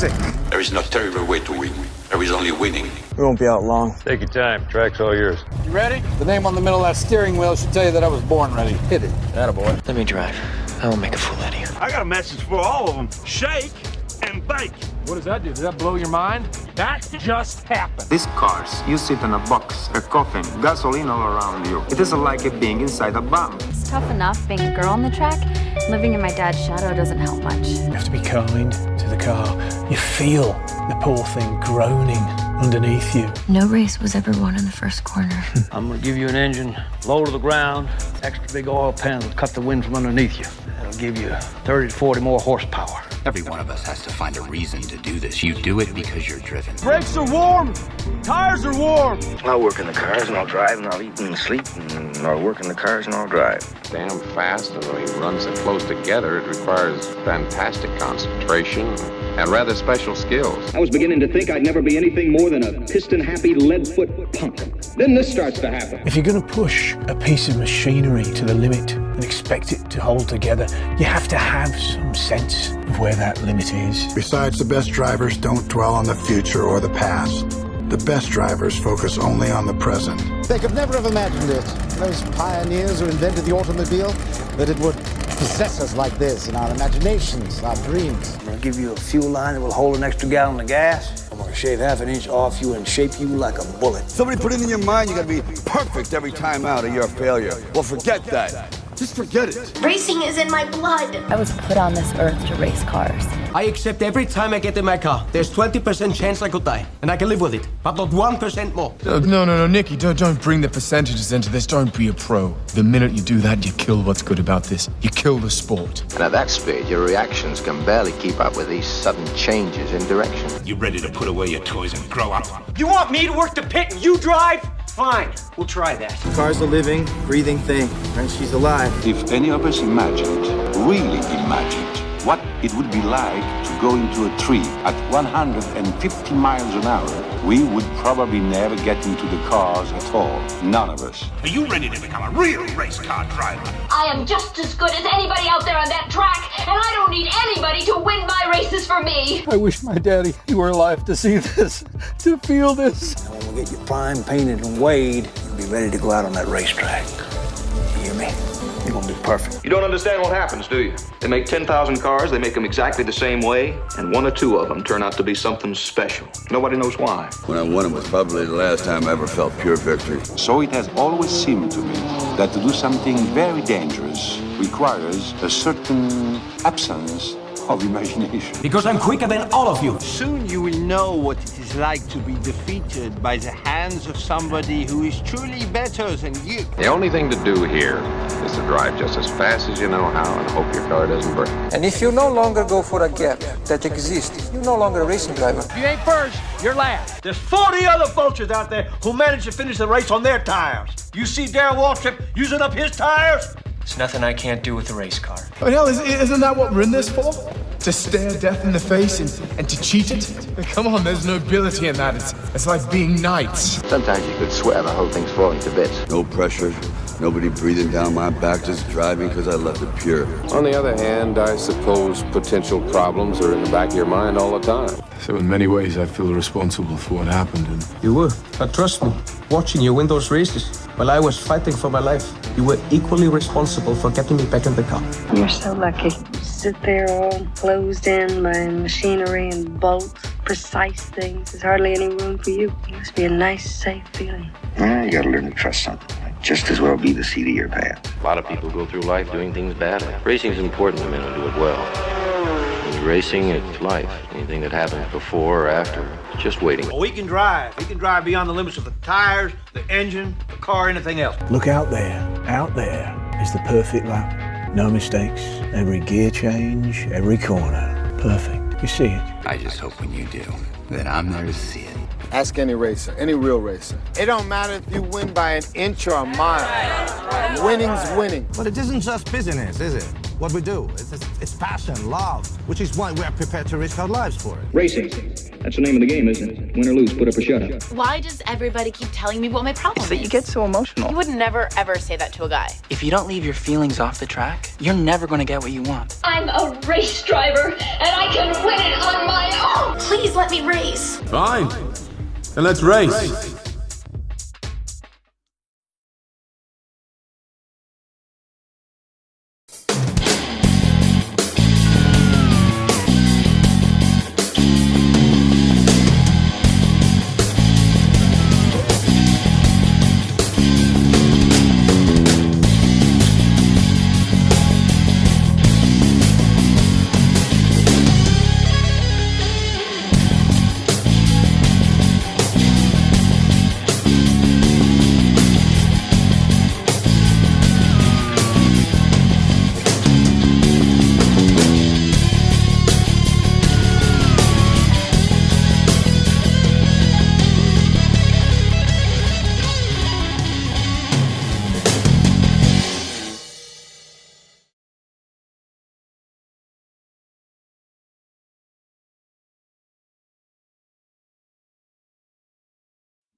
sick. There is no terrible way to win. There is only winning. We won't be out long. Take your time. Track's all yours. You ready? The name on the middle of that steering wheel should tell you that I was born ready. Hit it. Attaboy. Let me drive. I won't make a fool out of you. I got a message for all of them. Shake and bake. What does that do? Does that blow your mind? That just happened. These cars, you sit in a box, a coffin, gasoline all around you. It is like being inside a bomb. It's tough enough being a girl on the track. Living in my dad's shadow doesn't help much. You have to be kind to the car. You feel the poor thing groaning underneath you. No race was ever won in the first corner. I'm gonna give you an engine low to the ground, extra big oil pan that'll cut the wind from underneath you. That'll give you 30 to 40 more horsepower. Every one of us has to find a reason to do this. You do it because you're driven. Brakes are warm. Tires are warm. I'll work in the cars and I'll drive and I'll eat and sleep and I'll work in the cars and I'll drive. Damn fast, and when you run so close together, it requires fantastic concentration and rather special skills. I was beginning to think I'd never be anything more than a piston-happy lead-foot punk. Then this starts to happen. If you're going to push a piece of machinery to the limit and expect it to hold together, you have to have some sense of where that limit is. Besides, the best drivers don't dwell on the future or the past. The best drivers focus only on the present. They could never have imagined it, those pioneers who invented the automobile, that it would possess us like this in our imaginations, our dreams. I'm gonna give you a fuel line that will hold an extra gallon of gas. I'm gonna shave half an inch off you and shape you like a bullet. Somebody put it in your mind you gotta be perfect every time out or you're a failure. Well, forget that. Just forget it. Racing is in my blood. I was put on this earth to race cars. I accept every time I get in my car. There's 20% chance I could die, and I can live with it, but not 1% more. No, Nicky, don't bring the percentages into this. Don't be a pro. The minute you do that, you kill what's good about this. You kill the sport. And at that speed, your reactions can barely keep up with these sudden changes in direction. You ready to put away your toys and grow up? You want me to work the pit and you drive? Fine, we'll try that. The car's a living, breathing thing, and she's alive. If any of us imagined, really imagined, what it would be like to go into a tree at 150 miles an hour, we would probably never get into the cars at all. None of us. Are you ready to become a real race car driver? I am just as good as anybody out there on that track, and I don't need anybody to win my races for me. I wish my daddy were alive to see this, to feel this. And when we get you primed, painted, and weighed, you'll be ready to go out on that racetrack. You hear me? You're gonna be perfect. You don't understand what happens, do you? They make 10,000 cars, they make them exactly the same way, and one or two of them turn out to be something special. Nobody knows why. When I won it was probably the last time I ever felt pure victory. So it has always seemed to me that to do something very dangerous requires a certain absence of imagination. Because I'm quicker than all of you. Soon you will know what it is like to be defeated by the hands of somebody who is truly better than you. The only thing to do here is to drive just as fast as you know how and hope your car doesn't break. And if you no longer go for a gap that exists, you're no longer a racing driver. If you ain't first, you're last. There's 40 other vultures out there who managed to finish the race on their tires. You see Darrell Waltrip using up his tires? There's nothing I can't do with a race car. I mean, hell, isn't that what we're in this for? To stare death in the face and to cheat it? Come on, there's nobility in that. It's like being knights. Sometimes you could swear the whole thing's falling to bits. No pressure, nobody breathing down my back, just driving because I left it pure. On the other hand, I suppose potential problems are in the back of your mind all the time. So in many ways, I feel responsible for what happened. And You were, but trust me, watching you win those races while I was fighting for my life, you were equally responsible for getting me back in the car. You're so lucky. You sit there all closed in by machinery and bolts, precise things. There's hardly any room for you. It must be a nice, safe feeling. You gotta learn to trust something. Might just as well be the seat of your pants. A lot of people go through life doing things badly. Racing's important to men who do it well. When you're racing, it's life. Anything that happens before or after, it's just waiting. Well, we can drive. We can drive beyond the limits of the tires, the engine, the car, anything else. Look out there. Out there is the perfect lap. No mistakes. Every gear change, every corner. Perfect. You see it. I just hope when you do, that I'm there to see it. Ask any racer, any real racer. It don't matter if you win by an inch or a mile. Winning's winning. But it isn't just business, is it? What we do, it's passion, love, which is why we are prepared to risk our lives for it. Racing. That's the name of the game, isn't it? Win or lose, put up or shut up. Why does everybody keep telling me what my problem is? That you get so emotional. You would never, ever say that to a guy. If you don't leave your feelings off the track, you're never going to get what you want. I'm a race driver, and I can win it on my Please let me race. Fine. Then let's race.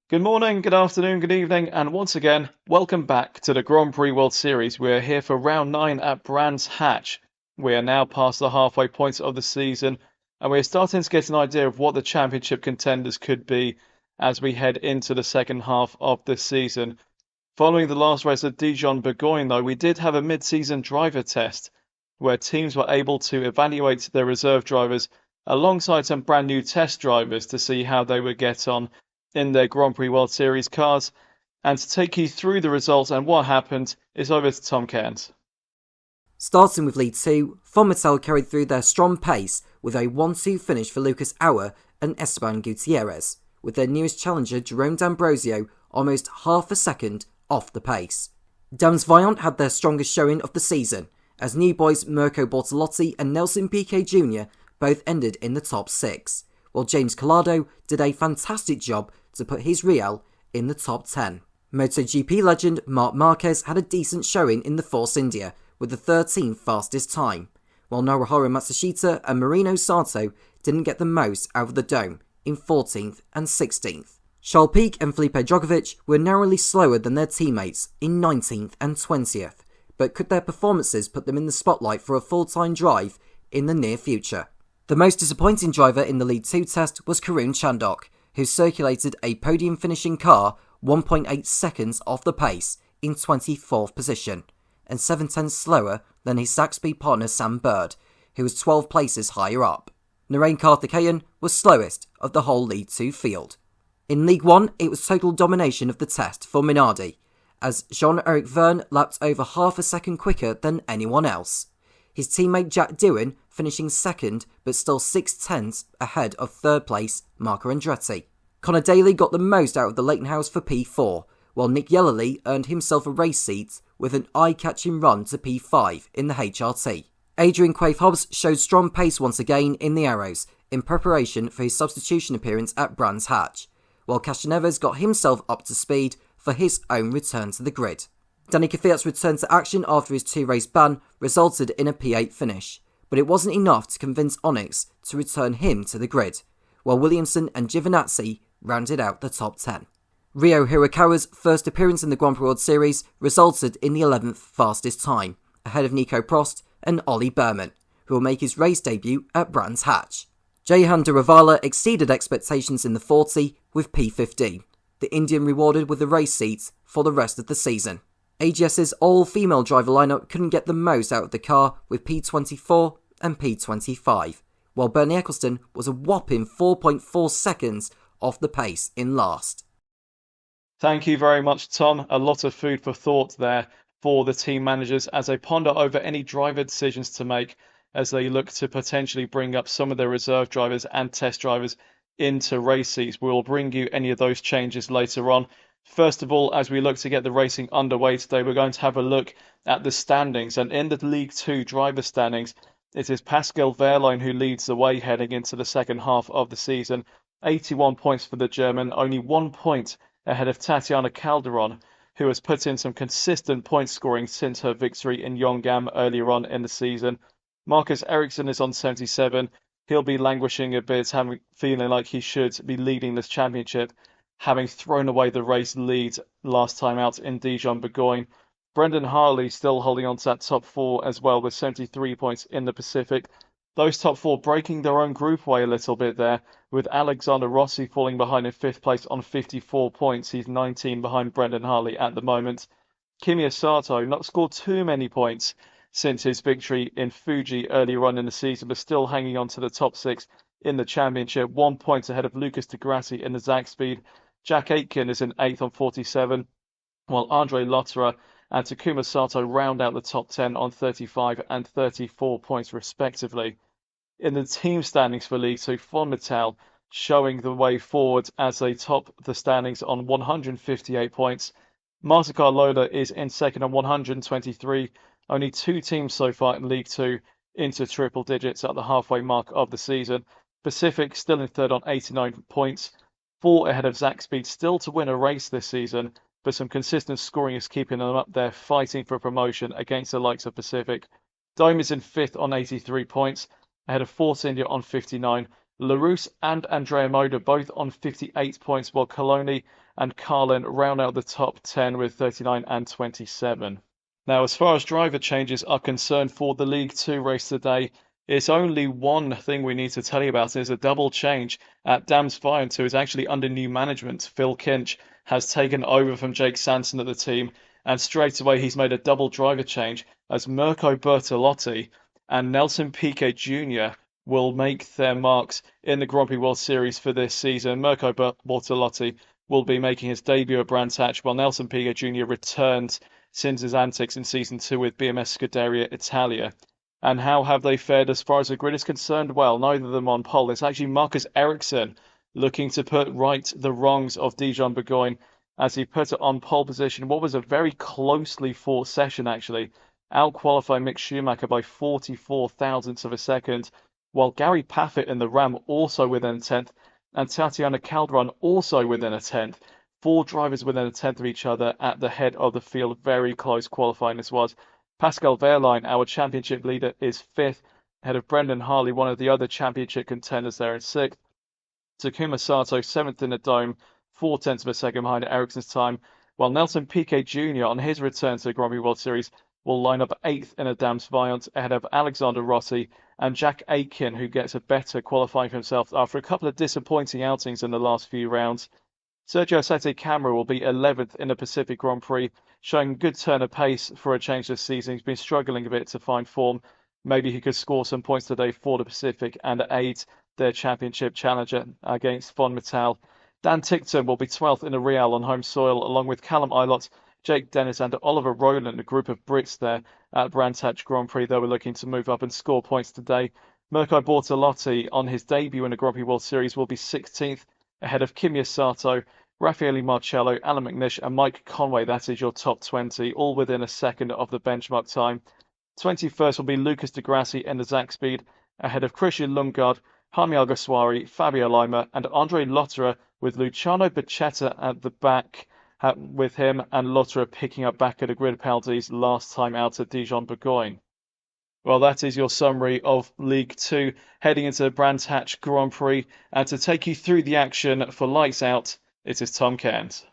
Good morning, good afternoon, good evening, and once again, welcome back to the Grand Prix World Series. We're here for round 9 at Brands Hatch. We are now past the halfway point of the season, and we're starting to get an idea of what the championship contenders could be as we head into the second half of the season. Following the last race at Dijon-Bourgogne, though, we did have a mid-season driver test where teams were able to evaluate their reserve drivers alongside some brand new test drivers to see how they would get on in their Grand Prix World Series cars. And to take you through the results and what happened is over to Tom Cairns. Starting with lead 2, Fonmetal carried through their strong pace with a 1-2 finish for Lucas Auer and Esteban Gutierrez, with their newest challenger Jerome D'Ambrosio almost half a second off the pace. Dams Vaillant had their strongest showing of the season, as new boys Mirko Bortolotti and Nelson Piquet Jr. both ended in the top 6, while James Collado did a fantastic job to put his Real in the top 10. MotoGP legend Marc Marquez had a decent showing in the Force India with the 13th fastest time, while Naruhiro Matsushita and Marino Sato didn't get the most out of the dome in 14th and 16th. Charles Pic and Felipe Drogovic were narrowly slower than their teammates in 19th and 20th, but could their performances put them in the spotlight for a full-time drive in the near future? The most disappointing driver in the Lead 2 test was Karun Chandhok, who circulated a podium finishing car 1.8 seconds off the pace in 24th position, and 7/10 slower than his Saxby partner Sam Bird, who was 12 places higher up. Narain Karthikeyan was slowest of the whole Lead 2 field. In League 1, it was total domination of the test for Minardi, as Jean-Eric Verne lapped over half a second quicker than anyone else. His teammate Jack Doohan finishing second, but still 6/10 ahead of third place Marco Andretti. Conor Daly got the most out of the Leighton House for P4, while Nick Yellerly earned himself a race seat with an eye-catching run to P5 in the HRT. Adrian Quaife-Hobbs showed strong pace once again in the Arrows in preparation for his substitution appearance at Brands Hatch, while Castroneves got himself up to speed for his own return to the grid. Danny Kvyat's return to action after his 2-race ban resulted in a P8 finish, but it wasn't enough to convince Onyx to return him to the grid, while Williamson and Giovinazzi rounded out the top 10. Ryo Hirakawa's first appearance in the Grand Prix World Series resulted in the 11th fastest time, ahead of Nico Prost and Ollie Berman, who will make his race debut at Brands Hatch. Jehan Duravala exceeded expectations in the 40 with P15, the Indian rewarded with a race seat for the rest of the season. AGS's all-female driver lineup couldn't get the most out of the car with P24 and P25, while Bernie Eccleston was a whopping 4.4 seconds off the pace in last. Thank you very much, Tom. A lot of food for thought there for the team managers as they ponder over any driver decisions to make as they look to potentially bring up some of their reserve drivers and test drivers into race seats. We'll bring you any of those changes later on. First of all, as we look to get the racing underway today, we're going to have a look at the standings. And in the League 2 driver standings, it is Pascal Wehrlein who leads the way heading into the second half of the season. 81 points for the German, only 1 point ahead of Tatiana Calderon, who has put in some consistent point scoring since her victory in Yongam earlier on in the season. Marcus Ericsson is on 77. He'll be languishing a bit, feeling like he should be leading this championship, having thrown away the race lead last time out in Dijon-Bourgogne. Brendan Harley still holding on to that top 4 as well with 73 points in the Pacific. Those top four breaking their own group away a little bit there, with Alexander Rossi falling behind in 5th place on 54 points. He's 19 behind Brendan Hartley at the moment. Kimi Sato not scored too many points since his victory in Fuji earlier on in the season, but still hanging on to the top 6 in the championship. 1 point ahead of Lucas Di Grassi in the Zach Speed. Jack Aitken is in 8th on 47, while Andre Lotterer and Takuma Sato round out the top 10 on 35 and 34 points respectively. In the team standings for League 2, Von Mittal showing the way forward as they top the standings on 158 points. Mastercard Lola is in second on 123. Only 2 teams so far in League 2 into triple digits at the halfway mark of the season. Pacific still in third on 89 points. 4 ahead of Zach Speed, still to win a race this season, but some consistent scoring is keeping them up there fighting for promotion against the likes of Pacific. Dome is in 5th on 83 points, ahead of Force India on 59. LaRousse and Andrea Moda both on 58 points, while Coloni and Carlin round out the top 10 with 39 and 27. Now, as far as driver changes are concerned for the League 2 race today, it's only one thing we need to tell you about. It's a double change at Dams Viant, who is actually under new management. Phil Kinch has taken over from Jake Sanson at the team, and straight away he's made a double driver change as Mirko Bertolotti and Nelson Piquet Jr. will make their marks in the Grand Prix World Series for this season. Mirko Bertolotti will be making his debut at Brands Hatch, while Nelson Piquet Jr. returns since his antics in Season 2 with BMS Scuderia Italia. And how have they fared as far as the grid is concerned? Well, neither of them on pole. It's actually Marcus Ericsson looking to put right the wrongs of Dijon Burgoyne as he put it on pole position. What was a very closely fought session, actually. Out-qualified Mick Schumacher by 44 thousandths of a second, while Gary Paffett in the Ram also within a 10th, and Tatiana Calderon also within a 10th. 4 drivers within a 10th of each other at the head of the field. Very close qualifying this was. Pascal Wehrlein, our championship leader, is 5th, ahead of Brendan Hartley, one of the other championship contenders there in 6th. Takuma Sato, 7th in the Dome, 4 tenths of a second behind Ericsson's time, while Nelson Piquet Jr. on his return to the Grand Prix World Series will line up 8th in a Dams Viant, ahead of Alexander Rossi and Jack Aitken, who gets a better qualifying for himself after a couple of disappointing outings in the last few rounds. Sergio Sette Camara will be 11th in the Pacific Grand Prix, showing good turn of pace for a change this season. He's been struggling a bit to find form. Maybe he could score some points today for the Pacific and aid their championship challenger against Von Mittal. Dan Tickton will be 12th in the Real on home soil, along with Callum Ilott, Jake Dennis and Oliver Rowland, a group of Brits there at Brands Hatch Grand Prix. They were looking to move up and score points today. Mirko Bortolotti on his debut in the Grand Prix World Series will be 16th, ahead of Kimi Sato, Raffaele Marcello, Alan McNish and Mike Conway. That is your top 20, all within a second of the benchmark time. 21st will be Lucas Di Grassi in the Zach Speed, ahead of Christian Lundgaard, Jaime Alguersuari, Fabio Lima and Andre Lotterer, with Luciano Bacchetta at the back, with him and Lotterer picking up back at the grid penalties last time out at Dijon Burgoyne. Well, that is your summary of League 2 heading into the Brands Hatch Grand Prix. And to take you through the action for Lights Out, it is Tom Cairns.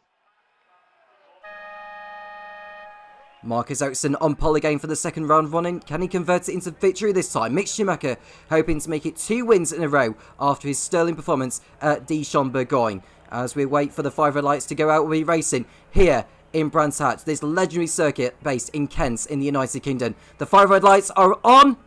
Marcus Ericsson on pole again for the second round running. Can he convert it into victory this time? Mick Schumacher hoping to make it 2 wins in a row after his sterling performance at Dijon Burgoyne. As we wait for the 5 red lights to go out, we'll be racing here in Brands Hatch, this legendary circuit based in Kent in the United Kingdom. The 5 red lights are on.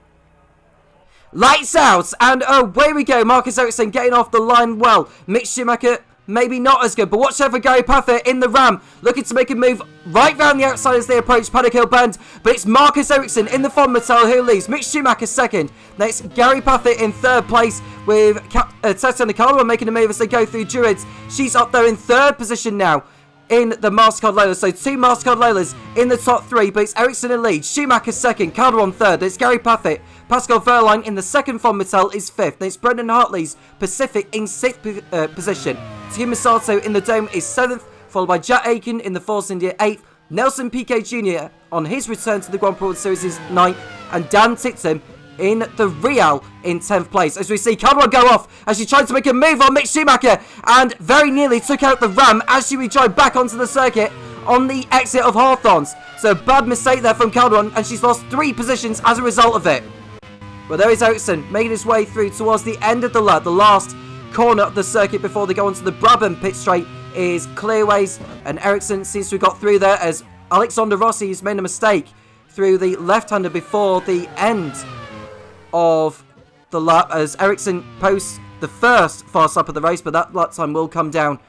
Lights out, and away we go. Marcus Ericsson getting off the line well. Mick Schumacher maybe not as good, but watch out for Gary Paffett in the Ram, looking to make a move right round the outside as they approach Paddock Hill Bend. But it's Marcus Ericsson in the Von Mittal who leads. Mick Schumacher second. Next, Gary Paffett in 3rd place, with Tatiana Calderon making a move as they go through Druids. She's up there in 3rd position now in the Mastercard Lola. So 2 Mastercard Lolas in the top 3, but it's Ericsson in lead. Schumacher second, Calderon 3rd. It's Gary Paffett. Pascal Wehrlein in the second. Von Mittal is 5th. Then it's Brendan Hartley's Pacific in 6th position. Takuma Sato in the Dome is 7th, followed by Jack Aitken in the Force India 8th. Nelson Piquet Jr. on his return to the Grand Prix World Series is 9th. And Dan Tickton in the Real in 10th place. As we see Calderon go off as she tried to make a move on Mick Schumacher and very nearly took out the Ram as she rejoined back onto the circuit on the exit of Hawthorns. So a bad mistake there from Calderon, and she's lost 3 positions as a result of it. But there is Ericsson making his way through towards the end of the lap. The last corner of the circuit before they go onto the Brabham pit straight is clearways, and Ericsson seems to have got through there as Alexander Rossi has made a mistake through the left-hander before the end of the lap as Ericsson posts the first fast lap of the race, but that lap time will come down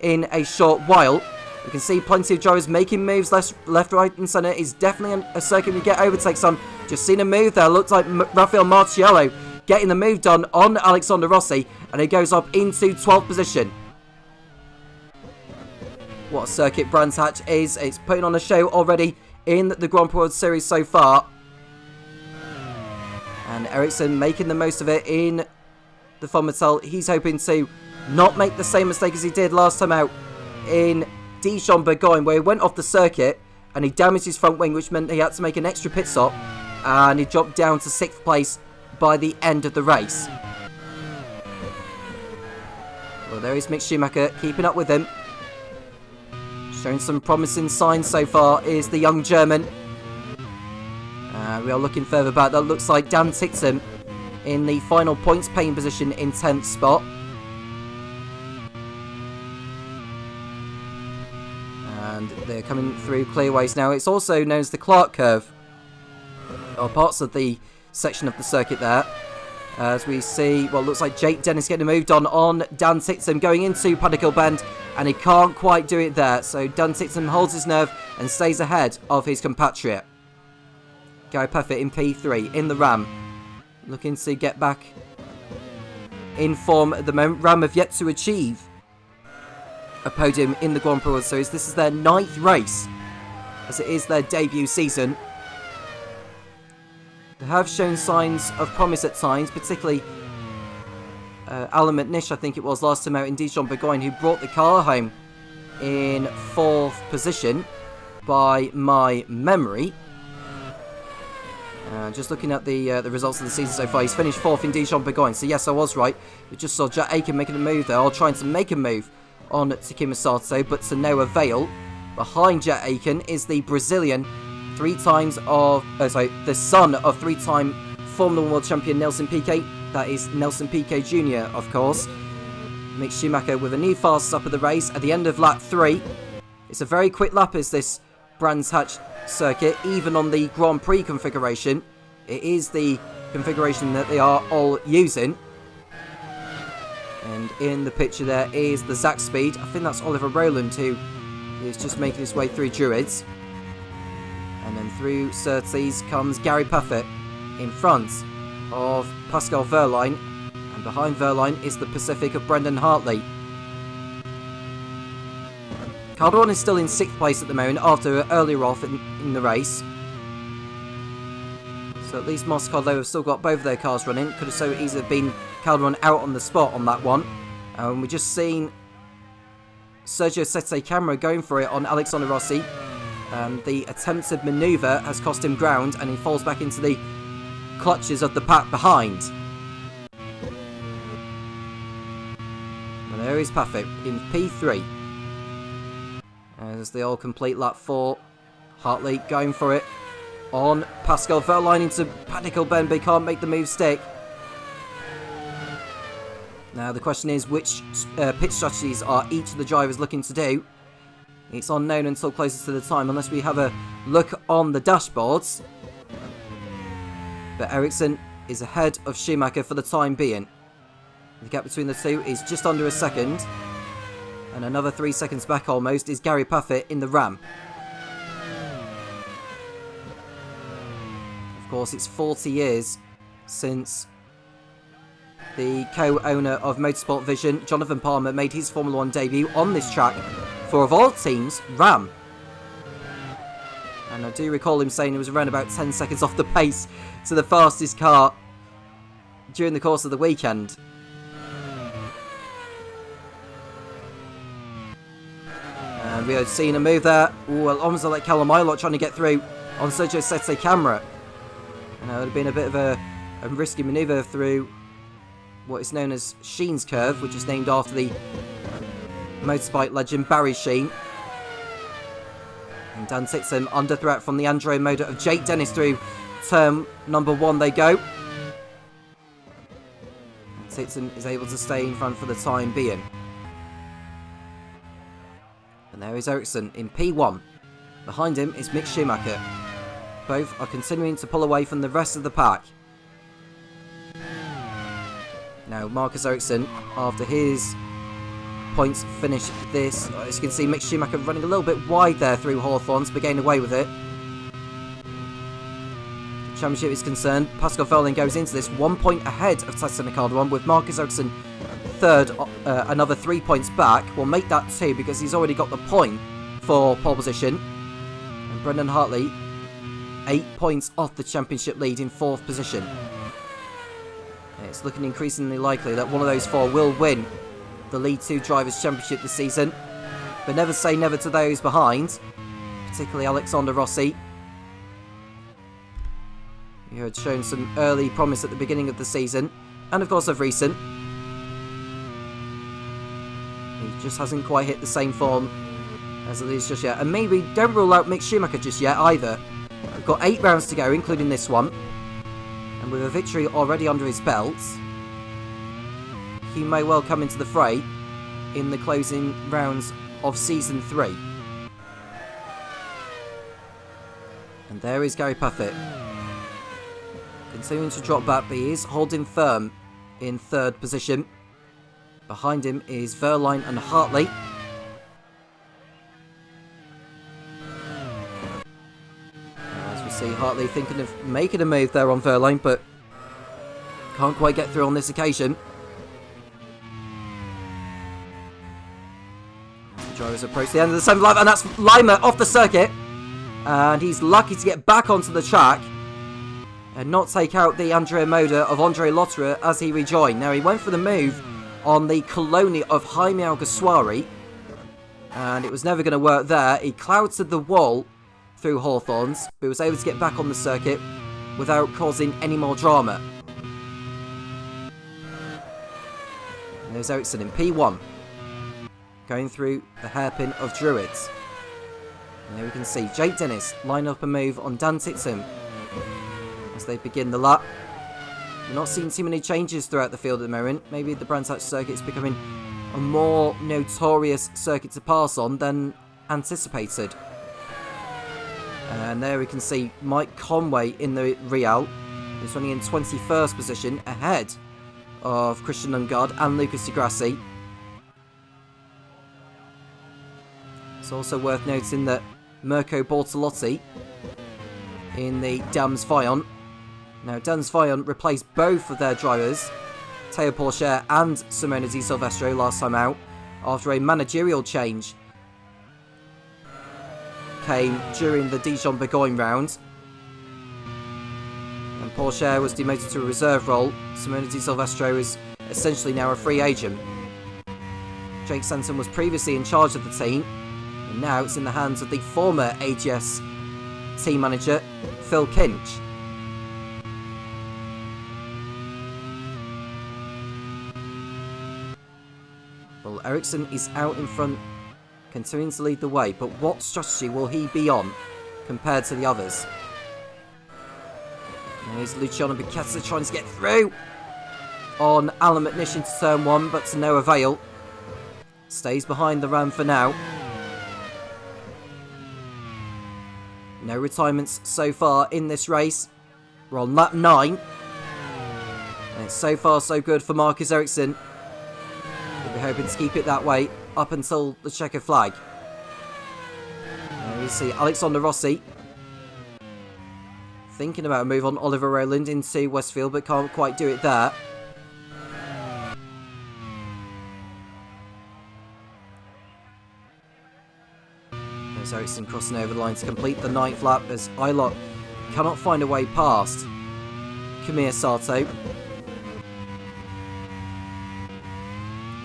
in a short while. You can see plenty of drivers making moves left, right and centre. It's definitely a circuit we get overtakes on. Just seen a move there. Looks like Rafael Marciello getting the move done on Alexander Rossi, and he goes up into 12th position. What a circuit Brands Hatch is. It's putting on a show already in the Grand Prix World Series so far. And Ericsson making the most of it in the Fonmatel. He's hoping to not make the same mistake as he did last time out in Dijon-Bourgogne, where he went off the circuit and he damaged his front wing, which meant he had to make an extra pit stop, and he dropped down to 6th place by the end of the race. Well, there is Mick Schumacher keeping up with him. Showing some promising signs so far is the young German. We are looking further back. That looks like Dan Ticktum in the final points paying position in 10th spot. And they're coming through clearways now. It's also known as the Clark Curve, or parts of the section of the circuit there. As we see what looks like Jake Dennis getting moved on Dan Ticktum going into Panicle Bend, and he can't quite do it there. So Dan Ticktum holds his nerve and stays ahead of his compatriot. Gary Puffett in P3 in the Ram, looking to get back in form at the moment. Ram have yet to achieve a podium in the Grand Prix World Series. This is their 9th race, as it is their debut season. They have shown signs of promise at times, particularly Alan McNish, I think it was, last time out in Dijon-Bourgogne, who brought the car home in 4th position by my memory. Just looking at the results of the season so far, he's finished 4th in Dijon-Bourgogne. So yes, I was right. We just saw Jack Aiken making a move there, or trying to make a move on Takuma Sato, but to no avail. Behind Jack Aiken is the Brazilian, the son of 3-time Formula 1 World Champion Nelson Piquet. That is Nelson Piquet Jr., of course. Mick Schumacher with a new fast lap of the race at the end of lap 3. It's a very quick lap as this Brands Hatch circuit, even on the Grand Prix configuration. It is the configuration that they are all using. And in the picture there is the Zach Speed. I think that's Oliver Rowland, who is just making his way through Druids. And then through Surtees comes Gary Puffett in front of Pascal Wehrlein. And behind Wehrlein is the Pacific of Brendan Hartley. Calderon is still in 6th place at the moment after earlier off in the race. So at least Moscow, though, have still got both of their cars running. Could have so easily been Calderon out on the spot on that one. We've just seen Sergio Sette Camera going for it on Alexander Rossi. The attempted manoeuvre has cost him ground, and he falls back into the clutches of the pack behind. And there is Puffett in P3. As they all complete lap 4. Hartley going for it on Pascal Wehrlein into Panicle Bend, but he can't make the move stick. Now the question is, which pit strategies are each of the drivers looking to do? It's unknown until closer to the time, unless we have a look on the dashboards. But Ericsson is ahead of Schumacher for the time being. The gap between the two is just under a second. And another 3 seconds back almost is Gary Puffett in the Ram. Of course, it's 40 years since the co-owner of Motorsport Vision, Jonathan Palmer, made his Formula 1 debut on this track for, of all teams, Ram. And I do recall him saying it was around about 10 seconds off the pace to the fastest car during the course of the weekend. And we had seen a move there. Ooh, almost like Callum Ilott trying to get through on Sergio Sette Camera. And it would have been a bit of a risky manoeuvre through what is known as Sheen's Curve, which is named after the motorbike legend Barry Sheen. And Dan Ticktum under threat from the Andrea motor of Jake Dennis through turn number 1 they go. Dixon is able to stay in front for the time being. And there is Ericsson in P1. Behind him is Mick Schumacher. Both are continuing to pull away from the rest of the pack. Now Marcus Ericsson, after his points finish this, as you can see Mick Schumacher running a little bit wide there through Hawthorns, but getting away with it. The championship is concerned, Pascal Wehrlein goes into this 1 point ahead of Tatiana Calderon, with Marcus Ericsson third, another 3 points back. Will make that 2 because he's already got the point for pole position. And Brendan Hartley 8 points off the championship lead in 4th position. It's looking increasingly likely that one of those 4 will win the League 2 Drivers' Championship this season. But never say never to those behind, particularly Alexander Rossi, who had shown some early promise at the beginning of the season, and of course of recent. He just hasn't quite hit the same form as it is just yet. And maybe don't rule out Mick Schumacher just yet either. We've got 8 rounds to go, including this one. And with a victory already under his belt, he may well come into the fray in the closing rounds of Season 3. And there is Gary Puffett, continuing to drop back, but he is holding firm in 3rd position. Behind him is Wehrlein and Hartley. As we see Hartley thinking of making a move there on Wehrlein, but can't quite get through on this occasion. The drivers approach the end of the 7th lap, and that's Lima off the circuit. And he's lucky to get back onto the track and not take out the Andrea Moda of Andre Lotterer as he rejoined. Now, he went for the move on the Coloni of Jaime Alguersuari, and it was never going to work there. He clouted the wall through Hawthorns, but was able to get back on the circuit without causing any more drama. And there's Ericsson in P1, going through the hairpin of Druids. And there we can see Jake Dennis line up a move on Dan Tixon as they begin the lap. We're not seeing too many changes throughout the field at the moment. Maybe the Brands Hatch circuit is becoming a more notorious circuit to pass on than anticipated. And there we can see Mike Conway in the Real. He's running in 21st position ahead of Christian Lundgaard and Lucas Di Grassi. It's also worth noting that Mirko Bortolotti in the Dams Vion. Now, Dams Vion replaced both of their drivers, Teo Pourchaire and Simona Di Silvestro, last time out, after a managerial change came during the Dijon-Bourgogne round. And Pourchaire was demoted to a reserve role. Simona Di Silvestro is essentially now a free agent. Jake Sanson was previously in charge of the team, and now it's in the hands of the former AGS team manager, Phil Kinch. Well, Ericsson is out in front, continuing to lead the way, but what strategy will he be on compared to the others? Now here's Luciano Bicetta trying to get through on Alan McNish into turn 1, but to no avail. Stays behind the ram for now. No retirements so far in this race. We're on lap 9. And it's so far so good for Marcus Ericsson. We'll be hoping to keep it that way up until the checker flag. Now you see Alexander Rossi thinking about a move on Oliver Rowland into Westfield, but can't quite do it there. There's Ericsson crossing over the line to complete the 9th lap as Ilott cannot find a way past Kamir Sato.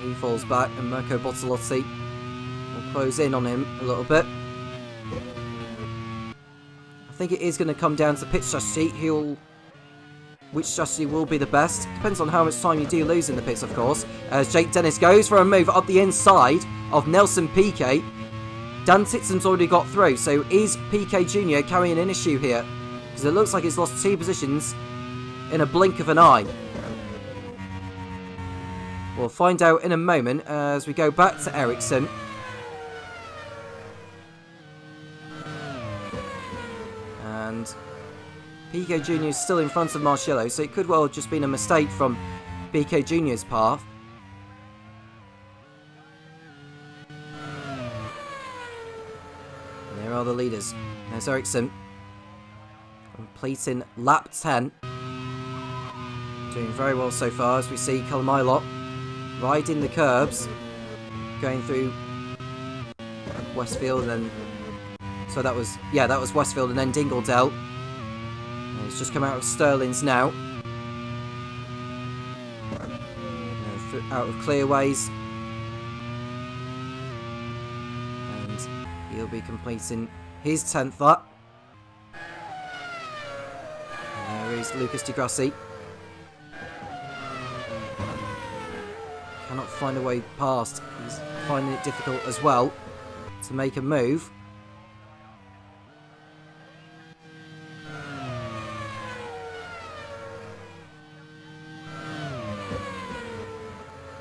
He falls back and Mirko Bortolotti will close in on him a little bit. I think it is going to come down to pit strategy. Which strategy will be the best. Depends on how much time you do lose in the pits, of course. As Jake Dennis goes for a move up the inside of Nelson Piquet. Dan Titson's already got through, so is Piquet Jr. carrying an issue here? Because it looks like he's lost 2 positions in a blink of an eye. We'll find out in a moment as we go back to Ericsson. And PK Jr. is still in front of Marcello, so it could well have just been a mistake from PK Jr.'s part. And there are the leaders. There's Ericsson completing lap 10. Doing very well so far as we see Kalmailot riding the curbs, going through Westfield and so that was Westfield and then Dingledale. And it's just come out of Stirling's now. Out of Clearways. And he'll be completing his 10th lap. And there is Lucas Di Grassi. Cannot find a way past. He's finding it difficult as well to make a move.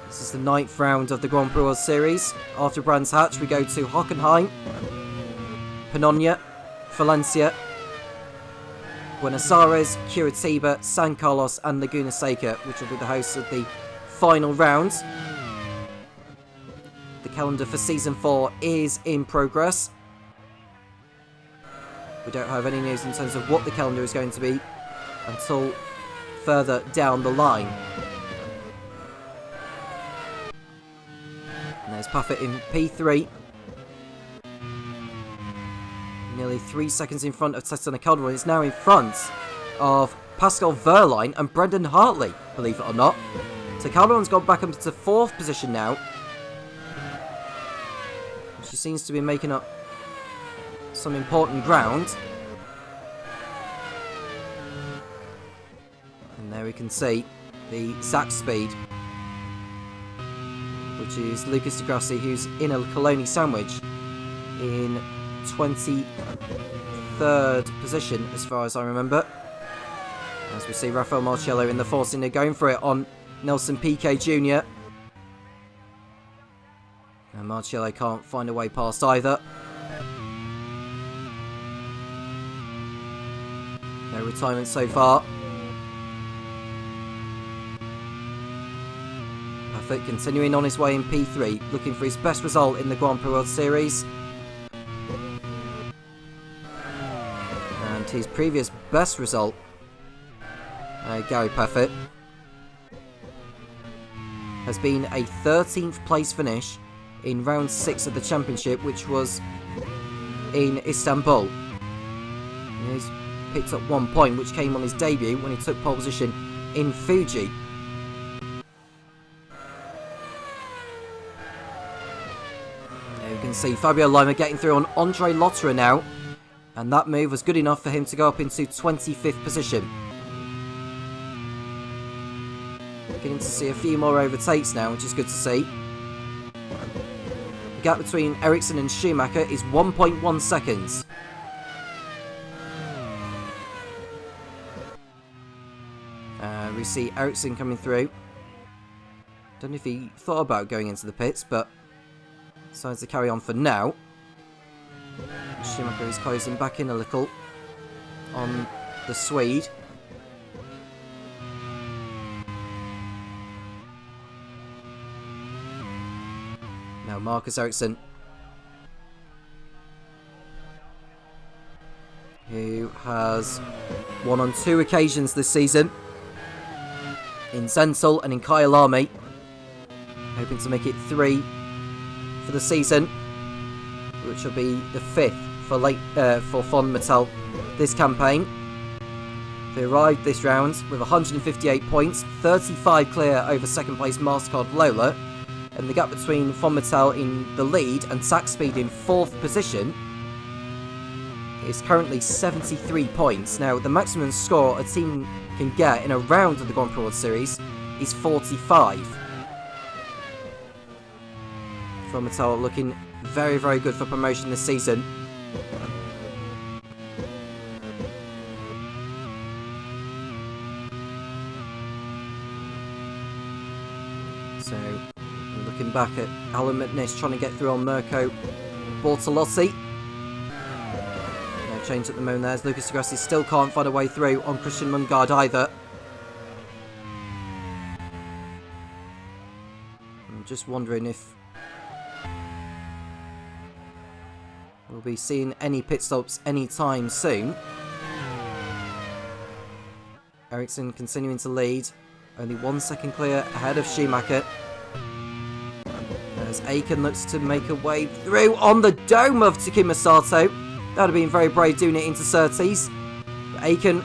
This is the 9th round of the Grand Prix World Series. After Brands Hatch, we go to Hockenheim, Panonia, Valencia, Buenos Aires, Curitiba, San Carlos, and Laguna Seca, which will be the hosts of the final round. The calendar for Season 4 is in progress. We don't have any news in terms of what the calendar is going to be until further down the line. And there's Puffett in P3. Nearly 3 seconds in front of Tatiana Calderon. Is now in front of Pascal Verline and Brendan Hartley, believe it or not. So Calderon's gone back up to 4th position now. She seems to be making up some important ground. And there we can see the Zach speed, which is Lucas Di Grassi, who's in a Coloni sandwich in 23rd position, as far as I remember. As we see Rafael Marcello in the Forcinger going for it on Nelson Piquet Jr. And Marcello can't find a way past either. No retirement so far. Perfect, continuing on his way in P3, looking for his best result in the Grand Prix World Series. And his previous best result, Gary Perfect, has been a 13th place finish in round 6 of the championship, which was in Istanbul. He's picked up 1 point, which came on his debut when he took pole position in Fuji. There you can see Fabio Lima getting through on Andre Lotterer now, and that move was good enough for him to go up into 25th position. Beginning to see a few more overtakes now, which is good to see. The gap between Ericsson and Schumacher is 1.1 seconds. We see Ericsson coming through. Don't know if he thought about going into the pits, but decides to carry on for now. Schumacher is closing back in a little on the Swede. Now Marcus Ericsson, who has won on 2 occasions this season, in Zental and in Kyalami, hoping to make it 3 for the season, which will be the 5th for Fond Metal this campaign. They arrived this round with 158 points, 35 clear over second place MasterCard Lola, and the gap between Fond Metal in the lead and Sax Speed in 4th position is currently 73 points. Now, the maximum score a team can get in a round of the Grand Prix World Series is 45. Fond Metal looking very, very good for promotion this season. So, looking back at Alan McNish trying to get through on Mirko Bortolotti. No change at the moment there, as Lucas Di Grassi still can't find a way through on Christian Mungard either. I'm just wondering if we'll be seeing any pit stops anytime soon. Ericsson continuing to lead, only 1 second clear ahead of Schumacher. As Aiken looks to make a way through on the dome of Takuma Sato. That would have been very brave doing it into Surtees. But Aiken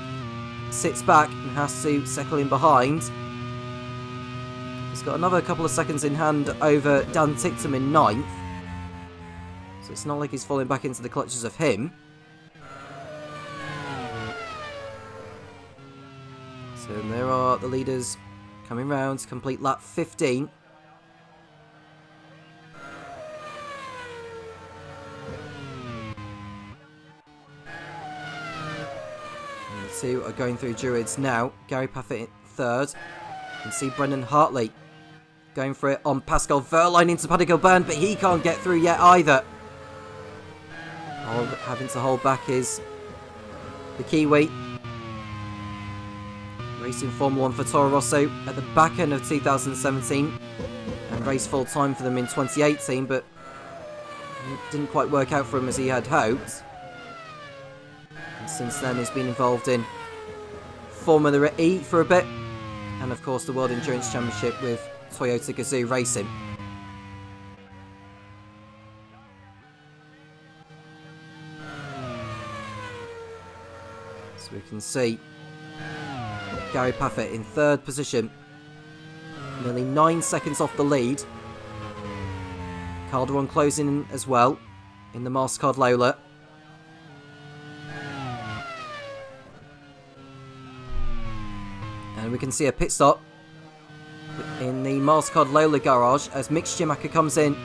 sits back and has to settle in behind. He's got another couple of seconds in hand over Dan Ticktum in 9th. So it's not like he's falling back into the clutches of him. So there are the leaders coming round to complete lap 15. And the two are going through Druids now. Gary Paffett in 3rd. You can see Brendan Hartley going for it on Pascal Verline into Paddy Gilbert, but he can't get through yet either. Having to hold back is the Kiwi. Racing Formula 1 for Toro Rosso at the back end of 2017 and raced full time for them in 2018, but it didn't quite work out for him as he had hoped. And since then he's been involved in Formula E for a bit, and of course the World Endurance Championship with Toyota Gazoo Racing. So we can see Gary Paffett in 3rd position, nearly 9 seconds off the lead. Calderon closing in as well in the Mastercard Lola. And we can see a pit stop in the Mastercard Lola garage as Mick Schumacher comes in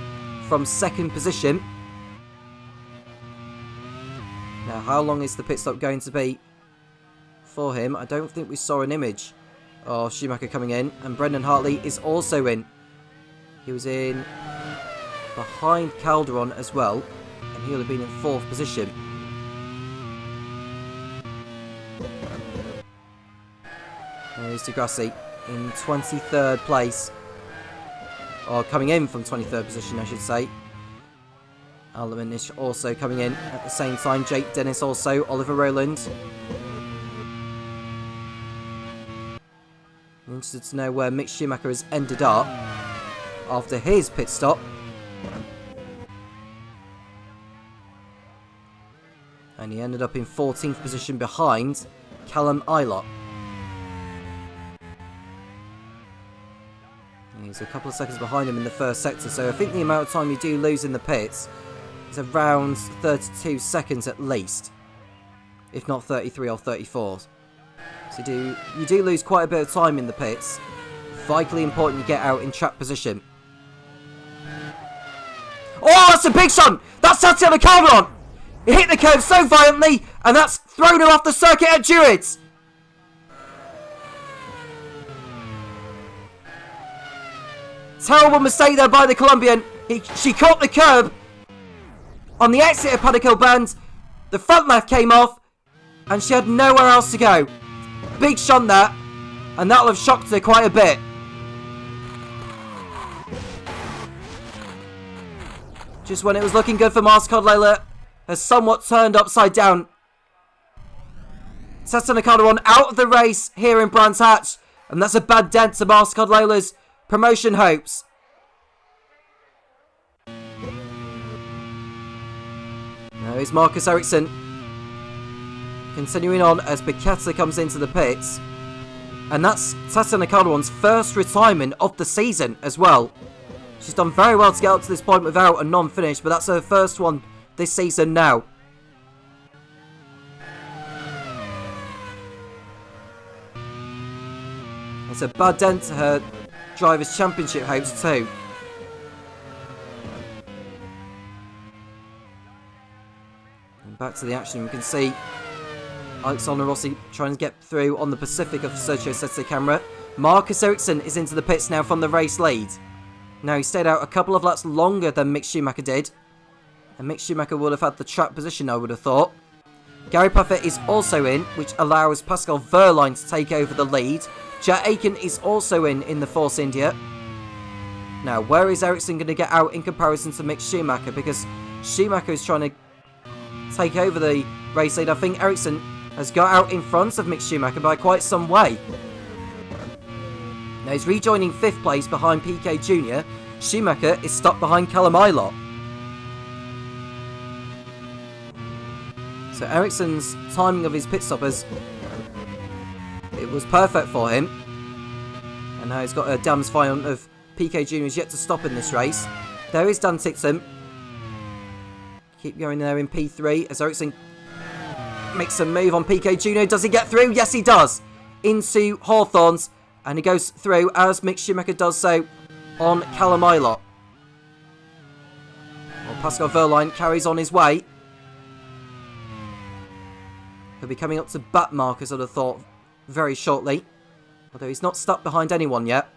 from 2nd position. Now, how long is the pit stop going to be for him? I don't think we saw an image of Schumacher coming in, and Brendan Hartley is also in. He was in behind Calderon as well, and he'll have been in 4th position. There's Di Grassi in 23rd place, or coming in from 23rd position I should say. Alan McNish also coming in at the same time, Jake Dennis also, Oliver Rowland. I'm interested to know where Mick Schumacher has ended up after his pit stop. And he ended up in 14th position behind Callum Ilott. He's a couple of seconds behind him in the first sector, so I think the amount of time you do lose in the pits is around 32 seconds at least, if not 33 or 34. So you do lose quite a bit of time in the pits. Vitally important you get out in track position. Oh, that's a big shot! That's Tatiana Calderon! It hit the curve so violently, and that's thrown him off the circuit at Druids. Terrible mistake there by the Colombian. She caught the curb on the exit of Paddy Gilbert. The front left came off, and she had nowhere else to go. Big shunt there, and that'll have shocked her quite a bit. Just when it was looking good for Mastercard Lola, has somewhat turned upside down. Tatiana Calderon out of the race here in Brands Hatch, and that's a bad dent to Mastercard Lola's promotion hopes. Now is Marcus Ericsson continuing on as Bicetta comes into the pits, and that's Tatiana Calderon's first retirement of the season as well. She's done very well to get up to this point without a non-finish, but that's her first one this season now. It's a bad dent to her Drivers' Championship hopes too. And back to the action, we can see Alexander Rossi trying to get through on the Pacific of Sergio Sette Camera. Marcus Ericsson is into the pits now from the race lead. Now, he stayed out a couple of laps longer than Mick Schumacher did. And Mick Schumacher would have had the track position, I would have thought. Gary Puffer is also in, which allows Pascal Wehrlein to take over the lead. Jet Aiken is also in the Force India. Now, where is Ericsson going to get out in comparison to Mick Schumacher? Because Schumacher is trying to take over the race lead. I think Ericsson has got out in front of Mick Schumacher by quite some way. Now, he's rejoining 5th place behind Piquet Jr. Schumacher is stuck behind Callum Ilott. So Ericsson's timing of his pit stoppers, it was perfect for him. And now he's got a damn fight of Piquet Jr. is yet to stop in this race. There is Dan Tixon. Keep going there in P3 as Ericsson makes a move on Piquet Jr. Does he get through? Yes, he does. Into Hawthorns. And he goes through as Mick Schumacher does so on Callum Ilott. Well, Pascal Wehrlein carries on his way. He'll be coming up to bat markers, I'd have thought, very shortly. Although he's not stuck behind anyone yet.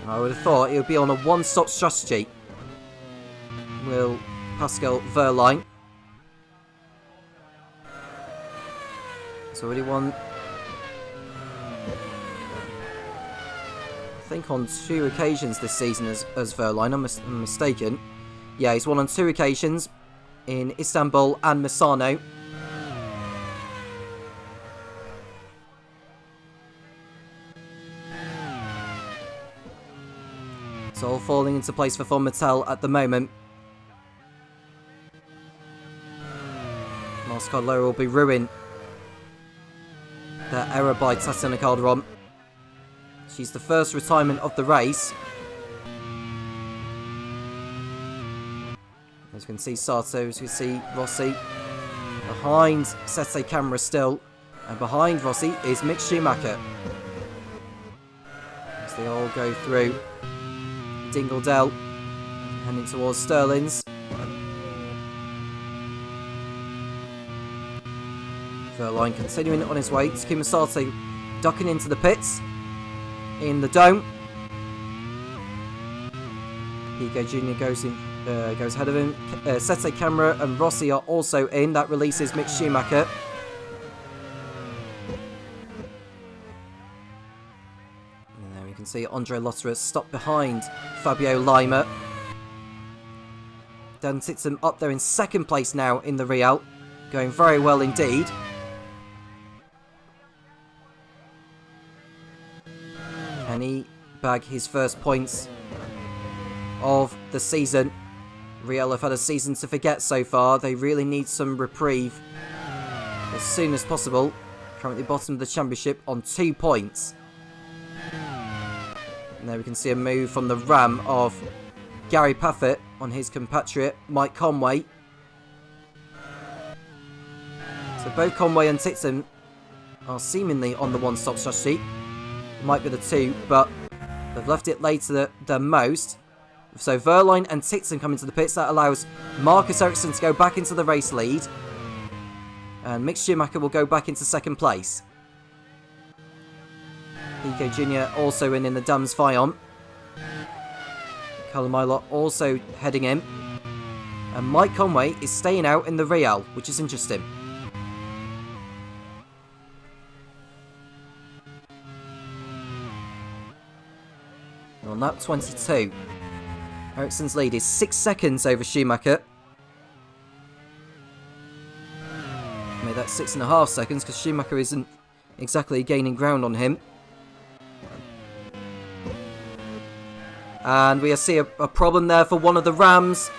I would have thought he would be on a one-stop strategy. Will Pascal Wehrlein. It's already won, I think, on 2 occasions this season as Wehrlein, I'm mistaken. Yeah, he's won on 2 occasions in Istanbul and Misano. It's all falling into place for Von Mattel at the moment. Mascot Lower will be ruined. That error by Tatiana Calderon. She's the first retirement of the race. As you can see Sato, as you can see Rossi. Behind Sete Camera still. And behind Rossi is Mick Schumacher. As they all go through Dingledell. Heading towards Stirling's. Wehrlein continuing on his way. Takuma Sato ducking into the pits in the dome. Piquet Jr. goes ahead of him. Sete Camera and Rossi are also in. That releases Mick Schumacher. And there we can see Andre Lotterer stopped behind Fabio Lima. Dan Tixon up there in 2nd place now in the Real. Going very well indeed. Can he bag his first points of the season? Real have had a season to forget so far. They really need some reprieve as soon as possible. Currently bottom of the championship on 2 points. And there we can see a move from the Ram of Gary Paffett on his compatriot Mike Conway. So both Conway and Tixon are seemingly on the one-stop strategy. Might be the 2, but they've left it later than most. So Wehrlein and Tixon come into the pits. That allows Marcus Ericsson to go back into the race lead. And Mick Schumacher will go back into 2nd place. Piquet Jr. also in the Dams Vion. Callum Ilott also heading in. And Mike Conway is staying out in the Real, which is interesting. On lap 22, Ericsson's lead is 6 seconds over Schumacher. Made that 6.5 seconds because Schumacher isn't exactly gaining ground on him. And we see a problem there for one of the Rams.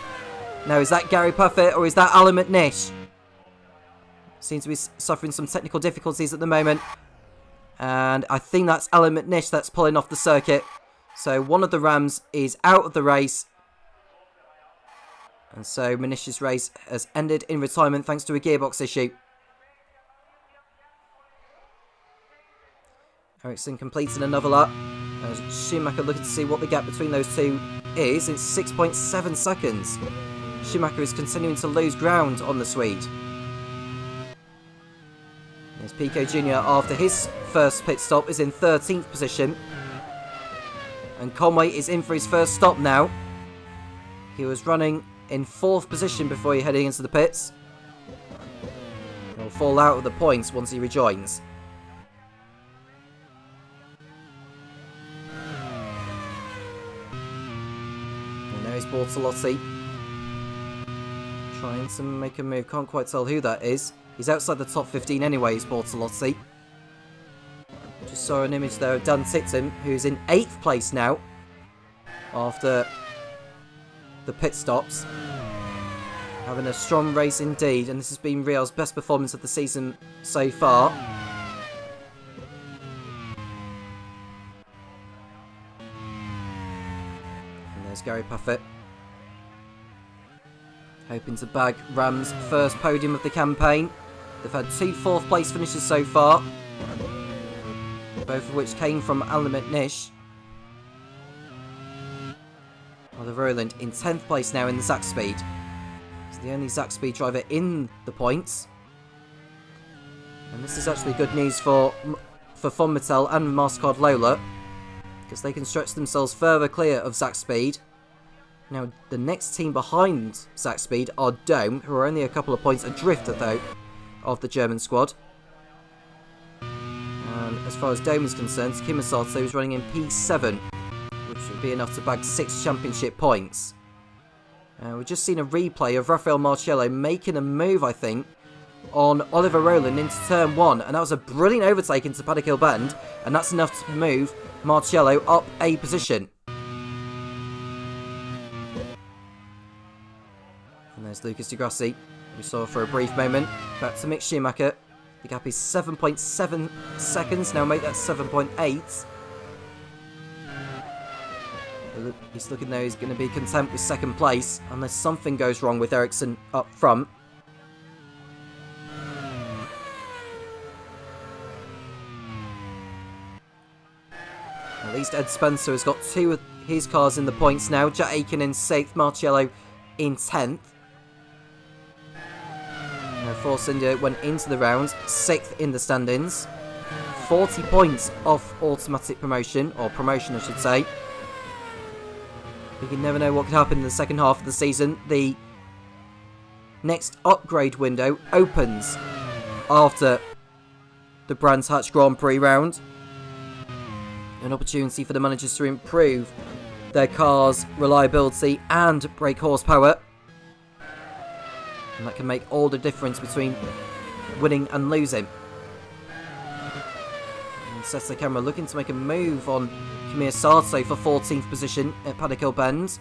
Now, is that Gary Paffett or is that Alan McNish? Seems to be suffering some technical difficulties at the moment. And I think that's Alan McNish that's pulling off the circuit. So one of the Rams is out of the race. And so McNish's race has ended in retirement thanks to a gearbox issue. Ericsson completing another lap. Schumacher looking to see what the gap between those two is. It's 6.7 seconds. Schumacher is continuing to lose ground on the Swede. There's Piquet Jr. after his first pit stop, is in 13th position. And Conway is in for his first stop now. He was running in 4th position before he heading into the pits. He'll fall out of the points once he rejoins. And there is Bortolotti. Trying to make a move. Can't quite tell who that is. He's outside the top 15 anyways, Bortolotti. Just saw an image there of Dan Tipton, who's in 8th place now. After the pit stops. Having a strong race indeed. And this has been Real's best performance of the season so far. And there's Gary Paffett. Hoping to bag Ram's first podium of the campaign. They've had 2 4th place finishes so far. Both of which came from Alan McNish. Oliver Rowland in 10th place now in the Zach Speed. He's the only Zach Speed driver in the points. And this is actually good news for Von Mattel and MasterCard Lola. Because they can stretch themselves further clear of Zach Speed. Now, the next team behind Zach Speed are Dome, who are only a couple of points adrift, though, of the German squad. And as far as Dome is concerned, Kimisato is running in P7, which would be enough to bag 6 championship points. We've just seen a replay of Rafael Marciello making a move, I think, on Oliver Rowland into turn 1, and that was a brilliant overtake into Paddock Hill Bend, and that's enough to move Marciello up a position. And there's Lucas Di Grassi, we saw for a brief moment. Back to Mick Schumacher. The gap is 7.7 seconds. Now make that 7.8. He's looking though he's going to be content with 2nd place unless something goes wrong with Ericsson up front. At least Ed Spencer has got 2 of his cars in the points now. Jack Aiken in 6th, Marciello in 10th. Force India went into the round, 6th in the standings. 40 points off automatic promotion, or promotion I should say. You can never know what could happen in the second half of the season. The next upgrade window opens after the Brands Hatch Grand Prix round. An opportunity for the managers to improve their cars' reliability and brake horsepower. And that can make all the difference between winning and losing. And sets the camera looking to make a move on Kamir Sato for 14th position at Paddock Hill Bend.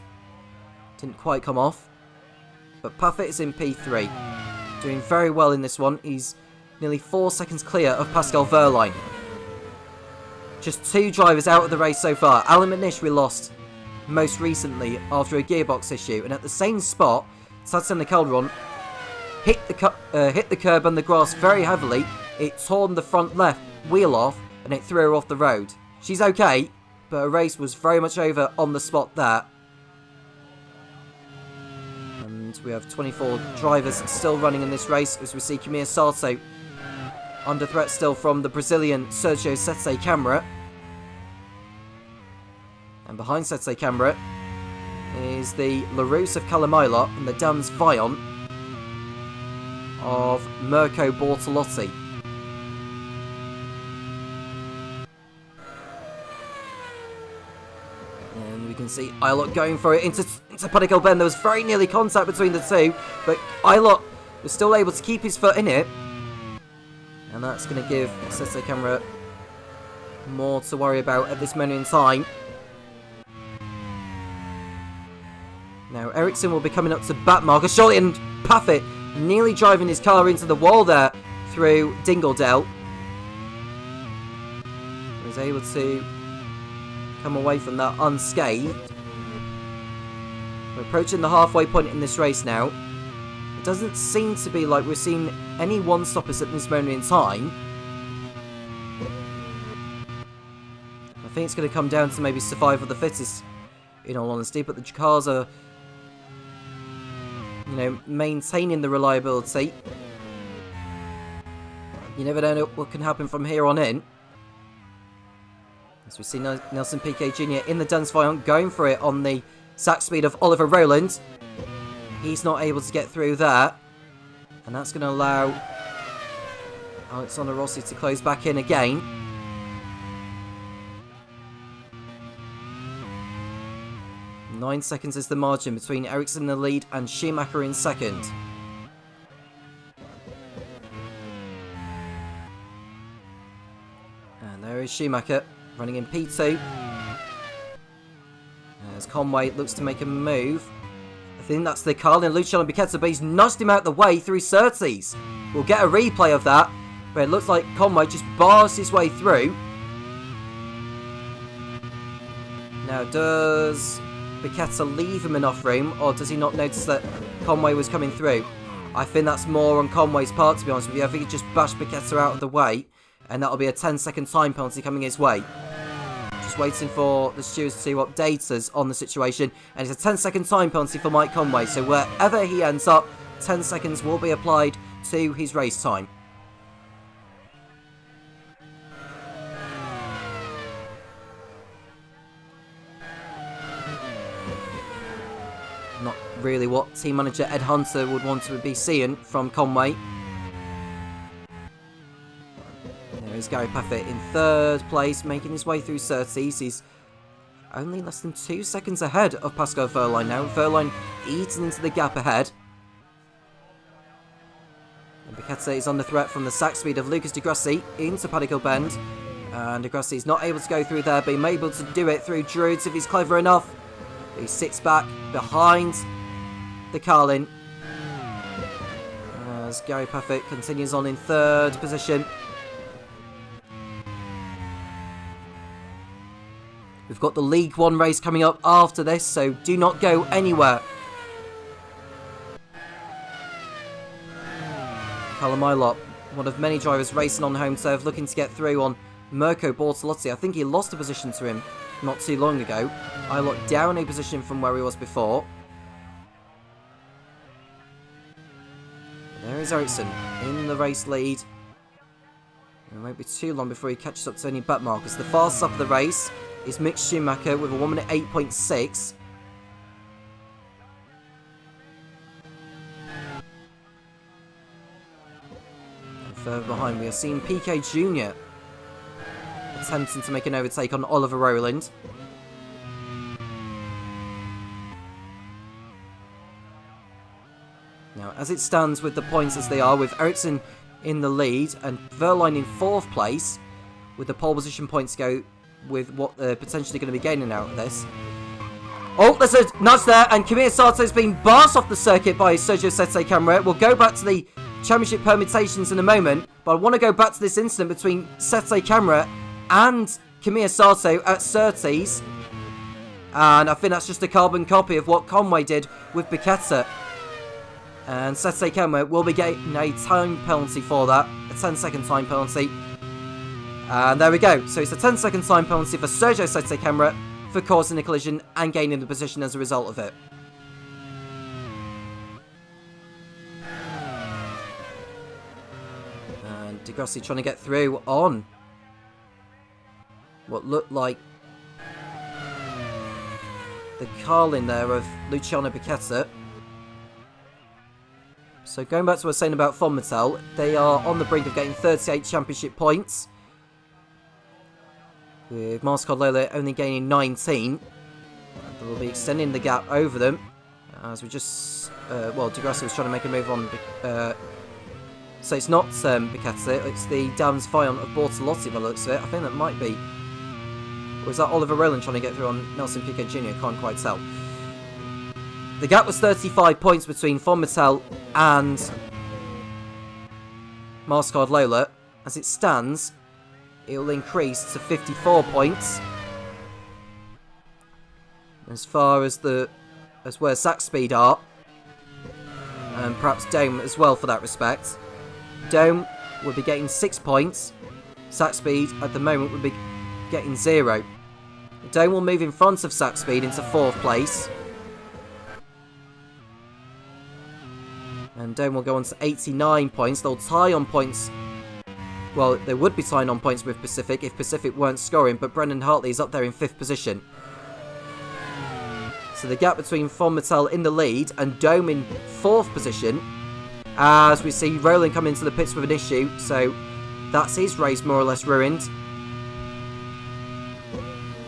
Didn't quite come off. But Paffett is in P3. Doing very well in this one. He's nearly 4 seconds clear of Pascal Wehrlein. Just 2 drivers out of the race so far. Alan McNish we lost most recently after a gearbox issue. And at the same spot, Tatiana Calderon hit the curb and the grass very heavily. It torn the front left wheel off and it threw her off the road. She's okay, but her race was very much over on the spot there. And we have 24 drivers still running in this race as we see Kamir Sato under threat still from the Brazilian Sergio Sette Câmara. And behind Sette Câmara is the LaRousse of Calamaila and the Dans Vion of Mirko Bortolotti. And we can see Eilert going for it into Paddock Hill Bend. There was very nearly contact between the two, but Eilert was still able to keep his foot in it. And that's going to give Sette Câmara more to worry about at this moment in time. Now Ericsson will be coming up to back marker shortly, and Paffett nearly driving his car into the wall there through Dingledale. He was able to come away from that unscathed. We're approaching the halfway point in this race now. It doesn't seem to be like we're seeing any one-stoppers at this moment in time. I think it's going to come down to maybe survival of the fittest, in all honesty, but the cars are, you know, maintaining the reliability. You never know what can happen from here on in. As we see Nelson Piquet Jr. in the Dunsfoil going for it on the sack speed of Oliver Rowland. He's not able to get through there. And that's going to allow Alexander Rossi to close back in again. Nine seconds is the margin between Ericsson in the lead and Schumacher in second. And there is Schumacher running in P2. As Conway looks to make a move. I think that's the Carlin Luciano Becchetta, but he's nudged him out the way through Surtees. We'll get a replay of that, but it looks like Conway just bars his way through. Now, does Becchetta leave him enough room, or does he not notice that Conway was coming through? I think that's more on Conway's part, to be honest with you. I think he just bashed Becchetta out of the way, and that'll be a 10-second time penalty coming his way. Just waiting for the stewards to update us on the situation, and it's a 10-second time penalty for Mike Conway, so wherever he ends up, 10 seconds will be applied to his race time. Not really what team manager Ed Hunter would want to be seeing from Conway. There is Gary Paffett in third place, making his way through Surtees. He's only less than 2 seconds ahead of Pascal Wehrlein now. Wehrlein eating into the gap ahead. And Becchetta is under threat from the sack speed of Lucas Di Grassi into Paddock Hill Bend. And Di Grassi is not able to go through there, but he's able to do it through Druids if he's clever enough. He sits back behind the Carlin. As Gary Paffett continues on in third position. We've got the League One race coming up after this, so do not go anywhere. Callum Ilott, one of many drivers racing on home turf, looking to get through on Mirko Bortolotti. I think he lost a position to him not too long ago. Ilott down a position from where he was before. There is Ericsson in the race lead. It won't be too long before he catches up to any back markers. The fastest up of the race is Mick Schumacher with a 1 minute 8.6. And further behind we are seeing Piquet Jr. attempting to make an overtake on Oliver Rowland. Now, as it stands with the points as they are, with Ericsson in the lead and Wehrlein in fourth place, with the pole position points to go with what they're potentially going to be gaining out of this. Oh, there's a nudge there, and Kamir Sato's been barred off the circuit by Sergio Sette Camara. We'll go back to the championship permutations in a moment, but I want to go back to this incident between Sette Camara and Kamir Sato at Surtees. And I think that's just a carbon copy of what Conway did with Becchetta. And Sette Camara will be getting a time penalty for that, a 10-second time penalty. And there we go. So it's a 10-second time penalty for Sergio Sette Camara for causing the collision and gaining the position as a result of it. And Di Grassi trying to get through on what looked like the Carlin there of Luciano Becchetta. So going back to what I was saying about Fonmetal, they are on the brink of getting 38 championship points, with Marscard Lola only gaining 19. They'll be extending the gap over them, as we just... well, Di Grassi was trying to make a move on... so it's not Becchetta, it's the Dunsfoil of Bortolotti by the looks of it. I think that might be... Or is that Oliver Rowland trying to get through on Nelson Piquet Jr.? Can't quite tell. The gap was 35 points between Fonmetal and Marscard Lola. As it stands, it will increase to 54 points. As far as where sack speed are, and perhaps Dome as well for that respect. Dome would be getting 6 points. Sack speed at the moment would be getting 0. Dome will move in front of sack speed into 4th place. And Dome will go on to 89 points. They'll tie on points Well, they would be tying on points with Pacific if Pacific weren't scoring, but Brendan Hartley is up there in 5th position. So the gap between Von Mattel in the lead and Dome in 4th position, as we see Roland come into the pits with an issue, so that's his race more or less ruined.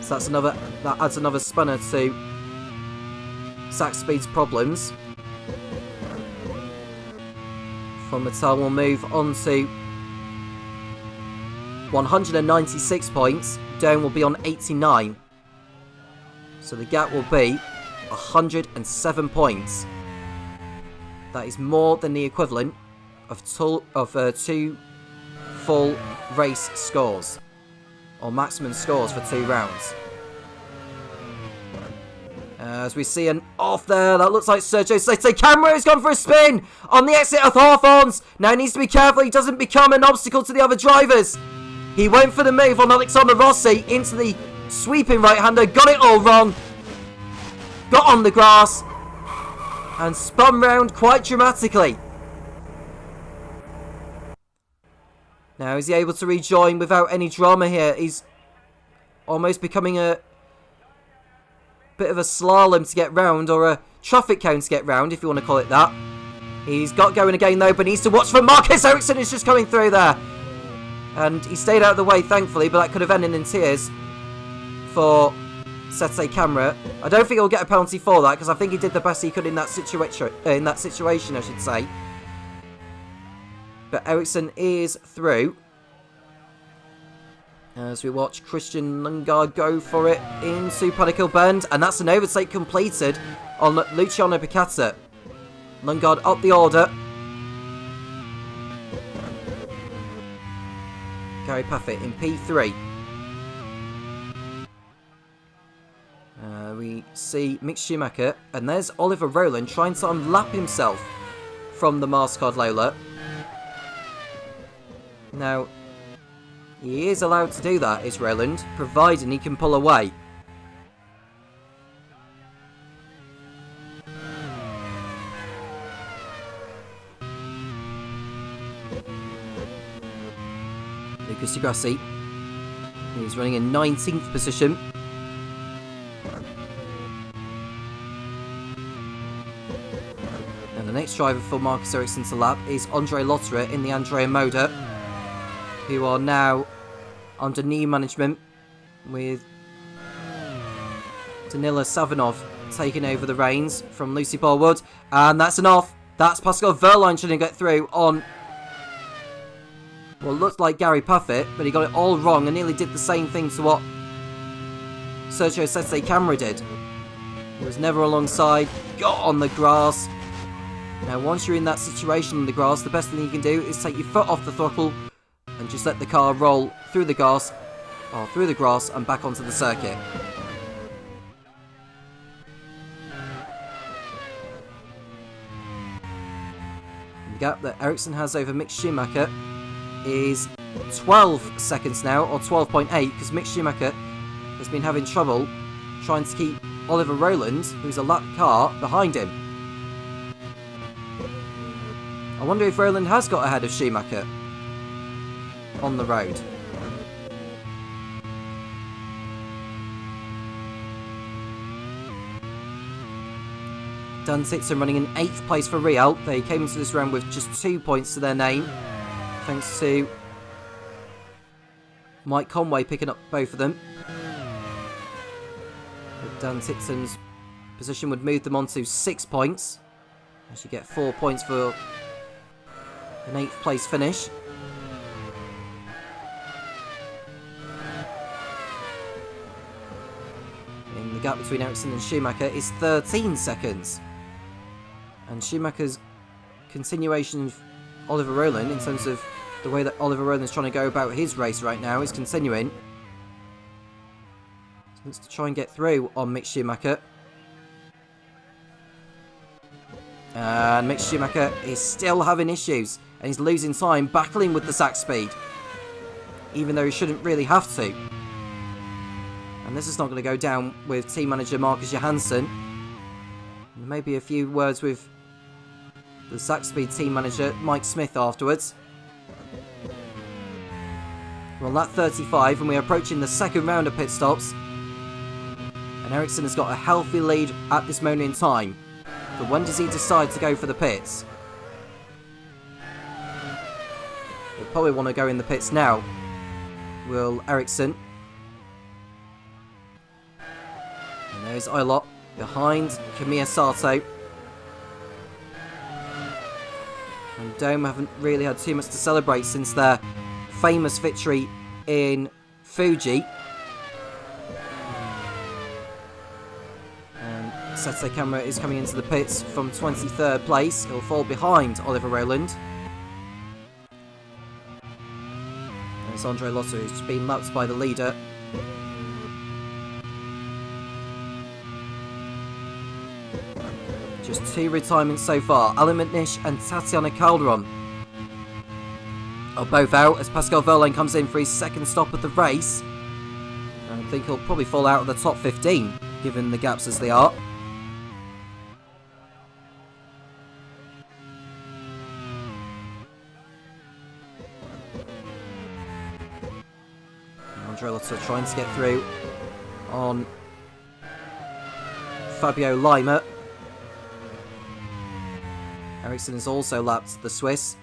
So that adds another spanner to Zach Speed's problems. Von Mattel will move on to 196 points. Dome will be on 89. So the gap will be 107 points. That is more than the equivalent of 2 full race scores, or maximum scores for 2 rounds. As we see an off there, that looks like Sergio Sete Camera has gone for a spin on the exit of Hawthorns. Now he needs to be careful he doesn't become an obstacle to the other drivers. He went for the move on Alexander Rossi into the sweeping right-hander, got it all wrong, got on the grass, and spun round quite dramatically. Now, is he able to rejoin without any drama here? He's almost becoming a bit of a slalom to get round, or a traffic cone to get round, if you want to call it that. He's got going again, though, but needs to watch for Marcus Ericsson, who's just coming through there. And he stayed out of the way, thankfully, but that could have ended in tears for Sete Camera. I don't think he'll get a penalty for that, because I think he did the best he could in that situation, I should say. But Ericsson is through. As we watch Christian Lundgaard go for it into Panicle Bend, and that's an overtake completed on Luciano Picata. Lundgaard up the order. Gary Paffett in P3. We see Mick Schumacher, and there's Oliver Rowland trying to unlap himself from the Mastercard Lola. Now, he is allowed to do that, is Rowland, providing he can pull away. Lucas Di Grassi, he's running in 19th position. And the next driver for Marcus Ericsson to lap is Andre Lotterer in the Andrea Moda, who are now under new management with Danila Savinov taking over the reins from Lucy Ballwood. And that's an off. That's Pascal Wehrlein trying to get through on, well, looked like Gary Paffett, but he got it all wrong and nearly did the same thing to what Sergio Sete Camera did. He was never alongside, got on the grass. Now, once you're in that situation on the grass, the best thing you can do is take your foot off the throttle and just let the car roll through the grass, or through the grass and back onto the circuit. And the gap that Ericsson has over Mick Schumacher is 12 seconds now, or 12.8, because Mick Schumacher has been having trouble trying to keep Oliver Rowland, who's a lap car, behind him. I wonder if Rowland has got ahead of Schumacher on the road. Dan Tixon running in 8th place for Real. They came into this round with just 2 points to their name, thanks to Mike Conway picking up both of them. But Dan Tixon's position would move them on to 6 points, as you get 4 points for an 8th place finish. And the gap between Ericsson and Schumacher is 13 seconds. And Schumacher's continuation of Oliver Rowland, in terms of the way that Oliver Rowland is trying to go about his race right now, is continuing. He wants to try and get through on Mick Schumacher. And Mick Schumacher is still having issues, and he's losing time battling with the Zach Speed, even though he shouldn't really have to. And this is not going to go down with team manager Marcus Johansson. And maybe a few words with the Zach Speed team manager Mike Smith afterwards. We're on lap 35 and we're approaching the second round of pit stops. And Ericsson has got a healthy lead at this moment in time. But when does he decide to go for the pits? He'll probably want to go in the pits now. Will Ericsson. And there's Ilott behind Kamiya Sato. And Dome haven't really had too much to celebrate since their famous victory in Fuji. And Sete Camera is coming into the pits from 23rd place. He'll fall behind Oliver Rowland. There's Andre Lotto, who's been lapped by the leader. Just 2 retirements so far. Alan McNish and Tatiana Calderon are both out as Pascal Wehrlein comes in for his second stop of the race. I think he'll probably fall out of the top 15, given the gaps as they are. Andre Lotto trying to get through on Fabio Lima. Ericsson has also lapped the Swiss.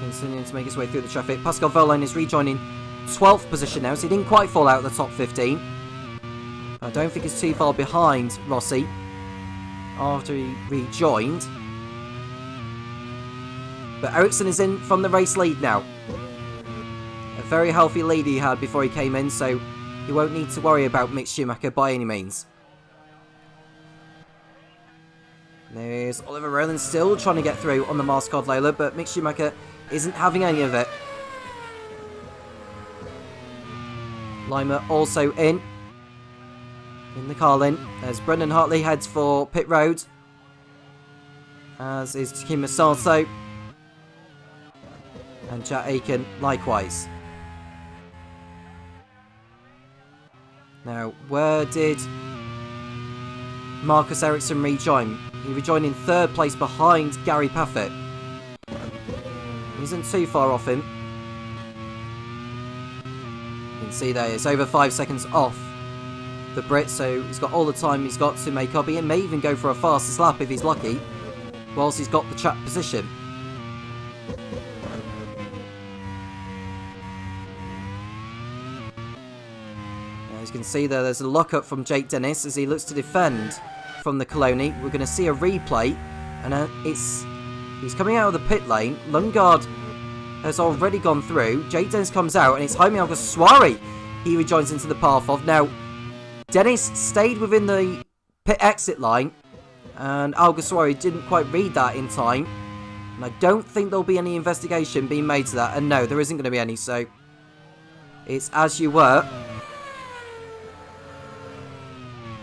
Continuing to make his way through the traffic. Pascal Wehrlein is rejoining 12th position now, so he didn't quite fall out of the top 15. I don't think he's too far behind Rossi after he rejoined. But Ericsson is in from the race lead now. A very healthy lead he had before he came in, so he won't need to worry about Mick Schumacher by any means. There's Oliver Rowland still trying to get through on the Mascot Lola, but Mick Schumacher isn't having any of it. Lima also in the Carlin. There's Brendan Hartley heads for pit road, as is Takuma Sato and Jack Aiken likewise. Now, where did Marcus Ericsson rejoin? He rejoined in 3rd place behind Gary Paffett. He isn't too far off him. You can see there, it's over 5 seconds off the Brit, so he's got all the time he's got to make up. He may even go for a fastest lap if he's lucky, whilst he's got the track position. Now, as you can see there, there's a lockup from Jake Dennis as he looks to defend from the Coloni. We're going to see a replay, and he's coming out of the pit lane. Lundgaard has already gone through. Jake Dennis comes out, and it's Jaime Alguersuari he rejoins into the path of. Now, Dennis stayed within the pit exit line, and Alguersuari didn't quite read that in time, and I don't think there'll be any investigation being made to that, and no, there isn't going to be any, so it's as you were.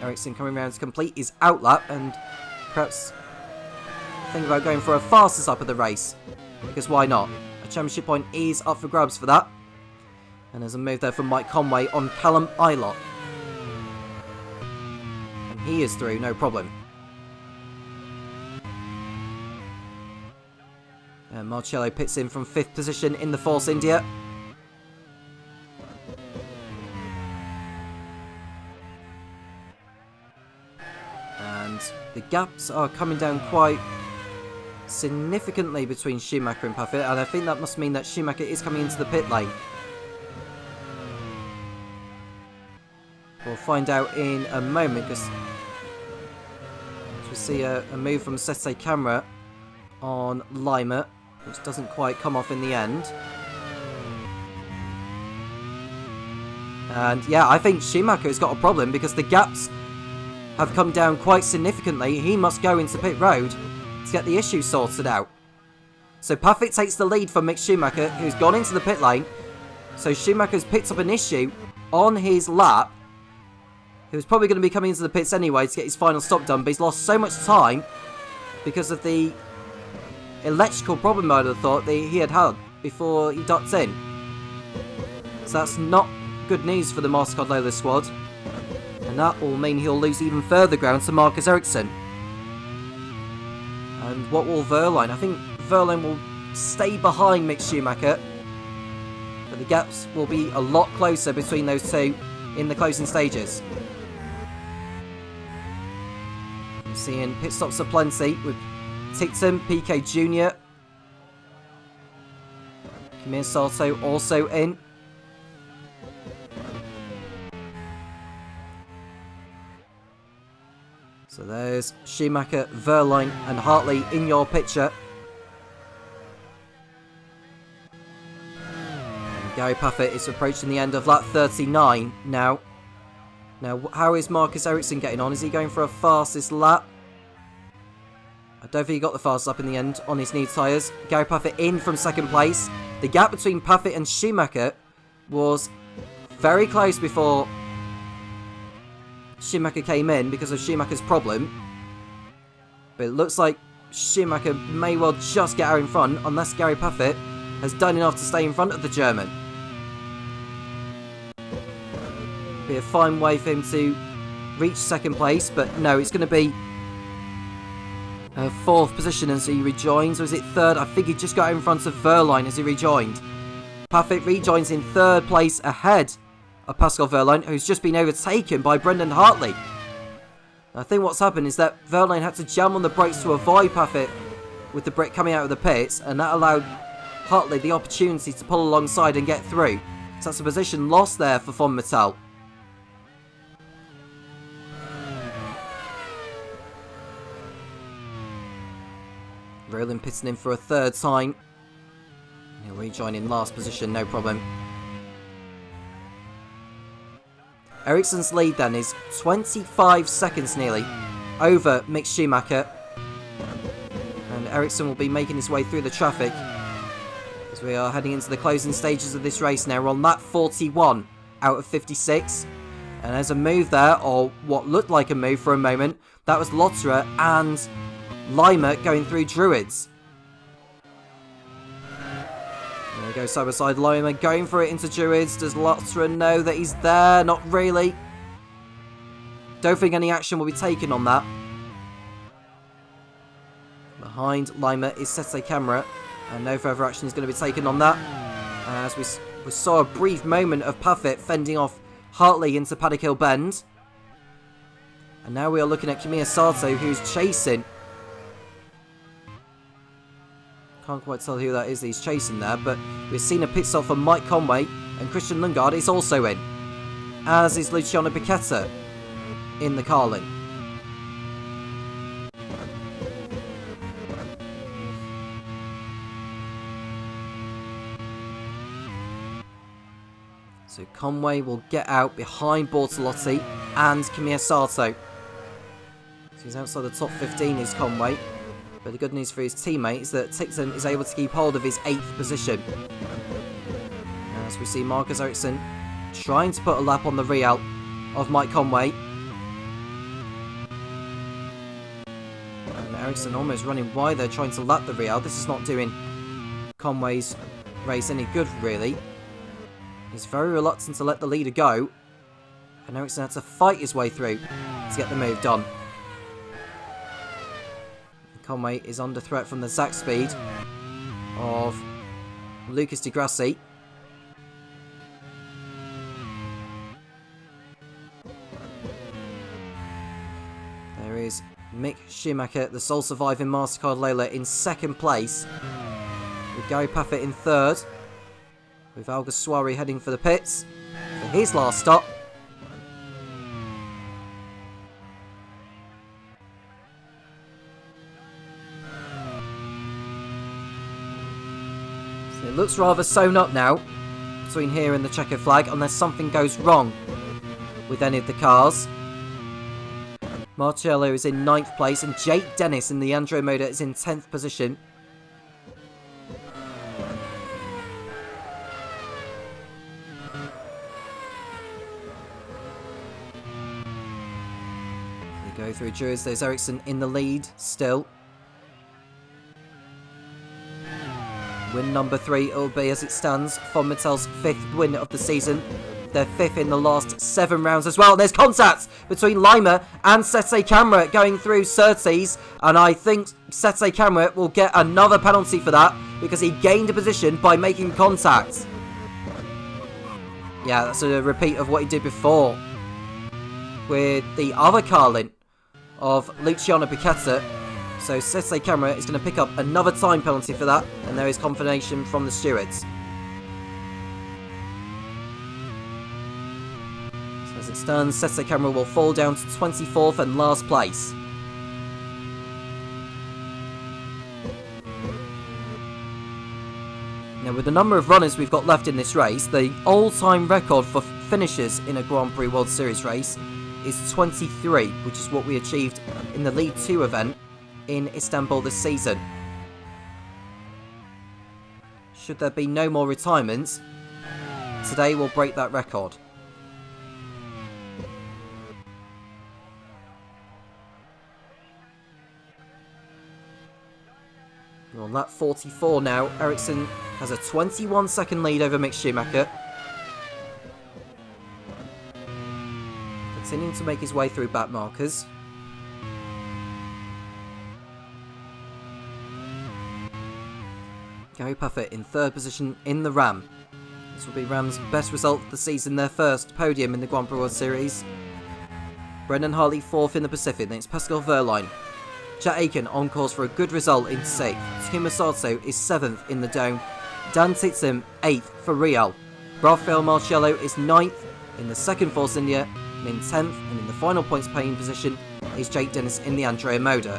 Ericsson coming around to complete his outlap and perhaps think about going for a fastest lap of the race, because why not? A championship point is up for grabs for that. And there's a move there from Mike Conway on Callum Ilott. And he is through, no problem. And Marcello pits in from 5th position in the Force India. And the gaps are coming down quite significantly between Schumacher and Paffett, and I think that must mean that Schumacher is coming into the pit lane. We'll find out in a moment, because we see a move from Sete Camera on Lima, which doesn't quite come off in the end. And yeah, I think Schumacher has got a problem because the gaps have come down quite significantly. He must go into pit road to get the issue sorted out. So Paffett takes the lead from Mick Schumacher, who's gone into the pit lane. So Schumacher's picked up an issue on his lap. He was probably going to be coming into the pits anyway to get his final stop done, but he's lost so much time because of the electrical problem, I would have thought, that he had before he ducked in. So that's not good news for the Mascot Lola squad. And that will mean he'll lose even further ground to Marcus Ericsson. And what will Wehrlein? I think Wehrlein will stay behind Mick Schumacher. But the gaps will be a lot closer between those two in the closing stages. Seeing pit stops aplenty with Ticton, PK Jr. Kamir Sato also in. So there's Schumacher, Verline and Hartley in your picture. And Gary Paffett is approaching the end of lap 39 now. Now, how is Marcus Ericsson getting on? Is he going for a fastest lap? I don't think he got the fastest lap in the end on his new tyres. Gary Paffett in from second place. The gap between Paffett and Schumacher was very close before Schumacher came in because of Schumacher's problem. But it looks like Schumacher may well just get out in front unless Gary Paffett has done enough to stay in front of the German. Be a fine way for him to reach second place, but no, it's going to be fourth position as he rejoins, or is it third? I think he just got out in front of Verline as he rejoined. Paffett rejoins in third place ahead of Pascal Verline, who's just been overtaken by Brendan Hartley. I think what's happened is that Verline had to jam on the brakes to avoid Paffett with the brake coming out of the pits, and that allowed Hartley the opportunity to pull alongside and get through. So that's a position lost there for Von Mattel. Rowland pitting in for a third time. He'll rejoin in last position, no problem. Ericsson's lead then is 25 seconds nearly over Mick Schumacher. And Ericsson will be making his way through the traffic as we are heading into the closing stages of this race now. We're on lap 41 out of 56. And there's a move there, or what looked like a move for a moment. That was Lotterer and Lima going through Druids. There we go, side by side. Lima going for it into Druids. Does Lotterer know that he's there? Not really. Don't think any action will be taken on that. Behind Lima is Sete Camera, and no further action is going to be taken on that. As we saw a brief moment of Paffett fending off Hartley into Paddock Hill Bend. And now we are looking at Kamir Sato, who's chasing. Can't quite tell who that is he's chasing there, but we've seen a pit stop from Mike Conway, and Christian Lundgaard is also in, as is Luciano Piquetta in the Carlin. So Conway will get out behind Bortolotti and Kamir Sato. So he's outside the top 15 is Conway. But the good news for his teammate is that Ticton is able to keep hold of his 8th position. As we see Marcus Ericsson trying to put a lap on the rear of Mike Conway. And Ericsson almost running wide there trying to lap the rear. This is not doing Conway's race any good really. He's very reluctant to let the leader go. And Ericsson had to fight his way through to get the move done. Conway is under threat from the Zach speed of Lucas Di Grassi. There is Mick Schumacher, the sole surviving MasterCard Lola, in second place, with Gary Paffett in third, with Alguersuari heading for the pits for his last stop. It looks rather sewn up now between here and the checkered flag, unless something goes wrong with any of the cars. Marcello is in 9th place, and Jake Dennis in the Andromeda is in 10th position. We go through Druids. There's Ericsson in the lead still. Win number 3 it will be as it stands. Von Mattel's 5th win of the season. Their 5th in the last 7 rounds as well. And there's contact between Lima and Sete Camera going through Surtees. And I think Sete Camera will get another penalty for that because he gained a position by making contact. Yeah, that's a repeat of what he did before with the other Carlin of Luciano Piquetta. So Sese Camera is going to pick up another time penalty for that, and there is confirmation from the stewards. So as it stands, Sese Camera will fall down to 24th and last place. Now, with the number of runners we've got left in this race, the all-time record for finishers in a Grand Prix World Series race is 23, which is what we achieved in the League 2 event in Istanbul this season. Should there be no more retirements, today we'll break that record. We're on lap 44 now. Ericsson has a 21-second lead over Mick Schumacher. Continuing to make his way through back markers. Gary Puffett in third position in the Ram. This will be Ram's best result of the season, their first podium in the Grand Prix World Series. Brendan Hartley fourth in the Pacific, then it's Pascal Wehrlein. Jack Aiken on course for a good result in 6th. Takuma Sato is 7th in the Dome. Dan Titsum 8th for Real. Rafael Marcello is 9th in the second Force India, and in 10th and in the final points paying position is Jake Dennis in the Andrea Moda.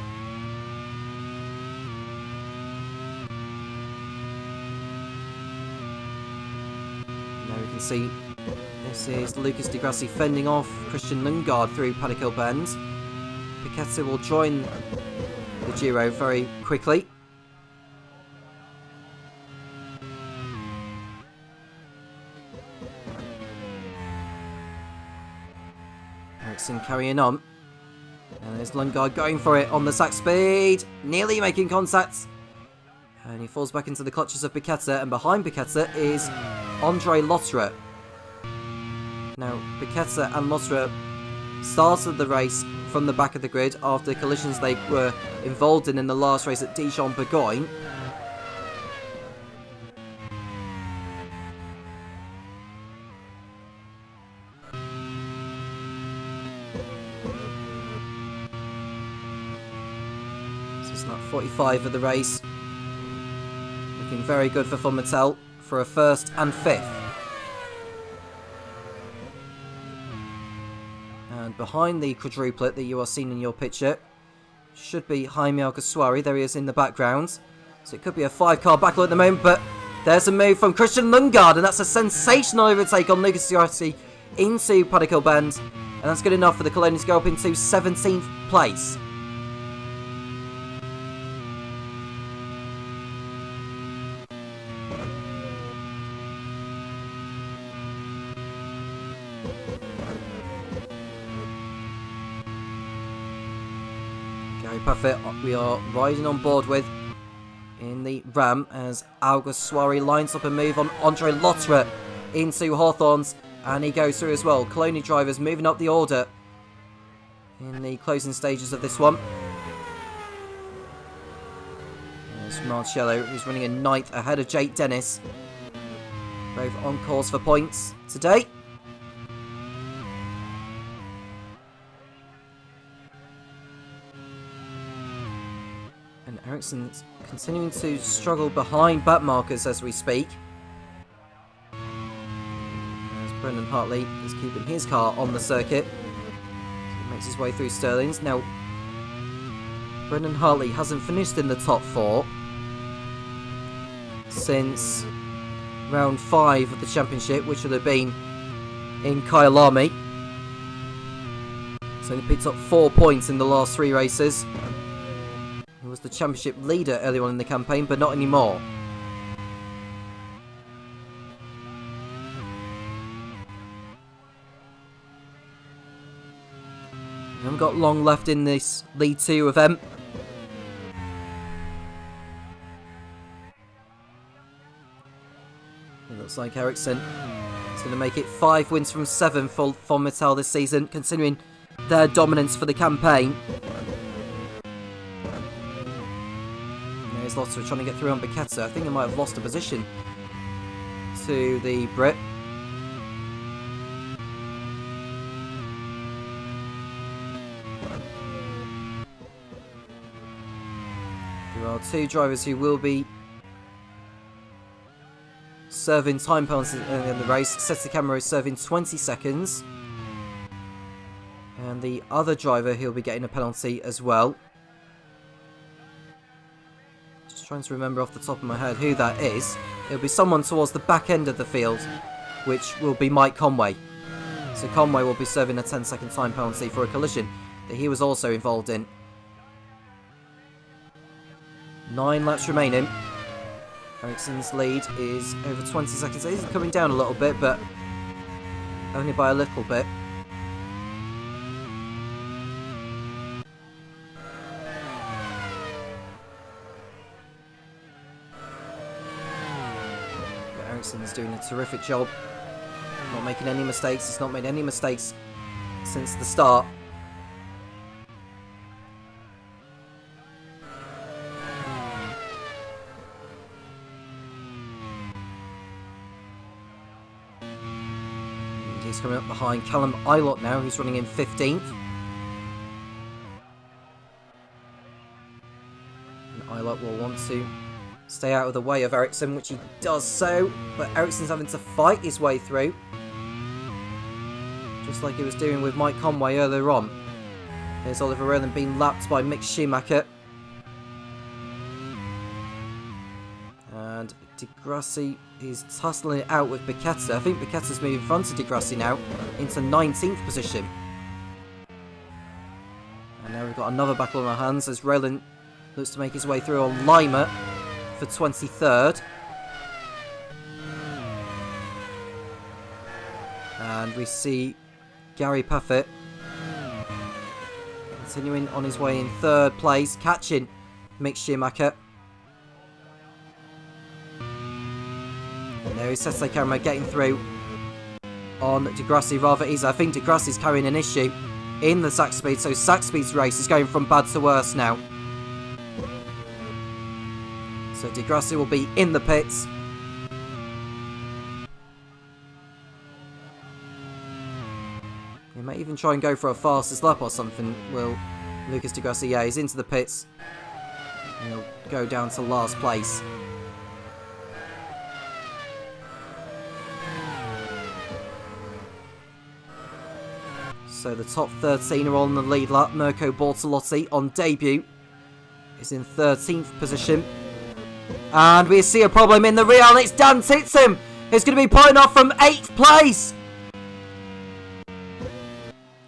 Now we can see this is Lucas Di Grassi fending off Christian Lundgaard through Paddock Bend. Piquetta will join the Giro very quickly. Ericsson carrying on. And there's Lundgaard going for it on the sack speed. Nearly making contact. And he falls back into the clutches of Piquetta. And behind Piquetta is Andre Lotterer. Now, Piquetta and Lotterer started the race from the back of the grid after collisions they were involved in the last race at Dijon-Bourgogne. This is lap 45 of the race. Looking very good for Mattel for a first and fifth. And behind the quadruplet that you are seeing in your picture should be Jaime Alguersuari. There he is in the background. So it could be a 5-car battle at the moment, but there's a move from Christian Lundgaard, and that's a sensational overtake on Lucas Di Grassi into Paddock Bend. And that's good enough for the Colonians to go up into 17th place. Puffett we are riding on board with in the Ram as Alguersuari lines up a move on Andre Lotterer into Hawthorns, and he goes through as well. Coloni drivers moving up the order in the closing stages of this one. There's Marcello, who's running a 9th ahead of Jake Dennis. Both on course for points today. Ericsson's continuing to struggle behind back markers as we speak. As Brendan Hartley is keeping his car on the circuit. He makes his way through Sterling's. Now, Brendan Hartley hasn't finished in the top 4 since round 5 of the championship, which would have been in Kyalami. So he picked up 4 points in the last 3 races. He was the championship leader earlier on in the campaign, but not anymore. We haven't got long left in this League 2 event. It looks like Ericsson is going to make it 5 wins from 7 for Mattel this season, considering their dominance for the campaign. Lotterer trying to get through on Piquetta. I think he might have lost a position to the Brit. There are 2 drivers who will be serving time penalties in the race. Setsy Camera is serving 20 seconds. And the other driver, he'll be getting a penalty as well. Just trying to remember off the top of my head who that is. It'll be someone towards the back end of the field, which will be Mike Conway. So Conway will be serving a 10-second time penalty for a collision that he was also involved in. 9 laps remaining. Ericsson's lead is over 20 seconds. It is coming down a little bit, but only by a little bit. But Ericsson's doing a terrific job. Not making any mistakes. He's not made any mistakes since the start. He's coming up behind Callum Ilott now, who's running in 15th. And Ilott will want to stay out of the way of Ericsson, which he does so. But Ericsson's having to fight his way through. Just like he was doing with Mike Conway earlier on. There's Oliver Rowland being lapped by Mick Schumacher. And Degrassi is tussling it out with Bicetta. I think Bicchetta's moving in front of Degrassi now into 19th position. And now we've got another battle on our hands as Rowland looks to make his way through on Lima for 23rd. And we see Gary Puffett continuing on his way in 3rd place, catching Mick Schumacher. And there is Setsy Camera getting through on Degrassi rather easy. I think Degrassi's carrying an issue in the Sax Speed, so Sax Speed's race is going from bad to worse now. So Degrassi will be in the pits. He may even try and go for a fastest lap or something, will Lucas Degrassi. Yeah, he's into the pits. And he'll go down to last place. So the top 13 are on the lead lap. Mirko Bortolotti on debut is in 13th position. And we see a problem in the rear, and it's Dan Titsum who's going to be pulling off from 8th place.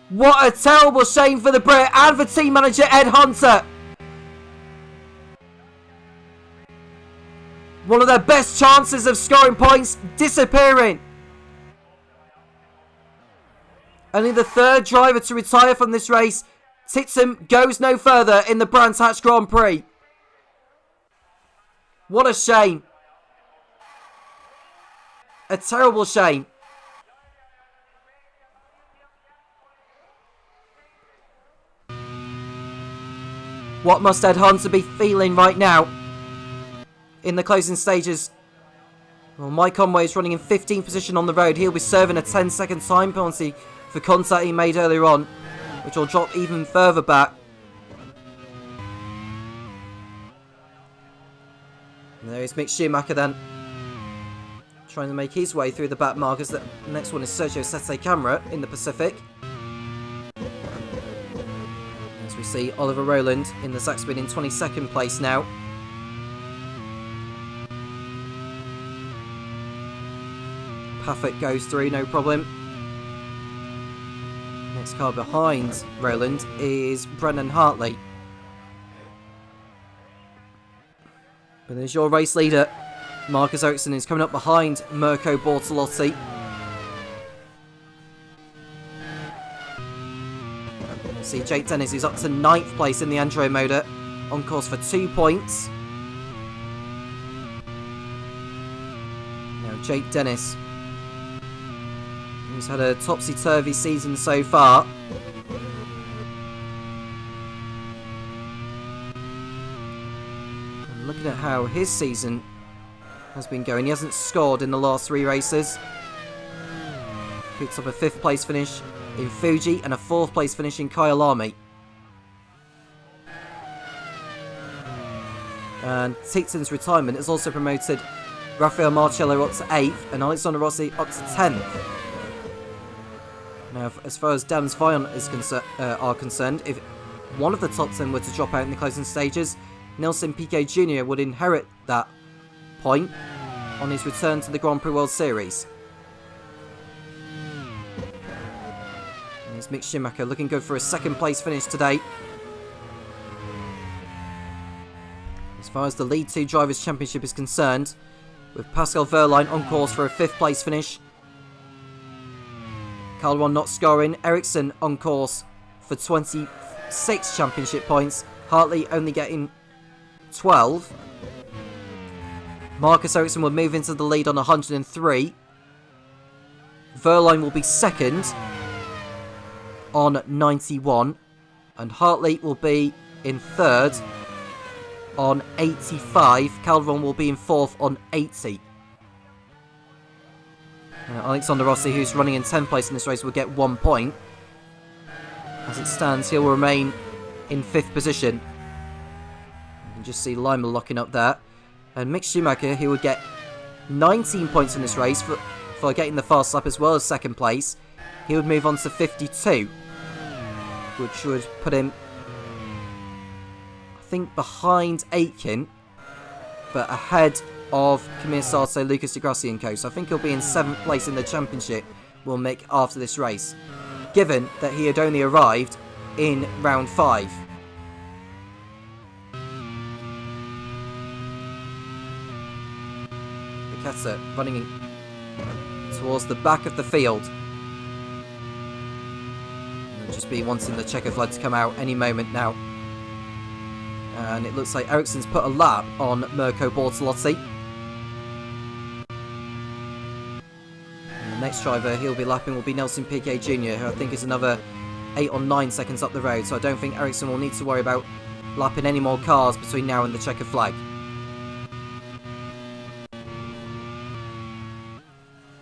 What a terrible shame for the Brit and for team manager Ed Hunter. One of their best chances of scoring points disappearing. Only the 3rd driver to retire from this race. Titsum goes no further in the Brands Hatch Grand Prix. What a shame. A terrible shame. What must Ed Hunter be feeling right now in the closing stages? Well, Mike Conway is running in 15th position on the road. He'll be serving a 10-second time penalty for contact he made earlier on, which will drop even further back. And there is Mick Schumacher then, trying to make his way through the back markers. The next one is Sergio Sette Camera in the Pacific. As we see Oliver Rowland in the Sax Speed in 22nd place now. Paffett goes through, no problem. Next car behind Rowland is Brendan Hartley. But there's your race leader, Marcus Ericsson, is coming up behind Mirko Bortolotti. See Jake Dennis, who's up to 9th place in the Andrea Motor, on course for 2 points. Now Jake Dennis, who's had a topsy-turvy season so far. And looking at how his season has been going, he hasn't scored in the last 3 races. Picks up a 5th place finish in Fuji and a 4th place finish in Kyalami. And Dixon's retirement has also promoted Rafael Marcello up to 8th and Alexander Rossi up to 10th. Now, as far as Dams Vion are concerned, if one of the top 10 were to drop out in the closing stages, Nelson Piquet Jr. would inherit that point on his return to the Grand Prix World Series. And here's Mick Schumacher looking good for a second place finish today. As far as the League 2 Drivers' Championship is concerned, with Pascal Wehrlein on course for a 5th place finish, Calderon not scoring, Ericsson on course for 26 championship points, Hartley only getting 12. Marcus Ericsson will move into the lead on 103. Wehrlein will be second on 91, and Hartley will be in third on 85. Calderon will be in fourth on 80. Alexander Rossi, who's running in 10th place in this race, will get 1 point. As it stands, he'll remain in 5th position. You can just see Lima locking up there. And Mick Schumacher, who would get 19 points in this race for getting the fast lap as well as 2nd place, he would move on to 52, which would put him, I think, behind Aitken, but ahead of Kamir Sato, Lucas Di Grassi and co. So I think he'll be in 7th place in the championship, will Mick, after this race, given that he had only arrived in round 5. Piquet running towards the back of the field. He'll just be wanting the checker flag to come out any moment now. And it looks like Ericsson's put a lap on Mirko Bortolotti. And the next driver he'll be lapping will be Nelson Piquet Jr., who I think is another 8 or 9 seconds up the road. So I don't think Ericsson will need to worry about lapping any more cars between now and the checker flag.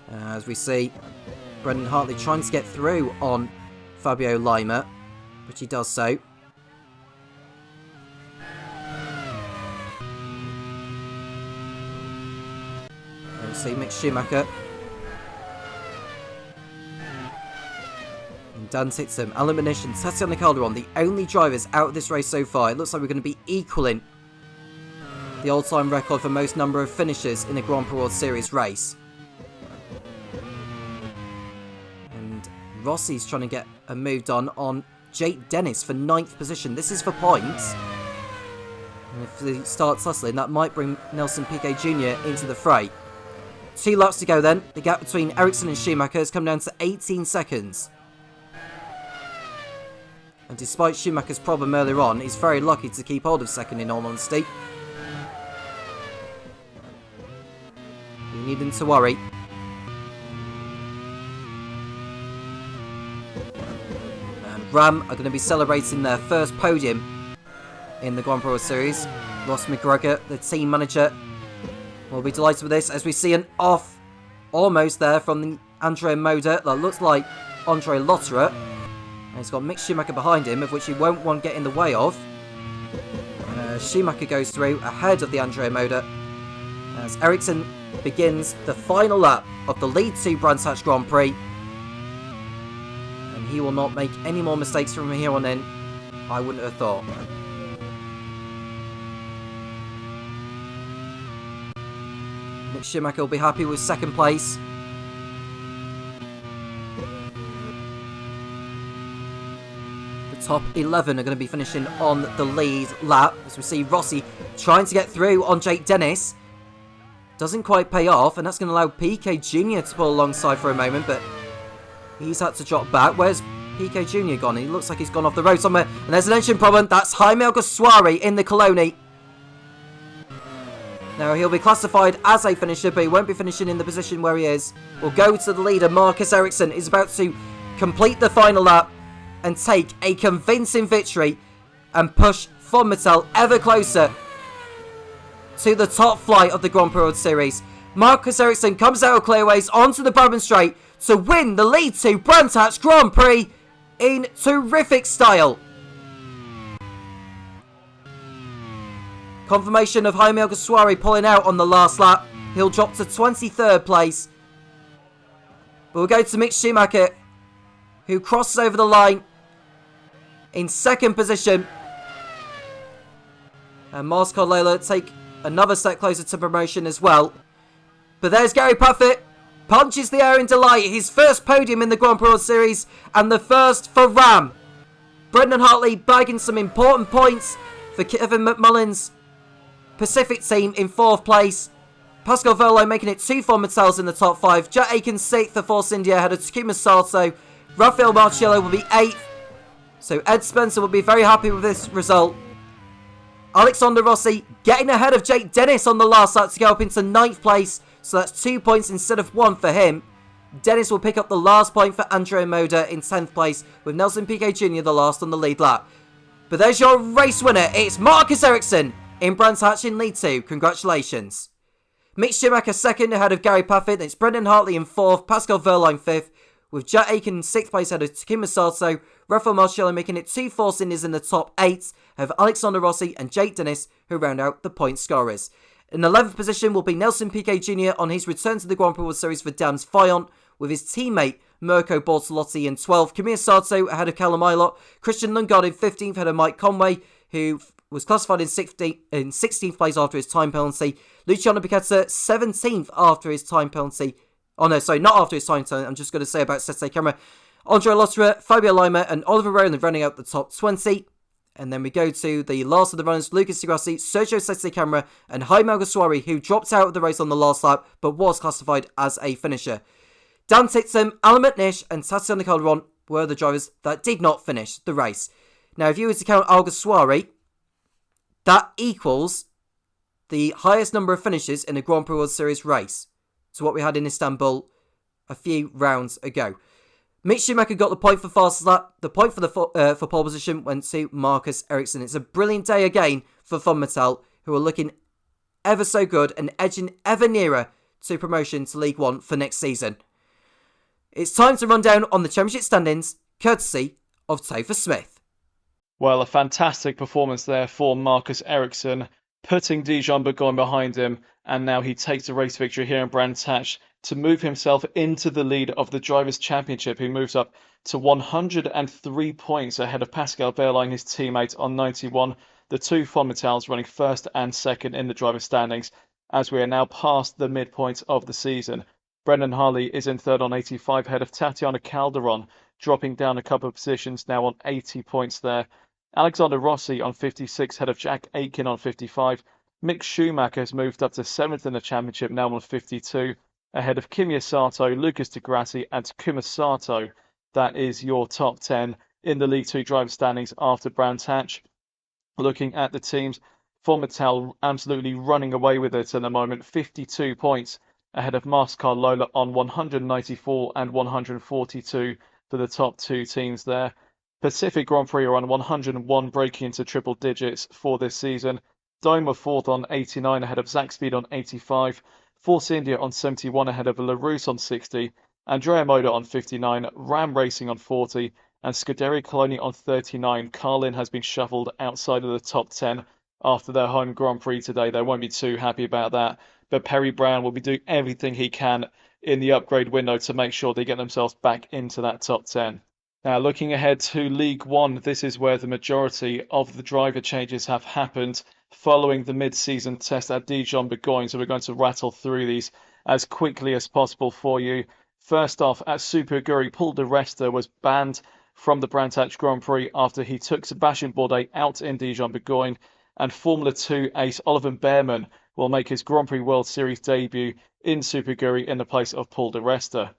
As we see Brendan Hartley trying to get through on Fabio Lima, which he does so. And we see Mick Schumacher and Dan Titsum, Alan Manish and Tatiana Calderon, the only drivers out of this race so far. It looks like we're going to be equaling the all-time record for most number of finishes in a Grand Prix World Series race. Rossi's trying to get moved on Jake Dennis for 9th position. This is for points. And if they start tussling, that might bring Nelson Piquet Jr. into the fray. 2 laps to go then. The gap between Ericsson and Schumacher has come down to 18 seconds. And despite Schumacher's problem earlier on, he's very lucky to keep hold of 2nd in all honesty. You needn't to worry. Ram are going to be celebrating their first podium in the Grand Prix Series. Ross McGregor, the team manager, will be delighted with this as we see an off almost there from the Andrea Moda. That looks like Andre Lotterer. And he's got Mick Schumacher behind him, of which he won't want to get in the way of. Schumacher goes through ahead of the Andrea Moda as Ericsson begins the final lap of the League 2 Brands Hatch Grand Prix. He will not make any more mistakes from here on in, I wouldn't have thought. Mick Schumacher will be happy with 2nd place. The top 11 are going to be finishing on the lead lap, as we see Rossi trying to get through on Jake Dennis. Doesn't quite pay off, and that's going to allow Piquet Jr. to pull alongside for a moment, but he's had to drop back. Where's Piquet Jr. gone? He looks like he's gone off the road somewhere. And there's an engine problem. That's Jaime Alguersuari in the Coloni. Now, he'll be classified as a finisher, but he won't be finishing in the position where he is. We'll go to the leader. Marcus Ericsson is about to complete the final lap and take a convincing victory and push Von Mattel ever closer to the top flight of the Grand Prix World Series. Marcus Ericsson comes out of clearways onto the Brabham Straight to win the League 2 Brands Hatch Grand Prix in terrific style. Confirmation of Jaime Alguersuari pulling out on the last lap. He'll drop to 23rd place. But we'll go to Mick Schumacher, who crosses over the line in 2nd position. And Marcel Lola take another step closer to promotion as well. But there's Gary Puffett. Punches the air in delight. His first podium in the Grand Prix World Series. And the first for Ram. Brendan Hartley bagging some important points for Kevin McMullen's Pacific team in 4th place. Pascal Wehrlein making it 2 Ford Matels in the top 5. Jet Aiken 6th for Force India ahead of Takuma Sato. Rafael Marciello will be 8th. So Ed Spencer will be very happy with this result. Alexander Rossi getting ahead of Jake Dennis on the last lap to go up into 9th place. So that's 2 points instead of 1 for him. Dennis will pick up the last point for Andrea Moda in 10th place, with Nelson Piquet Jr. the last on the lead lap. But there's your race winner. It's Marcus Ericsson in Brands Hatch in lead 2. Congratulations. Mick Schumacher 2nd ahead of Gary Puffett. It's Brendan Hartley in 4th. Pascal Wehrlein 5th. With Jet Aiken in 6th place ahead of Takuma Sato. Rafael Marciello making it 2 Force Indies in the top 8. Have Alexander Rossi and Jake Dennis, who round out the point scorers. In 11th position will be Nelson Piquet Jr. on his return to the Grand Prix World Series for Dams Fayant, with his teammate Mirko Bortolotti in 12th. Kamir Sato ahead of Callum Ilott. Christian Lundgaard in 15th ahead of Mike Conway, who was classified in 16th place after his time penalty. Luciano Piquetta 17th after his time penalty. Oh no, sorry, not after his time penalty. I'm just going to say about Sete Camera. Andre Lotterer, Fabio Lima and Oliver Rowland running out the top 20. And then we go to the last of the runners, Lucas Di Grassi, Sergio Sete Camera and Jaime Alguersuari, who dropped out of the race on the last lap but was classified as a finisher. Dan Tixon, Alan McNish and Tatiana Calderon were the drivers that did not finish the race. Now, if you were to count Alguersuari, that equals the highest number of finishes in a Grand Prix World Series race to what we had in Istanbul a few rounds ago. Mick Schumacher got the point for fastest lap. The point for pole position went to Marcus Ericsson. It's a brilliant day again for Fun Mattel, who are looking ever so good and edging ever nearer to promotion to League One for next season. It's time to run down on the championship standings, courtesy of Topher Smith. Well, a fantastic performance there for Marcus Ericsson, putting Dijon Burgoyne behind him, and now he takes a race victory here in Brands Hatch to move himself into the lead of the Drivers' Championship. He moves up to 103 points ahead of Pascal Wehrlein, his teammate, on 91. The two Fonmatels running 1st and 2nd in the Drivers' standings as we are now past the midpoint of the season. Brendan Hartley is in 3rd on 85 ahead of Tatiana Calderon, dropping down a couple of positions now on 80 points there. Alexander Rossi on 56 ahead of Jack Aiken on 55. Mick Schumacher has moved up to 7th in the championship, now on 52, ahead of Kimi Sato, Lucas Di Grassi and Takuma Sato. That is your top 10 in the League 2 driver standings after Brands Hatch. Looking at the teams, Formatel absolutely running away with it at the moment, 52 points ahead of Marcel Lola on 194 and 142 for the top 2 teams there. Pacific Grand Prix are on 101, breaking into triple digits for this season. Dome 4th on 89 ahead of Zach Speed on 85. Force India on 71 ahead of LaRousse on 60. Andrea Moda on 59. Ram Racing on 40. And Scuderia Coloni on 39. Carlin has been shuffled outside of the top 10 after their home Grand Prix today. They won't be too happy about that. But Perry Brown will be doing everything he can in the upgrade window to make sure they get themselves back into that top 10. Now, looking ahead to League One, this is where the majority of the driver changes have happened following the mid-season test at Dijon Burgoyne. So we're going to rattle through these as quickly as possible for you. First off, at Super Aguri, Paul de Resta was banned from the Brands Hatch Grand Prix after he took Sebastian Bourdais out in Dijon Burgoyne. And Formula 2 ace Oliver Behrman will make his Grand Prix World Series debut in Super Aguri in the place of Paul de Resta.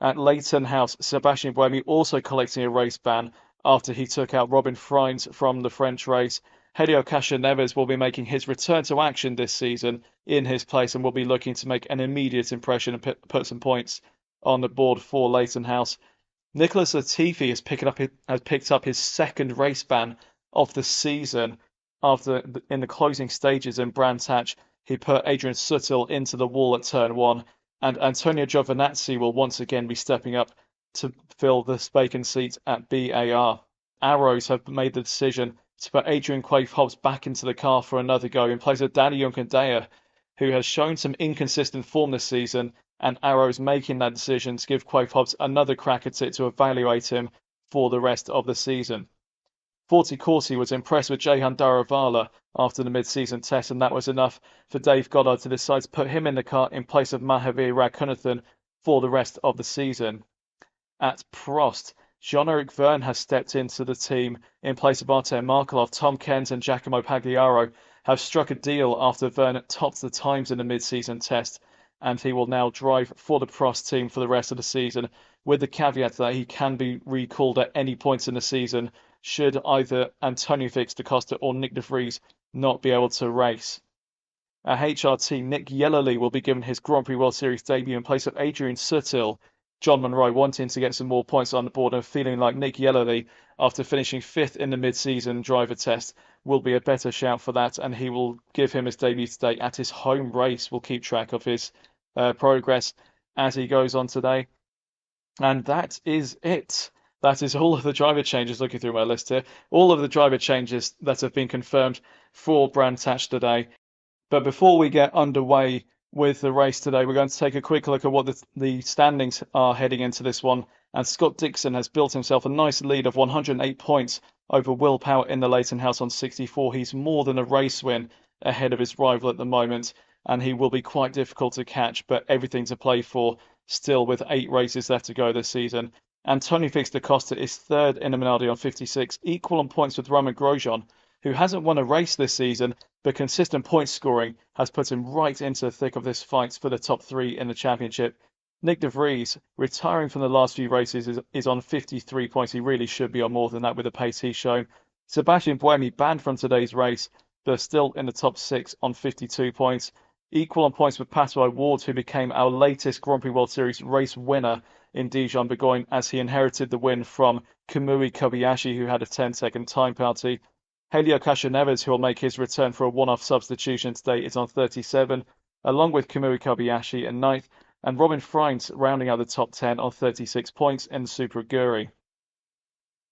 At Leighton House, Sebastian Buemi also collecting a race ban after he took out Robin Freins from the French race. Helio Castroneves will be making his return to action this season in his place and will be looking to make an immediate impression and put some points on the board for Leighton House. Nicholas Latifi has picked up his 2nd race ban of the season after, in the closing stages in Brands Hatch, he put Adrian Sutil into the wall at turn 1. And Antonio Giovinazzi will once again be stepping up to fill the vacant seat at BAR. Arrows have made the decision to put Adrian Quaife-Hobbs back into the car for another go in place of Danny Juncadella, who has shown some inconsistent form this season, and Arrow's making that decision to give Quaife-Hobbs another crack at it to evaluate him for the rest of the season. Forty Corsi was impressed with Jehan Daravala after the mid-season test, and that was enough for Dave Goddard to decide to put him in the car in place of Mahavir Raghunathan for the rest of the season. At Prost, Jean-Eric Vergne has stepped into the team in place of Artem Markelov. Tom Cairns and Giacomo Pagliaro have struck a deal after Vergne topped the times in the mid-season test, and he will now drive for the Prost team for the rest of the season, with the caveat that he can be recalled at any point in the season should either Antonio Felix da Costa or Nick de Vries not be able to race. At HRT, Nick Yellerly will be given his Grand Prix World Series debut in place of Adrian Sutil. John Monroe wanting to get some more points on the board and feeling like Nick Yellerly, after finishing 5th in the mid-season driver test, will be a better shout for that, and he will give him his debut today at his home race. We'll keep track of his progress as he goes on today. And that is it. That is all of the driver changes, looking through my list here, all of the driver changes that have been confirmed for Brands Hatch today. But before we get underway with the race today, we're going to take a quick look at what the standings are heading into this one. And Scott Dixon has built himself a nice lead of 108 points over Will Power in the Leighton House on 64. He's more than a race win ahead of his rival at the moment, and he will be quite difficult to catch, but everything to play for still with 8 races left to go this season. Antonio Felix da Costa is 3rd in the Minardi on 56, equal on points with Romain Grosjean, who hasn't won a race this season, but consistent point scoring has put him right into the thick of this fight for the top 3 in the championship. Nick de Vries, retiring from the last few races, is on 53 points. He really should be on more than that with the pace he's shown. Sebastian Buemi banned from today's race, but still in the top 6 on 52 points. Equal on points with Pato O'Ward, who became our latest Grand Prix World Series race winner in Dijon-Bourgogne, as he inherited the win from Kamui Kobayashi, who had a 10-second time penalty. Helio Castroneves, who will make his return for a one-off substitution today, is on 37, along with Kamui Kobayashi in 9th, and Robin Freins rounding out the top 10 on 36 points in the Super Aguri.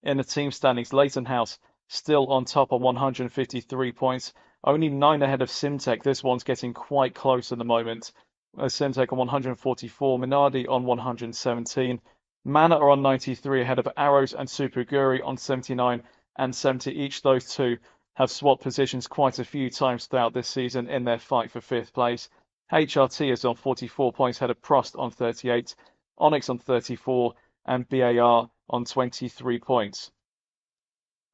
In the team standings, Leighton House still on top on 153 points, only 9 ahead of Simtek. This one's getting quite close at the moment. Simtek on 144, Minardi on 117. Manor are on 93 ahead of Arrows and Super Aguri on 79 and 70. Each those two have swapped positions quite a few times throughout this season in their fight for 5th place. HRT is on 44 points ahead of Prost on 38, Onyx on 34, and BAR on 23 points.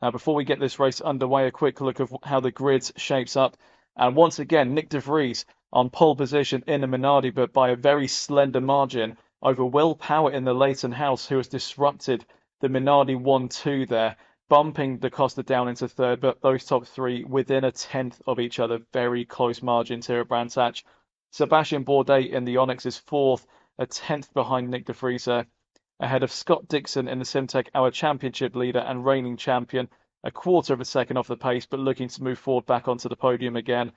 Now, before we get this race underway, a quick look at how the grid shapes up. And once again, Nick de Vries on pole position in the Minardi, but by a very slender margin over Will Power in the Leighton House, who has disrupted the Minardi 1-2 there, bumping da Costa down into 3rd, but those top 3 within a 10th of each other. Very close margins here at Brands Hatch. Sebastian Bourdais in the Onyx is 4th, a 10th behind Nick de Vries, ahead of Scott Dixon in the Simtek, our championship leader and reigning champion, a quarter of a second off the pace, but looking to move forward back onto the podium again.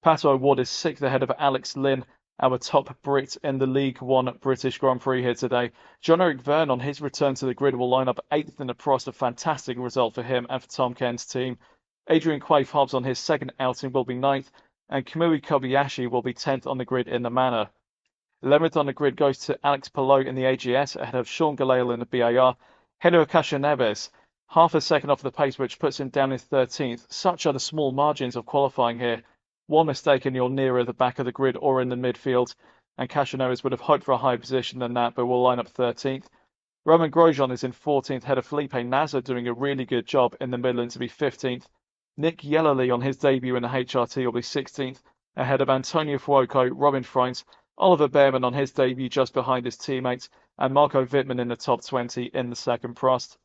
Pato O'Ward is 6th ahead of Alex Lynn, our top Brit in the League One British Grand Prix here today. Jean-Eric Vergne on his return to the grid will line up 8th in the Prost, a fantastic result for him and for Tom Cairns' team. Adrian Quaife-Hobbs on his second outing will be 9th, and Kamui Kobayashi will be 10th on the grid in the Manor. 11th on the grid goes to Alex Palou in the AGS ahead of Sean Galale in the BAR. Helio Castroneves, half a second off the pace, which puts him down in 13th. Such are the small margins of qualifying here. One mistake and you're nearer the back of the grid or in the midfield, and Castroneves would have hoped for a higher position than that, but will line up 13th. Romain Grosjean is in 14th, ahead of Felipe Nasr, doing a really good job in the Midlands to be 15th. Nick Yellerly on his debut in the HRT will be 16th, ahead of Antonio Fuoco, Robin Freins, Oliver Behrman on his debut just behind his teammates, and Marco Wittmann in the top 20 in the second Prost.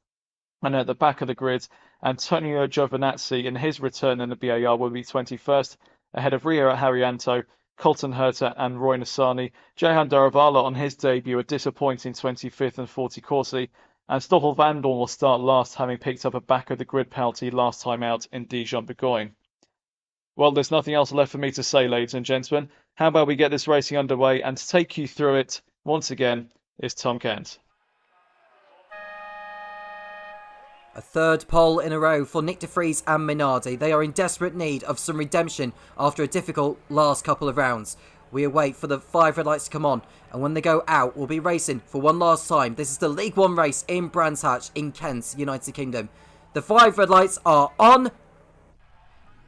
And at the back of the grid, Antonio Giovinazzi in his return in the BAR will be 21st, ahead of Rio Haryanto, Colton Herta and Roy Nassani. Jehan Daravala on his debut, a disappointing 25th and 40 Corsi, and Stoffel Vandoorne will start last, having picked up a back of the grid penalty last time out in Dijon-Bourgogne. Well, there's nothing else left for me to say, ladies and gentlemen. How about we get this racing underway, and to take you through it, once again, is Tom Cairns. A third pole in a row for Nick De Vries and Minardi. They are in desperate need of some redemption after a difficult last couple of rounds. We await for the 5 red lights to come on, and when they go out, we'll be racing for one last time. This is the League 1 race in Brands Hatch in Kent, United Kingdom. The 5 red lights are on.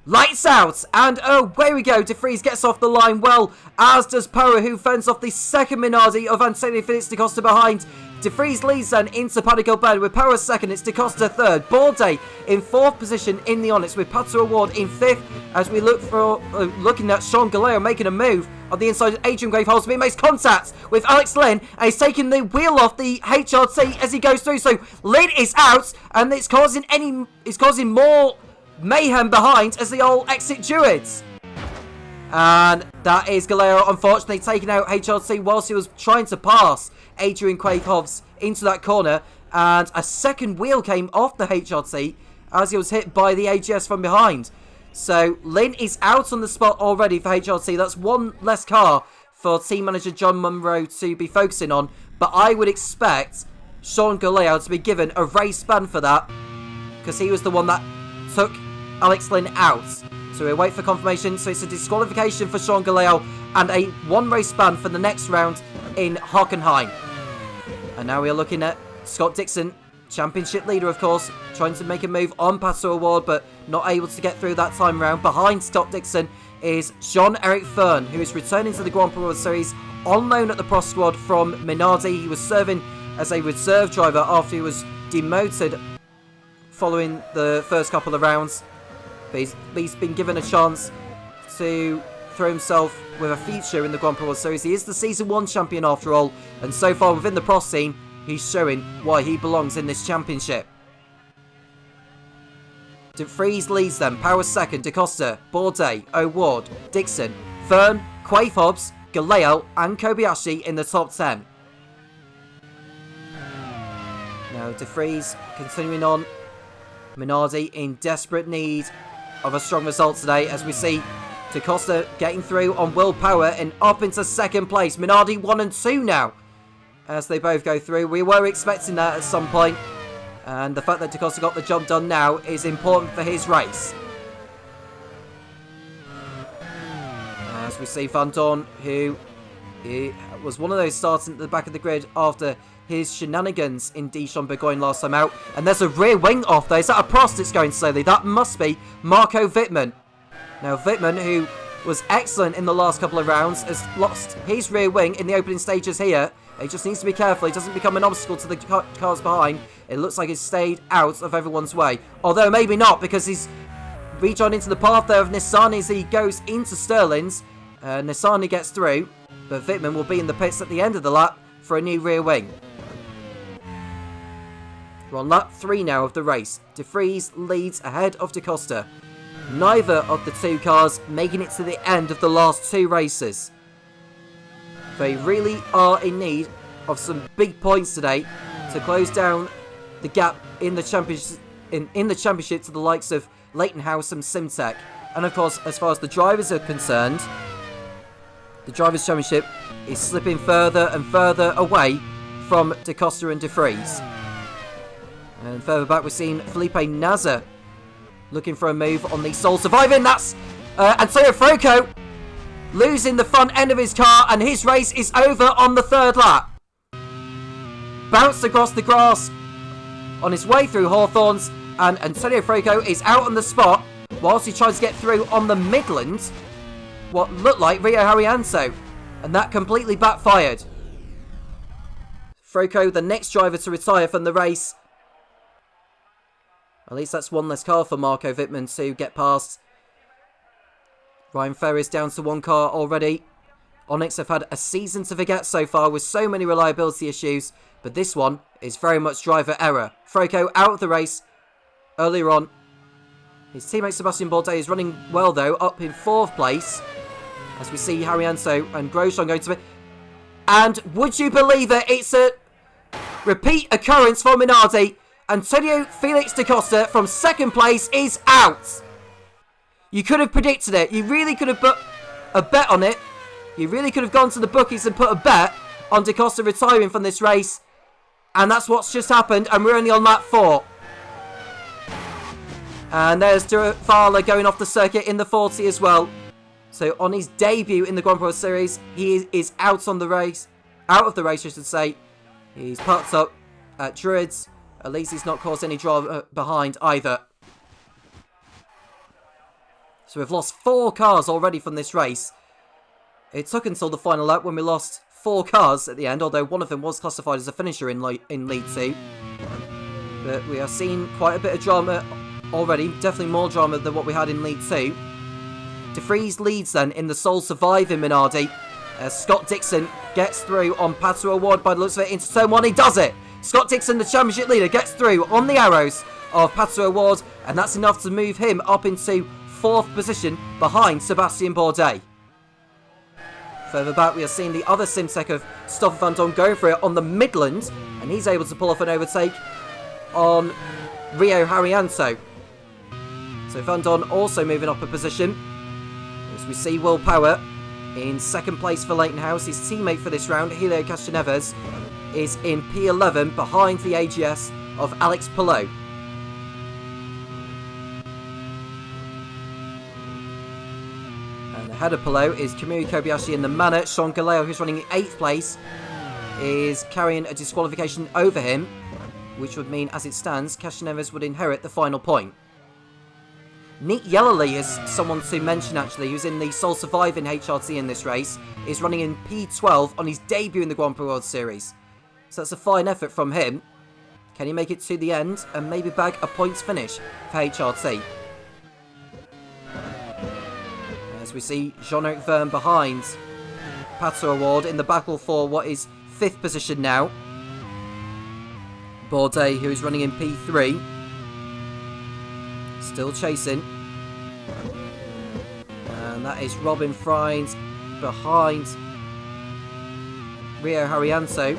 Lights out, and away we go. De Vries gets off the line well, as does Power, who fends off the second Minardi of Antonio Felix da Costa behind. De Vries leads then into Paddock Bed with Power second. It's da Costa third. Bourdais in 4th position in the Onyx with Pato Award in 5th, as we look for looking at Sean Galeo making a move on the inside. Adrian Graveholz makes contact with Alex Lynn, and he's taking the wheel off the HRT as he goes through. So Lynn is out, and it's causing more mayhem behind as they all exit Druids. And that is Galeo, unfortunately, taking out HRT whilst he was trying to pass Adrian Quavehovs into that corner. And a second wheel came off the HRT as he was hit by the AGS from behind. So Lynn is out on the spot already for HRT. That's one less car for team manager John Munro to be focusing on. But I would expect Sean Galeo to be given a race ban for that, because he was the one that took Alex Lynn out. So we wait for confirmation. So it's a disqualification for Sean Galeo and a 1 race ban for the next round in Hockenheim. And now we are looking at Scott Dixon, championship leader of course, trying to make a move on Paso Award but not able to get through that time round. Behind Scott Dixon is Jean-Eric Fern, who is returning to the Grand Prix World Series on loan at the Pro Squad from Minardi. He was serving as a reserve driver after he was demoted following the first couple of rounds. But he's been given a chance to throw himself with a future in the Grand Prix World Series. He is the Season 1 champion after all, and so far within the Pro scene, he's showing why he belongs in this championship. De Vries leads them. Power second. Da Costa, Bourdais, O'Ward, Dixon, Fern, Quavehovs, Galeo and Kobayashi in the top 10. Now De Vries continuing on. Minardi in desperate need of a strong result today, as we see Da Costa getting through on willpower and up into second place. Minardi 1 and 2 now as they both go through. We were expecting that at some point, and the fact that Da Costa got the job done now is important for his race. As we see Van Dorn, who was one of those starting at the back of the grid after his shenanigans in Dijon-Bourgogne last time out. And there's a rear wing off there. Is that a Prost that's going slowly? That must be Marco Wittmann. Now Wittmann, who was excellent in the last couple of rounds, has lost his rear wing in the opening stages here. He just needs to be careful. He doesn't become an obstacle to the cars behind. It looks like he's stayed out of everyone's way. Although maybe not, because he's rejoined into the path there of Nissan as he goes into Sterling's. Nissan gets through, but Wittmann will be in the pits at the end of the lap for a new rear wing. We're on lap 3 now of the race. De Vries leads ahead of Da Costa. Neither of the two cars making it to the end of the last 2 races. They really are in need of some big points today to close down the gap in the championship to the likes of Leighton House and Simtech. And of course, as far as the drivers are concerned, the Drivers' Championship is slipping further and further away from Da Costa and De Vries. And further back, we're seeing Felipe Nasr looking for a move on the sole surviving. That's Antonio Froco losing the front end of his car, and his race is over on the 3rd lap. Bounced across the grass on his way through Hawthorns, and Antonio Froco is out on the spot whilst he tries to get through on the Midland what looked like Rio Haryanto, and that completely backfired. Froco, the next driver to retire from the race. At least that's one less car for Marco Wittmann to get past. Ryan Ferris down to 1 car already. Onyx have had a season to forget so far with so many reliability issues, but this one is very much driver error. Froco out of the race earlier on. His teammate Sebastian Bourdais is running well though, up in 4th place. As we see Haryanto and Grosjean going to it. And would you believe it, it's a repeat occurrence for Minardi. Antonio Felix da Costa from 2nd place is out. You could have predicted it. You really could have put a bet on it. You really could have gone to the bookies and put a bet on Da Costa retiring from this race. And that's what's just happened. And we're only on lap 4. And there's Fowler going off the circuit in the 40 as well. So on his debut in the Grand Prix Series, he is out of the race, I should say. He's parked up at Druids. At least he's not caused any drama behind either. So we've lost 4 cars already from this race. It took until the final lap when we lost 4 cars at the end, although one of them was classified as a finisher in Lead 2. But we are seeing quite a bit of drama already, definitely more drama than what we had in Lead 2. De Vries leads then in the sole surviving Minardi. Scott Dixon gets through on Pato O'Ward by the looks of it into turn 1. He does it! Scott Dixon, the championship leader, gets through on the arrows of Pato O'Ward, and that's enough to move him up into 4th position behind Sebastian Bourdais. Further back, we are seeing the other Simtech of Stoffel van Dorn go for it on the Midland, and he's able to pull off an overtake on Rio Haryanto. So Van Dorn also moving up a position. As we see Will Power in 2nd place for Leighton House. His teammate for this round, Helio Castroneves, is in P11 behind the AGS of Alex Palou. And ahead of Palou is Kamui Kobayashi in the Manor. Sean Galeo, who's running in 8th place, is carrying a disqualification over him, which would mean, as it stands, Castroneves would inherit the final point. Nick Yellerly is someone to mention, actually, who's in the sole surviving HRT in this race, is running in P12 on his debut in the Grand Prix World Series. So that's a fine effort from him. Can he make it to the end and maybe bag a points finish for HRT? As we see Jean-Eric Verne behind Pato O'Ward in the battle for what is 5th position now. Bourdais, who is running in P3. Still chasing. And that is Robin Frines behind Rio Haryanto.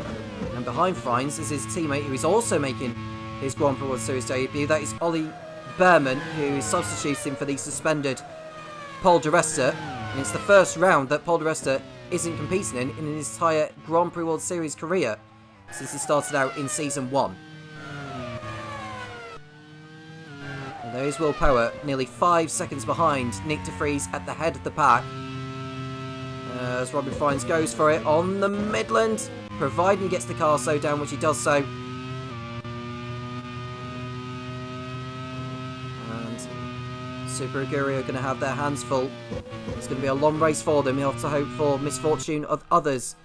And behind Frines is his teammate, who is also making his Grand Prix World Series debut. That is Ollie Berman, who is substituting for the suspended Paul di Resta. And it's the first round that Paul di Resta isn't competing in his entire Grand Prix World Series career since he started out in Season 1. And there is Will Power, nearly 5 seconds behind Nick de Vries at the head of the pack. As Robin Frines goes for it on the Midland, providing he gets the car so down, which he does so. And Super Aguri are going to have their hands full. It's going to be a long race for them. You'll have to hope for misfortune of others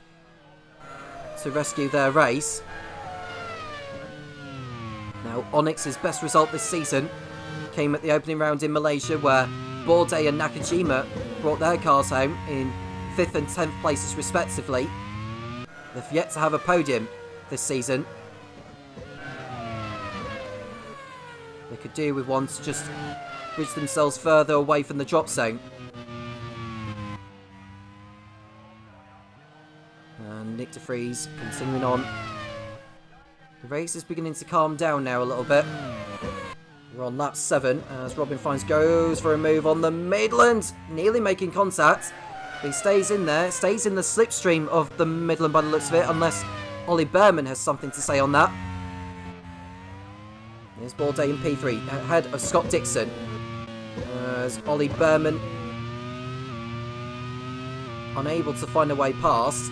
to rescue their race. Now, Onyx's best result this season came at the opening round in Malaysia, where Bourdais and Nakajima brought their cars home in 5th and 10th places respectively. They've yet to have a podium this season. They could do with one to just bridge themselves further away from the drop zone. And Nick de Vries continuing on. The race is beginning to calm down now a little bit. We're on lap 7 as Robin Frines goes for a move on the Midland, nearly making contact. He stays in there, stays in the slipstream of the Midland by the looks of it, unless Ollie Berman has something to say on that. There's Bourdais in P3, ahead of Scott Dixon. As Ollie Berman unable to find a way past.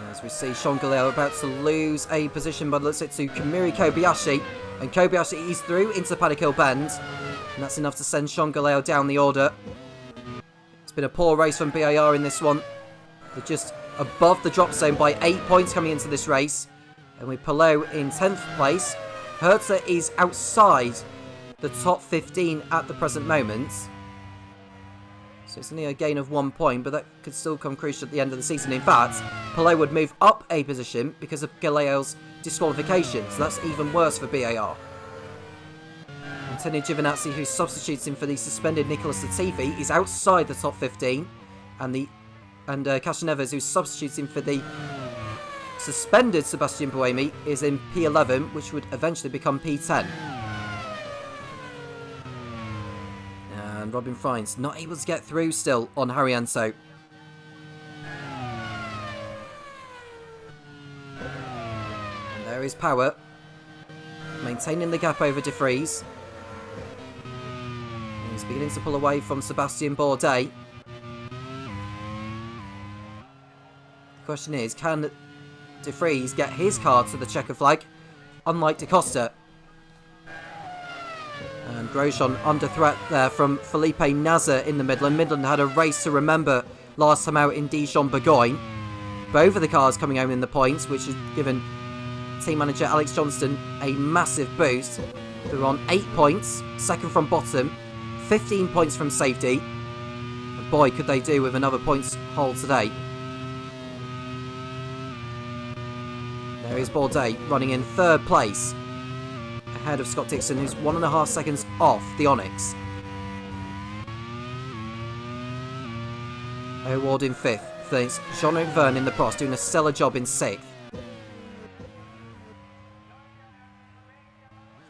As we see Sean Galeo about to lose a position by the looks of it to Kamui Kobayashi. And Kobayashi is through into Paddock Hill Bend. And that's enough to send Sean Galeo down the order. It's been a poor race from BAR in this one. They're just above the drop zone by 8 points coming into this race. And with Palou in 10th place. Hertha is outside the top 15 at the present moment. So it's only a gain of 1 point, but that could still come crucial at the end of the season. In fact, Palou would move up a position because of Galeo's disqualification, so that's even worse for BAR. Antonio Giovinazzi, who's substituting for the suspended Nicolas Latifi, is outside the top 15, and Castroneves, who's substituting for the suspended Sebastian Buemi, is in P11, which would eventually become P10. And Robin Frines not able to get through still on Haryanto. is Power, maintaining the gap over De Vries. He's beginning to pull away from Sebastian Bourdais. The question is, can De Vries get his car to the checker flag, unlike Da Costa? And Grosjean under threat there from Felipe Nasr in the Midland. Midland had a race to remember last time out in Dijon-Bourgogne. Both of the cars coming home in the points, which has given team manager Alex Johnston a massive boost. They're on 8 points, second from bottom, 15 points from safety. And boy, could they do with another points haul today. There is Bourdais running in 3rd place, ahead of Scott Dixon, who's 1.5 seconds off the Onyx. O'Ward in 5th, thanks Jean-Luc Verne in the Prost, doing a stellar job in 6th.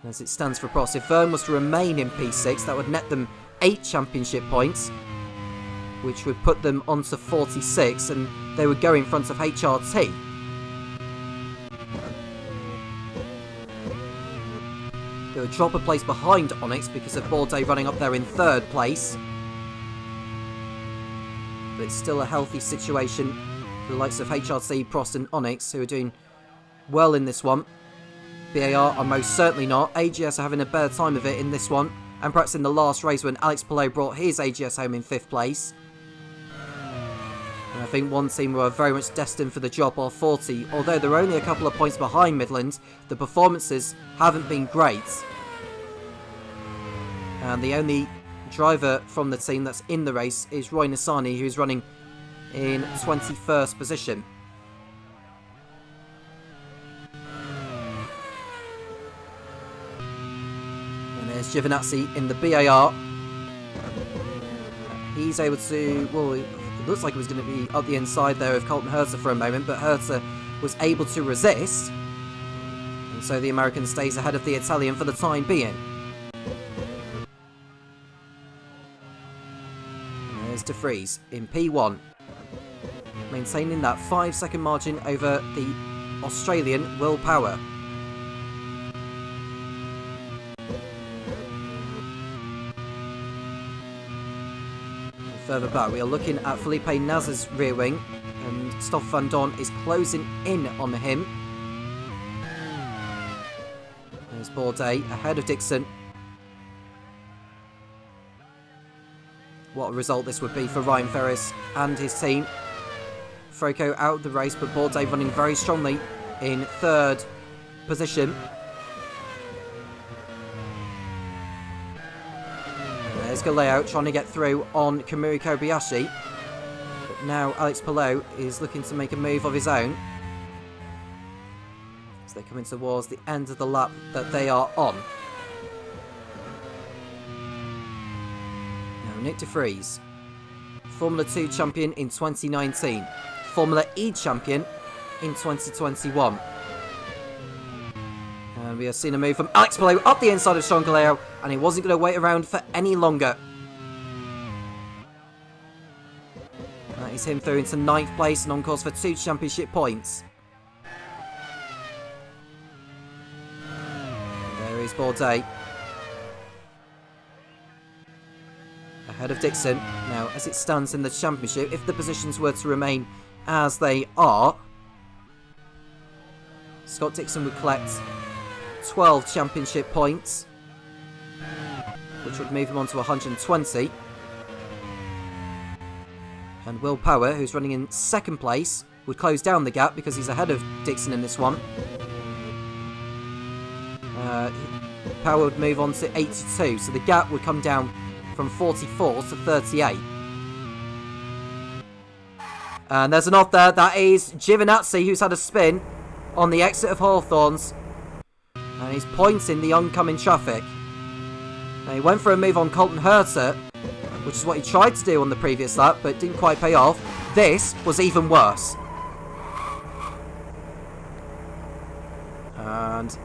As it stands for Prost, if Verne was to remain in P6, that would net them 8 championship points, which would put them onto 46, and they would go in front of HRT. They would drop a place behind Onyx because of Bourdais running up there in 3rd place. But it's still a healthy situation for the likes of HRT, Prost and Onyx, who are doing well in this one. BAR are most certainly not. AGS are having a better time of it in this one, and perhaps in the last race when Alex Palou brought his AGS home in 5th place. And I think one team were very much destined for the job are 40. Although they're only a couple of points behind Midland, the performances haven't been great. And the only driver from the team that's in the race is Roy Nassani, who's running in 21st position. And there's Giovinazzi in the BAR. He's able to, well, it looks like it was going to be up the inside there of Colton Herta for a moment, but Herta was able to resist. And so the American stays ahead of the Italian for the time being. And there's De Vries in P1, maintaining that 5-second margin over the Australian Will Power. Further back, we are looking at Felipe Nasr's rear wing, and Stoffel van Dorn is closing in on him. There's Bourdais ahead of Dixon. What a result this would be for Ryan Ferris and his team. Froco out of the race, but Bourdais running very strongly in 3rd position. There's Galeo trying to get through on Kamui Kobayashi. But now Alex Palou is looking to make a move of his own, as they're coming towards the end of the lap that they are on. Now Nick De Vries, Formula 2 champion in 2019, Formula E champion in 2021. And we have seen a move from Alex Palou up the inside of Sean Galeo, and he wasn't going to wait around for any longer. That is him through into 9th place and on course for 2 championship points. And there is Bourdais ahead of Dixon. Now, as it stands in the championship, if the positions were to remain as they are, Scott Dixon would collect 12 championship points, which would move him on to 120. And Will Power, who's running in 2nd place, would close down the gap because he's ahead of Dixon in this one. Power would move on to 82, so the gap would come down from 44 to 38. And there's an off there. That is Giovinazzi, who's had a spin on the exit of Hawthorns. And he's pointing the oncoming traffic. Now, he went for a move on Colton Herta, which is what he tried to do on the previous lap, but didn't quite pay off. This was even worse. And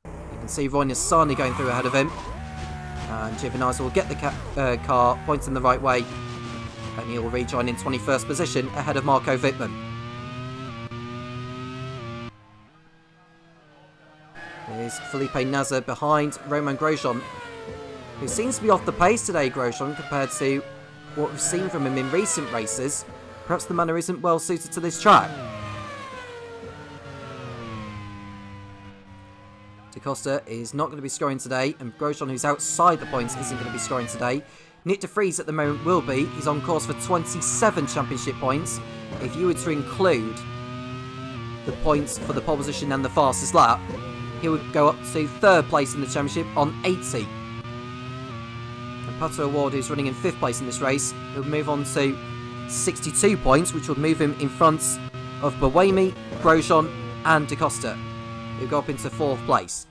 you can see Roy Nassani going through ahead of him. And Giovinazzi will get the car pointing the right way, and he will rejoin in 21st position ahead of Marco Wittmann. is Felipe Nasr behind Romain Grosjean, who seems to be off the pace today, Grosjean, compared to what we've seen from him in recent races. Perhaps the manner isn't well suited to this track. Da Costa is not going to be scoring today, and Grosjean, who's outside the points, isn't going to be scoring today. Nyck de Vries at the moment will be. He's on course for 27 championship points. If you were to include the points for the pole position and the fastest lap, he would go up to 3rd place in the championship on 80. And Pato O'Ward, who's running in 5th place in this race, will move on to 62 points, which would move him in front of Buemi, Grosjean and Da Costa, who go up into 4th place.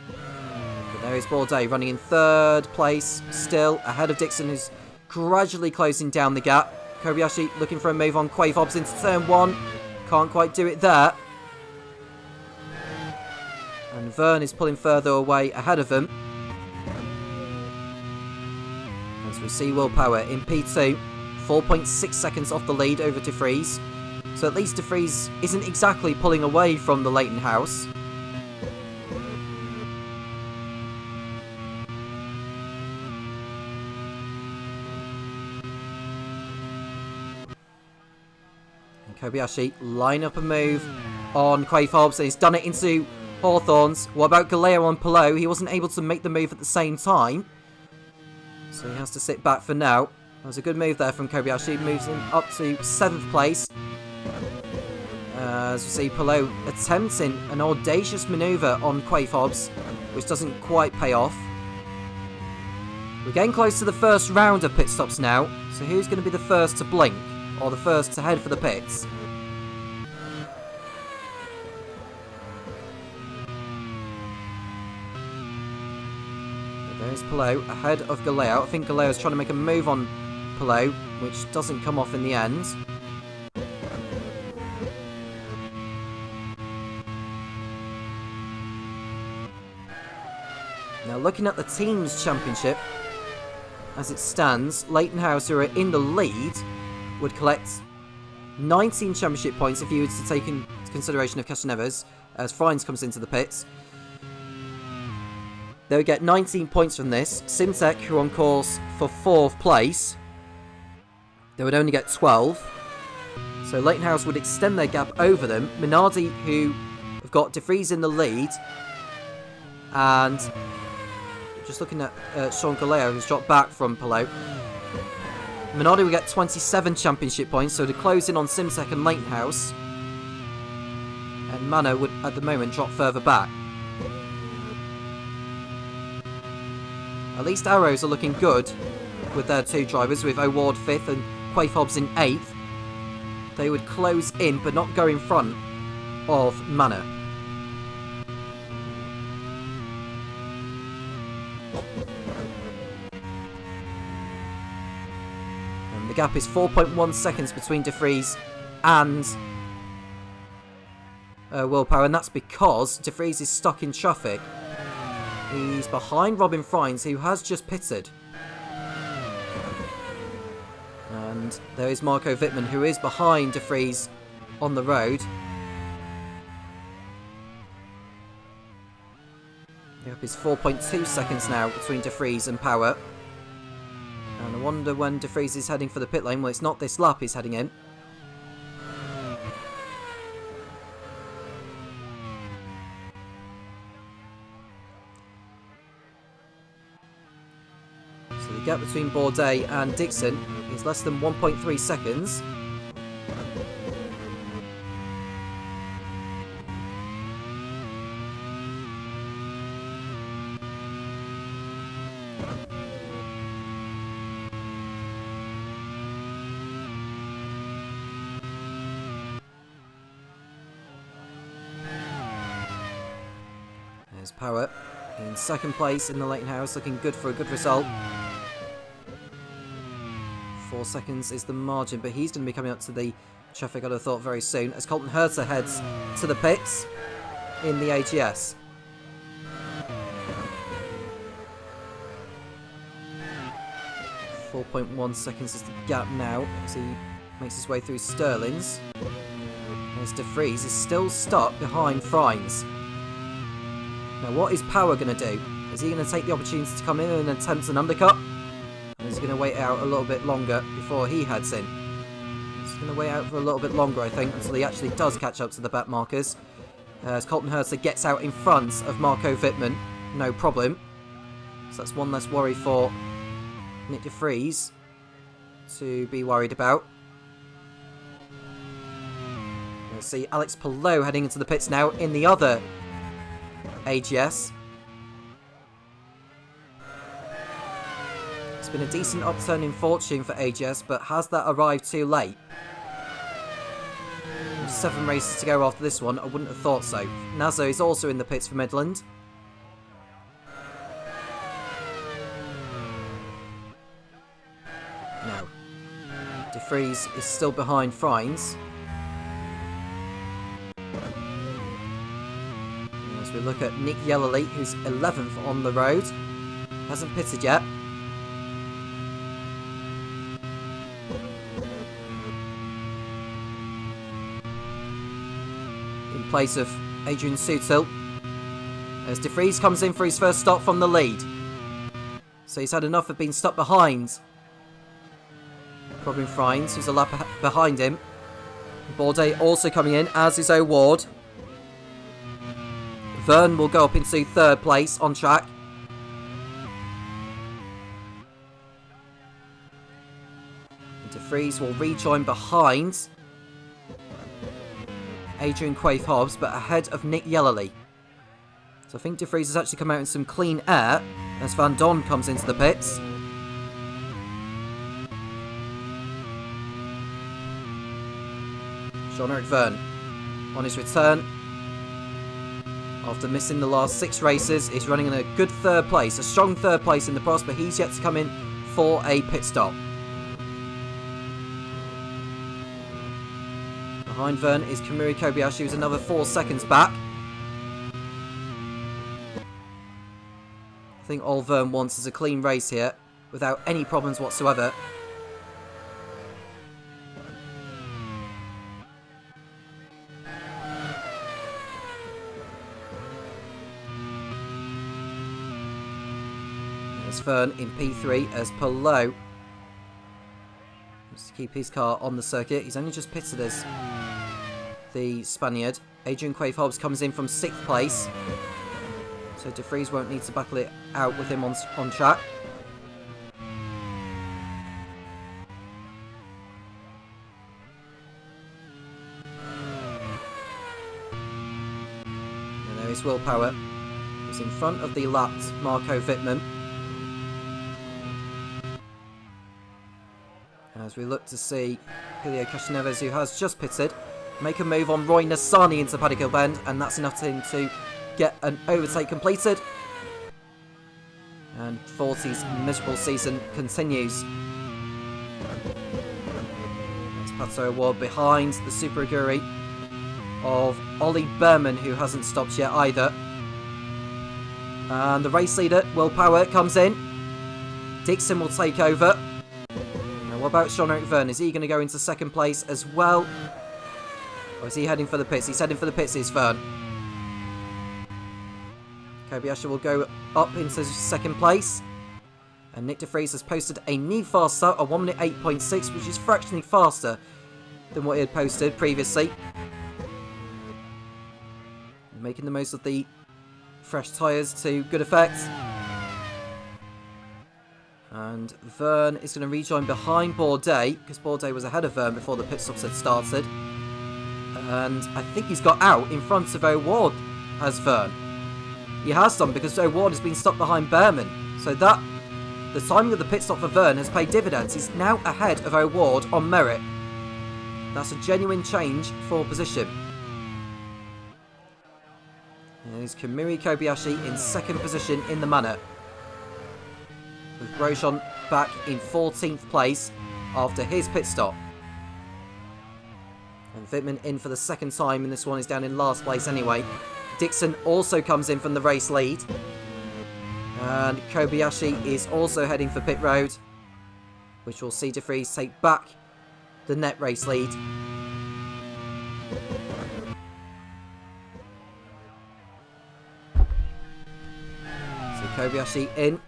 But there is Bourdais running in 3rd place, still ahead of Dixon, who's gradually closing down the gap. Kobayashi looking for a move on Quay Fobbs into turn 1. Can't quite do it there. And Verne is pulling further away ahead of him. As we see Will Power in P2, 4.6 seconds off the lead over De Vries. So at least De Vries isn't exactly pulling away from the Leighton House. Kobayashi line up a move on Quay Fobbs, and he's done it into Hawthorns. What about Galeo on Palou? He wasn't able to make the move at the same time, so he has to sit back for now. That was a good move there from Kobayashi. Moves him up to 7th place. As we see Palou attempting an audacious manoeuvre on Quay Fobbs, which doesn't quite pay off. We're getting close to the first round of pit stops now, so who's going to be the first to blink? Or the first to head for the pits? There's Palou ahead of Galeo. I think Galeo is trying to make a move on Palou, which doesn't come off in the end. Now looking at the team's championship, as it stands, Leighton House, who are in the lead, would collect 19 championship points if you were to take into consideration of Castroneves, as Frines comes into the pits. They would get 19 points from this. Simtek, who are on course for 4th place, they would only get 12. So Leighton House would extend their gap over them. Minardi, who have got De Vries in the lead, and just looking at Sean Galeo, who's dropped back from Palou. Minardi will get 27 championship points, so to close in on Simtek and Leighton House. And Mana would, at the moment, drop further back. At least Arrows are looking good with their 2 drivers, with O'Ward 5th and Quay Fobbs in 8th. They would close in, but not go in front of Mana. The gap is 4.1 seconds between De Vries and Will Power, and that's because De Vries is stuck in traffic. He's behind Robin Frines, who has just pitted. And there is Marco Wittmann, who is behind De Vries on the road. The gap is 4.2 seconds now between De Vries and Power. And I wonder when De Vries is heading for the pit lane. Well, it's not this lap he's heading in. So the gap between Bourdais and Dixon is less than 1.3 seconds. There's Power in 2nd place in the Leighton House, looking good for a good result. 4 seconds is the margin, but he's going to be coming up to the traffic, I'd have thought, very soon, as Colton Herter heads to the pits in the AGS. .1 seconds is the gap now as he makes his way through Sterling's. As De Vries is still stuck behind Frines. Now what is Power going to do? Is he going to take the opportunity to come in and attempt an undercut? And is he going to wait out a little bit longer before he heads in? He's going to wait out for a little bit longer, I think, until he actually does catch up to the back markers. As Colton Herta gets out in front of Marco Wittmann. No problem. So that's one less worry for Nick De Vries to be worried about. Let's see Alex Palou heading into the pits now in the other AGS. It's been a decent upturn in fortune for AGS, but has that arrived too late? With 7 races to go after this one, I wouldn't have thought so. Nazo is also in the pits for Midland. Now, De Vries is still behind Frines. As we look at Nick Yellerly, who's 11th on the road. Hasn't pitted yet. In place of Adrian Sutil. As De Vries comes in for his first stop from the lead. So he's had enough of being stuck behind Robin Frines, who's a lap behind him. Bourdais also coming in, as is O'Ward. Verne will go up into 3rd place on track. De Vries will rejoin behind Adrian Quaife-Hobbs, but ahead of Nick Yellerly. So I think De Vries has actually come out in some clean air as Van Don comes into the pits. Jean-Eric Verne on his return after missing the last 6 races is running in a good 3rd place, a strong 3rd place in the Prost, but he's yet to come in for a pit stop. Behind Verne is Kamui Kobayashi, who's another 4 seconds back. I think all Verne wants is a clean race here without any problems whatsoever. Verne in P3 as Palou just to keep his car on the circuit. He's only just pitted as the Spaniard. Adrian Quaife-Hobbs comes in from 6th place, so De Vries won't need to battle it out with him on track. And there is Willpower. He's in front of the lapped Marco Wittmann. As we look to see Julio Castroneves, who has just pitted, make a move on Roy Nassani into Paddock Hill Bend, and that's enough to him to get an overtake completed. And 40's miserable season continues. That's Pato Award behind the Super Aguri of Ollie Berman, who hasn't stopped yet either. And the race leader, Willpower, comes in. Dixon will take over. What about Jean-Eric Verne? Is he going to go into 2nd place as well? Or is he heading for the pits? He's heading for the pits, is Verne. Kobayashi will go up into 2nd place. And Nick De Vries has posted a new fast start, a 1 minute 8.6, which is fractionally faster than what he had posted previously. Making the most of the fresh tyres to good effect. And Verne is going to rejoin behind Bourdais, because Bourdais was ahead of Verne before the pit stops had started. And I think he's got out in front of O'Ward as Verne. He has done, because O'Ward has been stuck behind Berman. So that, the timing of the pit stop for Verne has paid dividends. He's now ahead of O'Ward on merit. That's a genuine change for position. There's Kamui Kobayashi in 2nd position in the manor, with Grosjean back in 14th place after his pit stop. And Wittmann in for the 2nd time in this one. He's down in last place anyway. Dixon also comes in from the race lead. And Kobayashi is also heading for pit road, which will see De Vries take back the net race lead. Kobayashi in.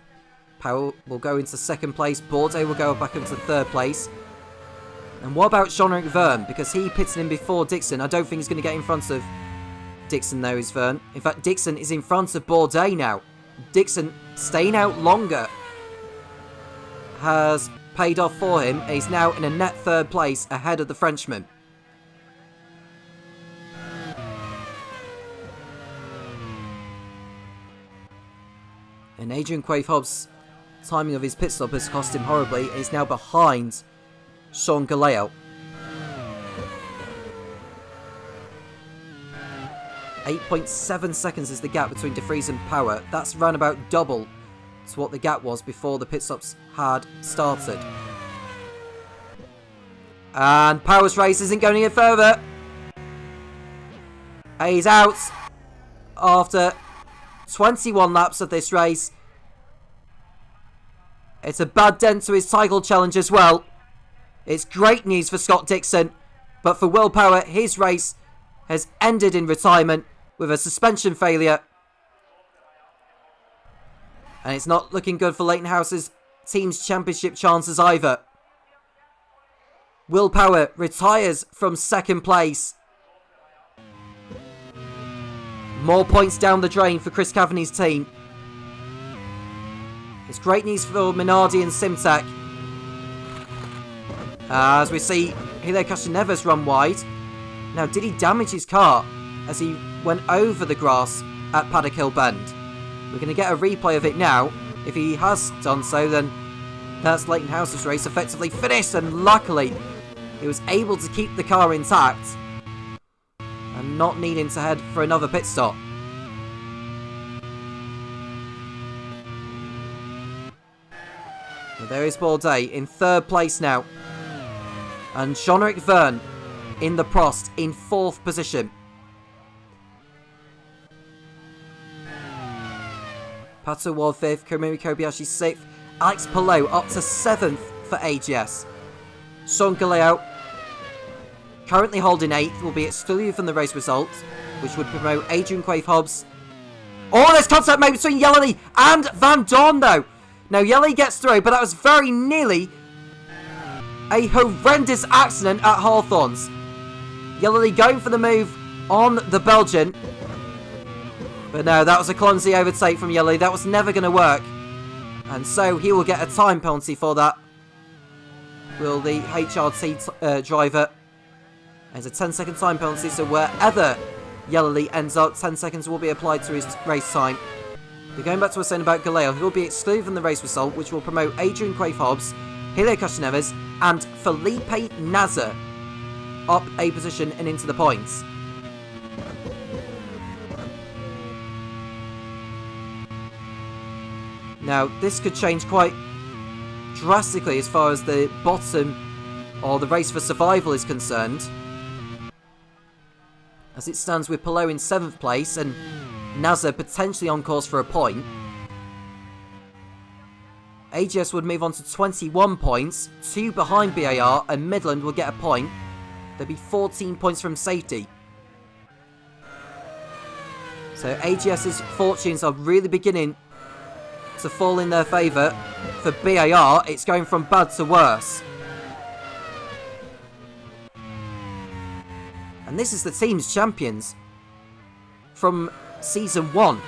Power will go into second place. Bourdais will go back into third place. And what about Jean-Eric Verne? Because he pitted in before Dixon. I don't think he's going to get in front of Dixon, though, is Verne. In fact, Dixon is in front of Bourdais now. Dixon staying out longer has paid off for him. He's now in a net third place ahead of the Frenchman. And Adrian Quaife-Hobbs' timing of his pit stop has cost him horribly. He's now behind Sean Galeo. 8.7 seconds is the gap between De Vries and Power. That's round about double to what the gap was before the pit stops had started. And Power's race isn't going any further. He's out after 21 laps of this race. It's a bad dent to his title challenge as well. It's great news for Scott Dixon, but for Will Power, his race has ended in retirement with a suspension failure. And it's not looking good for Leighton House's team's championship chances either. Will Power retires from second place. More points down the drain for Chris Cavani's team. It's great news for Minardi and Simtek. As we see Helio Castroneves run wide. Now, did he damage his car as he went over the grass at Paddock Hill Bend? We're going to get a replay of it now. If he has done so, then that's Leighton House's race effectively finished. And luckily, he was able to keep the car intact and not needing to head for another pit stop. Well, there is Bourdais in third place now. And Jean-Eric Verne in the Prost in fourth position. Pato Ward fifth, Komori Kobayashi sixth, Alex Palou up to seventh for AGS. Sean Galeo currently holding eighth, will be excluded from the race results, which would promote Adrian Quaife-Hobbs. Oh, there's contact made between Yellowy and Van Dorn though. Now Yellowy gets through, but that was very nearly a horrendous accident at Hawthorns. Yellowy going for the move on the Belgian. But no, that was a clumsy overtake from Yellowy. That was never going to work. And so he will get a time penalty for that. Will the HRT driver. There's a 10-second time penalty, so wherever Yellowy ends up, 10 seconds will be applied to his race time. But going back to what I was saying about Galeo, he will be excluded from the race result, which will promote Adrian Quaife-Hobbs, Helio Castroneves, and Felipe Nasr up a position and into the points. Now, this could change quite drastically as far as the bottom or the race for survival is concerned. As it stands with Palou in 7th place and Nasr potentially on course for a point. AGS would move on to 21 points, 2 behind BAR, and Midland will get a point. There'll be 14 points from safety. So AGS's fortunes are really beginning to fall in their favour. For BAR, it's going from bad to worse. And this is the team's champions from Season 1.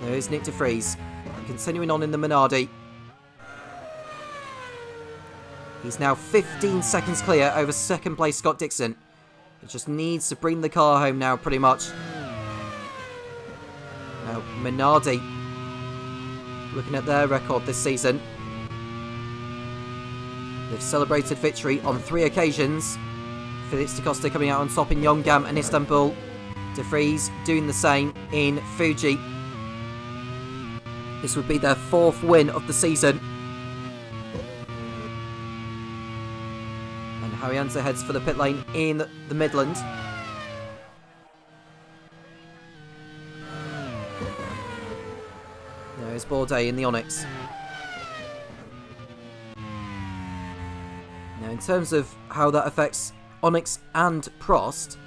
There is Nick De Vries, continuing on in the Minardi. He's now 15 seconds clear over second place Scott Dixon. He just needs to bring the car home now, pretty much. Now, Minardi, looking at their record this season. They've celebrated victory on 3 occasions. Felix da Costa coming out on top in Yongam and Istanbul. De Vries doing the same in Fuji. This would be their 4th win of the season. And Haryanto heads for the pit lane in the Midland. There is Bourdais in the Onyx. Now, in terms of how that affects Onyx and Prost,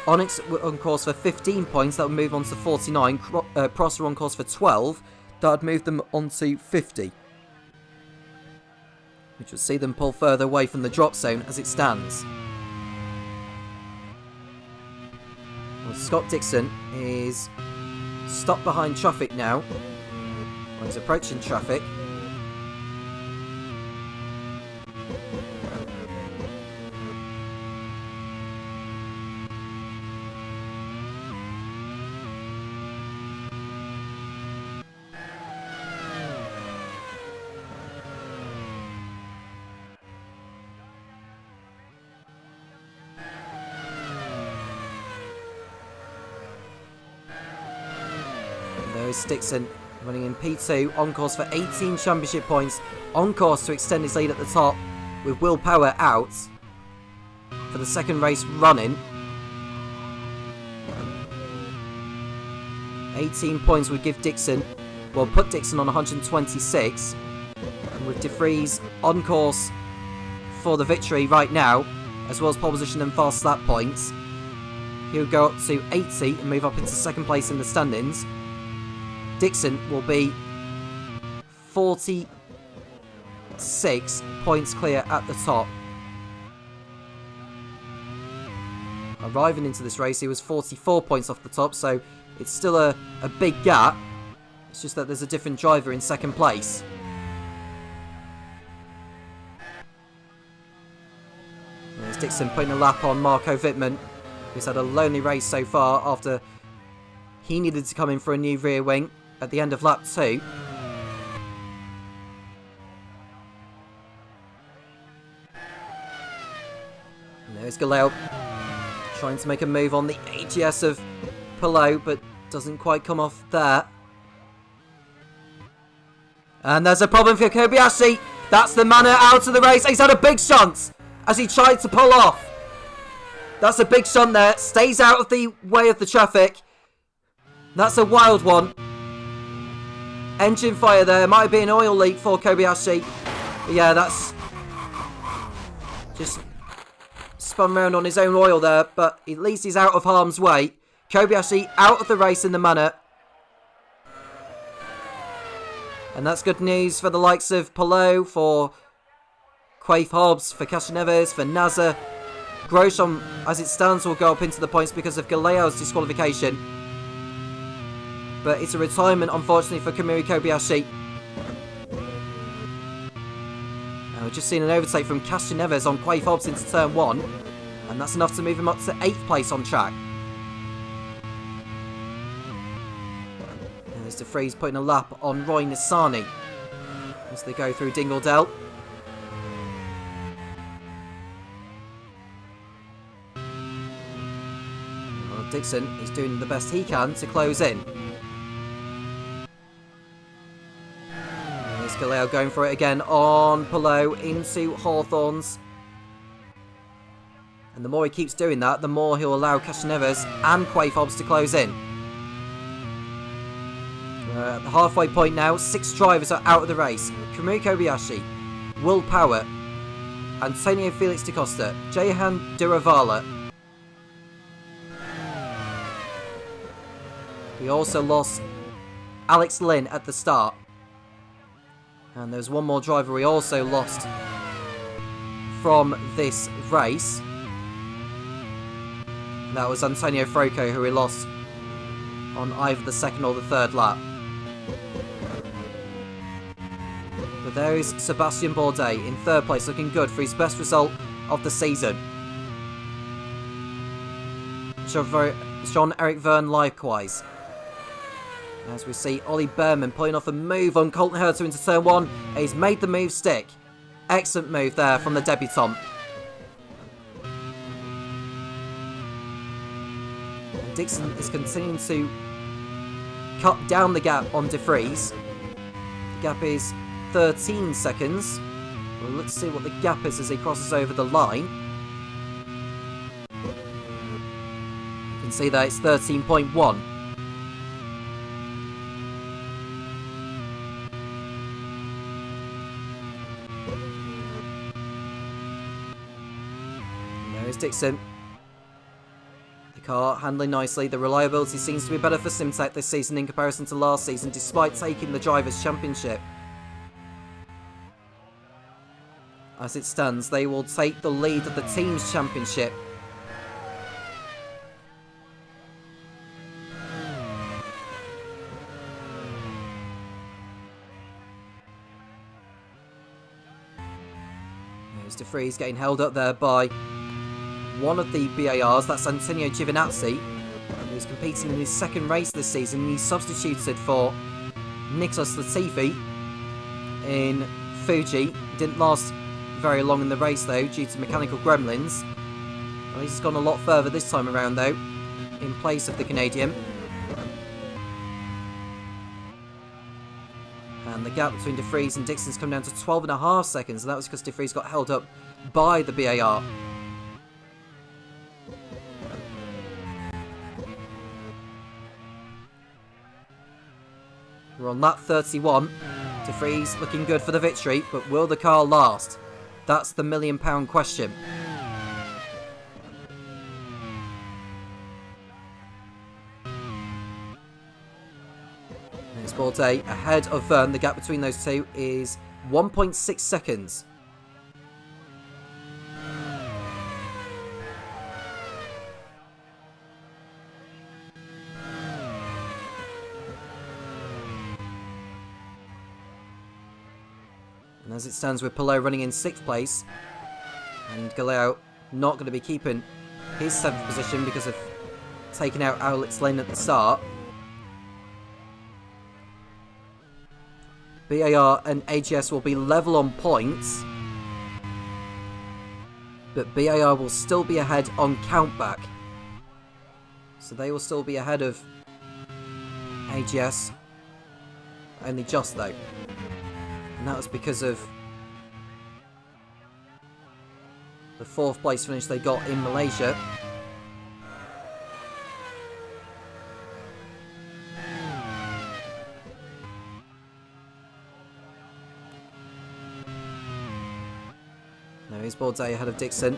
Onyx were on course for 15 points, that would move on to 49. Prost were on course for 12, that would move them on to 50. Which would see them pull further away from the drop zone as it stands. Well, Scott Dixon is stopped behind traffic now. Well, he's approaching traffic. Dixon running in P2, on course for 18 championship points, on course to extend his lead at the top with Will Power out for the second race running. 18 points would give Dixon, well, put Dixon on 126, and with De Vries on course for the victory right now, as well as pole position and fast lap points, he'll go up to 80 and move up into second place in the standings. Dixon will be 46 points clear at the top. Arriving into this race, he was 44 points off the top, so it's still a big gap. It's just that there's a different driver in second place. There's Dixon putting a lap on Marco Wittmann, who's had a lonely race so far after he needed to come in for a new rear wing at the end of lap 2. And there's Galeo trying to make a move on the AGS of Palou, but doesn't quite come off there. And there's a problem for Kobayashi. That's the manner out of the race. He's had a big shunt as he tried to pull off. That's a big shunt there. Stays out of the way of the traffic. That's a wild one. Engine fire there. Might be an oil leak for Kobayashi. But yeah, that's just spun round on his own oil there. But at least he's out of harm's way. Kobayashi out of the race in the manor. And that's good news for the likes of Palou, for Quaife Hobbs, for Castroneves, for Nasser. Grosjean, as it stands, will go up into the points because of Galeo's disqualification. But it's a retirement, unfortunately, for Kamui Kobayashi. And we've just seen an overtake from Castroneves on Quaife Hobbs into turn 1. And that's enough to move him up to 8th place on track. And there's De Vries putting a lap on Roy Nissany as they go through Dingledale. Well, Dixon is doing the best he can to close in. Galeo going for it again on Palou into Hawthorns. And the more he keeps doing that, the more he'll allow Castroneves and Quaife Hobbs to close in. We're at the halfway point now. 6 drivers are out of the race. Kamui Kobayashi, Will Power, Antonio Felix da Costa, Jehan Duravala. We also lost Alex Lynn at the start. And there's one more driver we also lost from this race. And that was Antonio Froco, who we lost on either the second or the third lap. But there is Sebastian Bourdais in 3rd place, looking good for his best result of the season. Jean-Eric Verne likewise. As we see Ollie Berman pulling off a move on Colton Herta into turn 1. He's made the move stick. Excellent move there from the debutant. And Dixon is continuing to cut down the gap on De Vries. The gap is 13 seconds. Well, let's see what the gap is as he crosses over the line. You can see that it's 13.1. Dixon. The The car handling nicely. The reliability seems to be better for Simtek this season in comparison to last season, despite taking the Drivers' Championship. As it stands, they will take the lead of the Teams' Championship. There's De Vries getting held up there by one of the BARs, that's Antonio Giovinazzi, who's competing in his second race this season. He substituted for Nicholas Latifi in Fuji. Didn't last very long in the race though, due to mechanical gremlins. Well, he's gone a lot further this time around though, in place of the Canadian. And the gap between De Vries and Dixon's come down to 12.5 seconds, and that was because De Vries got held up by the BAR. We're on lap 31. De Vries looking good for the victory, but will the car last? That's the £1 million question. There's Bourdais ahead of Verne. The gap between those two is 1.6 seconds. And as it stands with Palou running in 6th place, and Galeo not going to be keeping his 7th position because of taking out Alex Lane at the start. BAR and AGS will be level on points, but BAR will still be ahead on countback. So they will still be ahead of AGS, only just though. And that was because of the 4th place finish they got in Malaysia. Now here's Bourdais ahead of Dixon.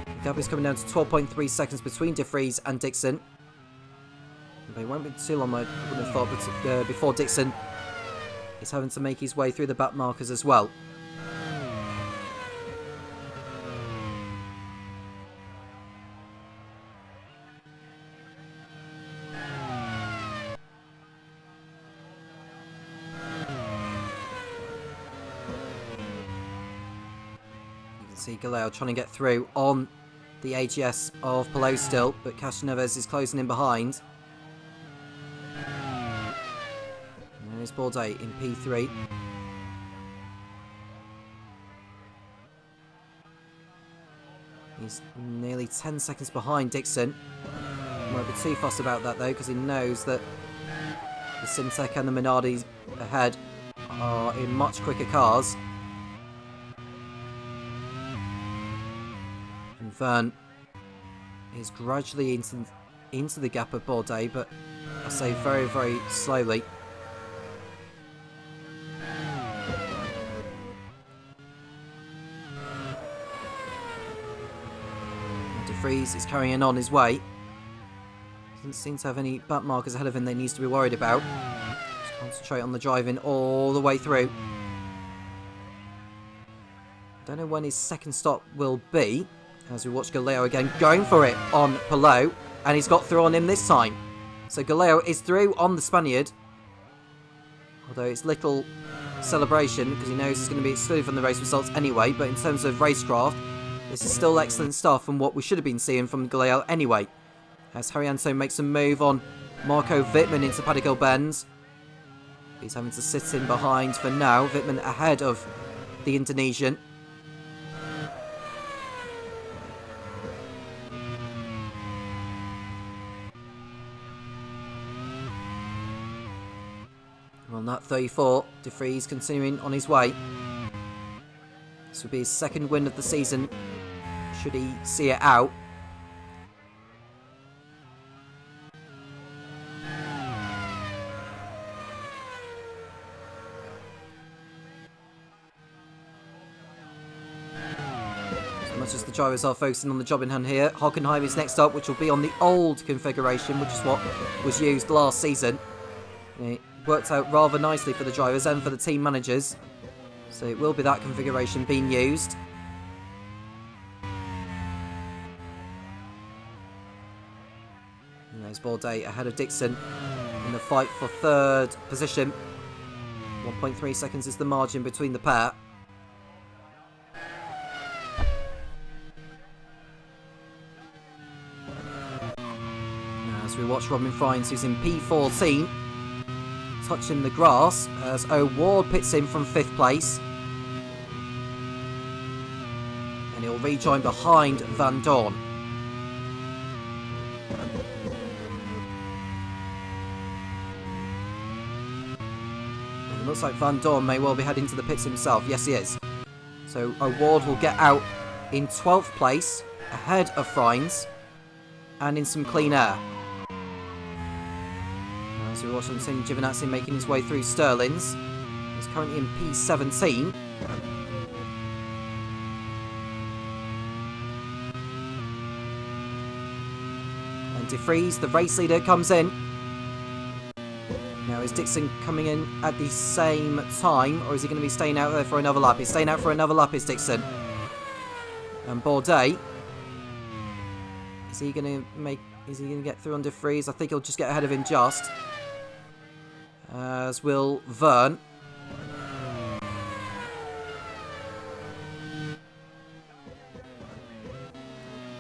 The gap is coming down to 12.3 seconds between De Vries and Dixon. They won't be too long, I wouldn't have thought, but before Dixon is having to make his way through the back markers as well. You can see Galeo trying to get through on the AGS of Palou still, but Castroneves is closing in behind. There's Bourdais in P3. He's nearly 10 seconds behind Dixon. Won't be too fussed about that though, because he knows that the Simtek and the Minardi ahead are in much quicker cars. And Verne is gradually into the gap of Bourdais, but I say very, very slowly. De Vries is carrying on his way. Doesn't seem to have any back markers ahead of him that he needs to be worried about. Just concentrate on the driving all the way through. Don't know when his second stop will be, as we watch Galeo again going for it on Palou, and he's got through on him this time. So Galeo is through on the Spaniard, although it's little celebration because he knows he's going to be excluded from the race results anyway. But in terms of racecraft, this is still excellent stuff and what we should have been seeing from Galeo anyway. As Haryanto makes a move on Marco Wittmann into Paddock Hill Bends. He's having to sit in behind for now. Wittmann ahead of the Indonesian. Well, not 34. De Vries continuing on his way. This would be his second win of the season, should he see it out. much as the drivers are focusing on the job in hand here. Hockenheim is next up, which will be on the old configuration, which is what was used last season. It worked out rather nicely for the drivers and for the team managers. So it will be that configuration being used. And there's Bourdais ahead of Dixon in the fight for third position. 1.3 seconds is the margin between the pair. As we watch Robin Friends, who's in P14, touching the grass as O'Ward pits in from 5th place. And he'll rejoin behind Van Dorn. And it looks like Van Dorn may well be heading to the pits himself. Yes, he is. So O'Ward will get out in 12th place, ahead of Friends, and in some clean air. As we watch Antonio Giovinazzi making his way through Sterling's. He's currently in P17. And De Vries, the race leader, comes in. Now, is Dixon coming in at the same time, or is he going to be staying out there for another lap? He's staying out for another lap, is Dixon. And Bourdais, is he going to get through on De Vries? I think he'll just get ahead of him just. As will Verne.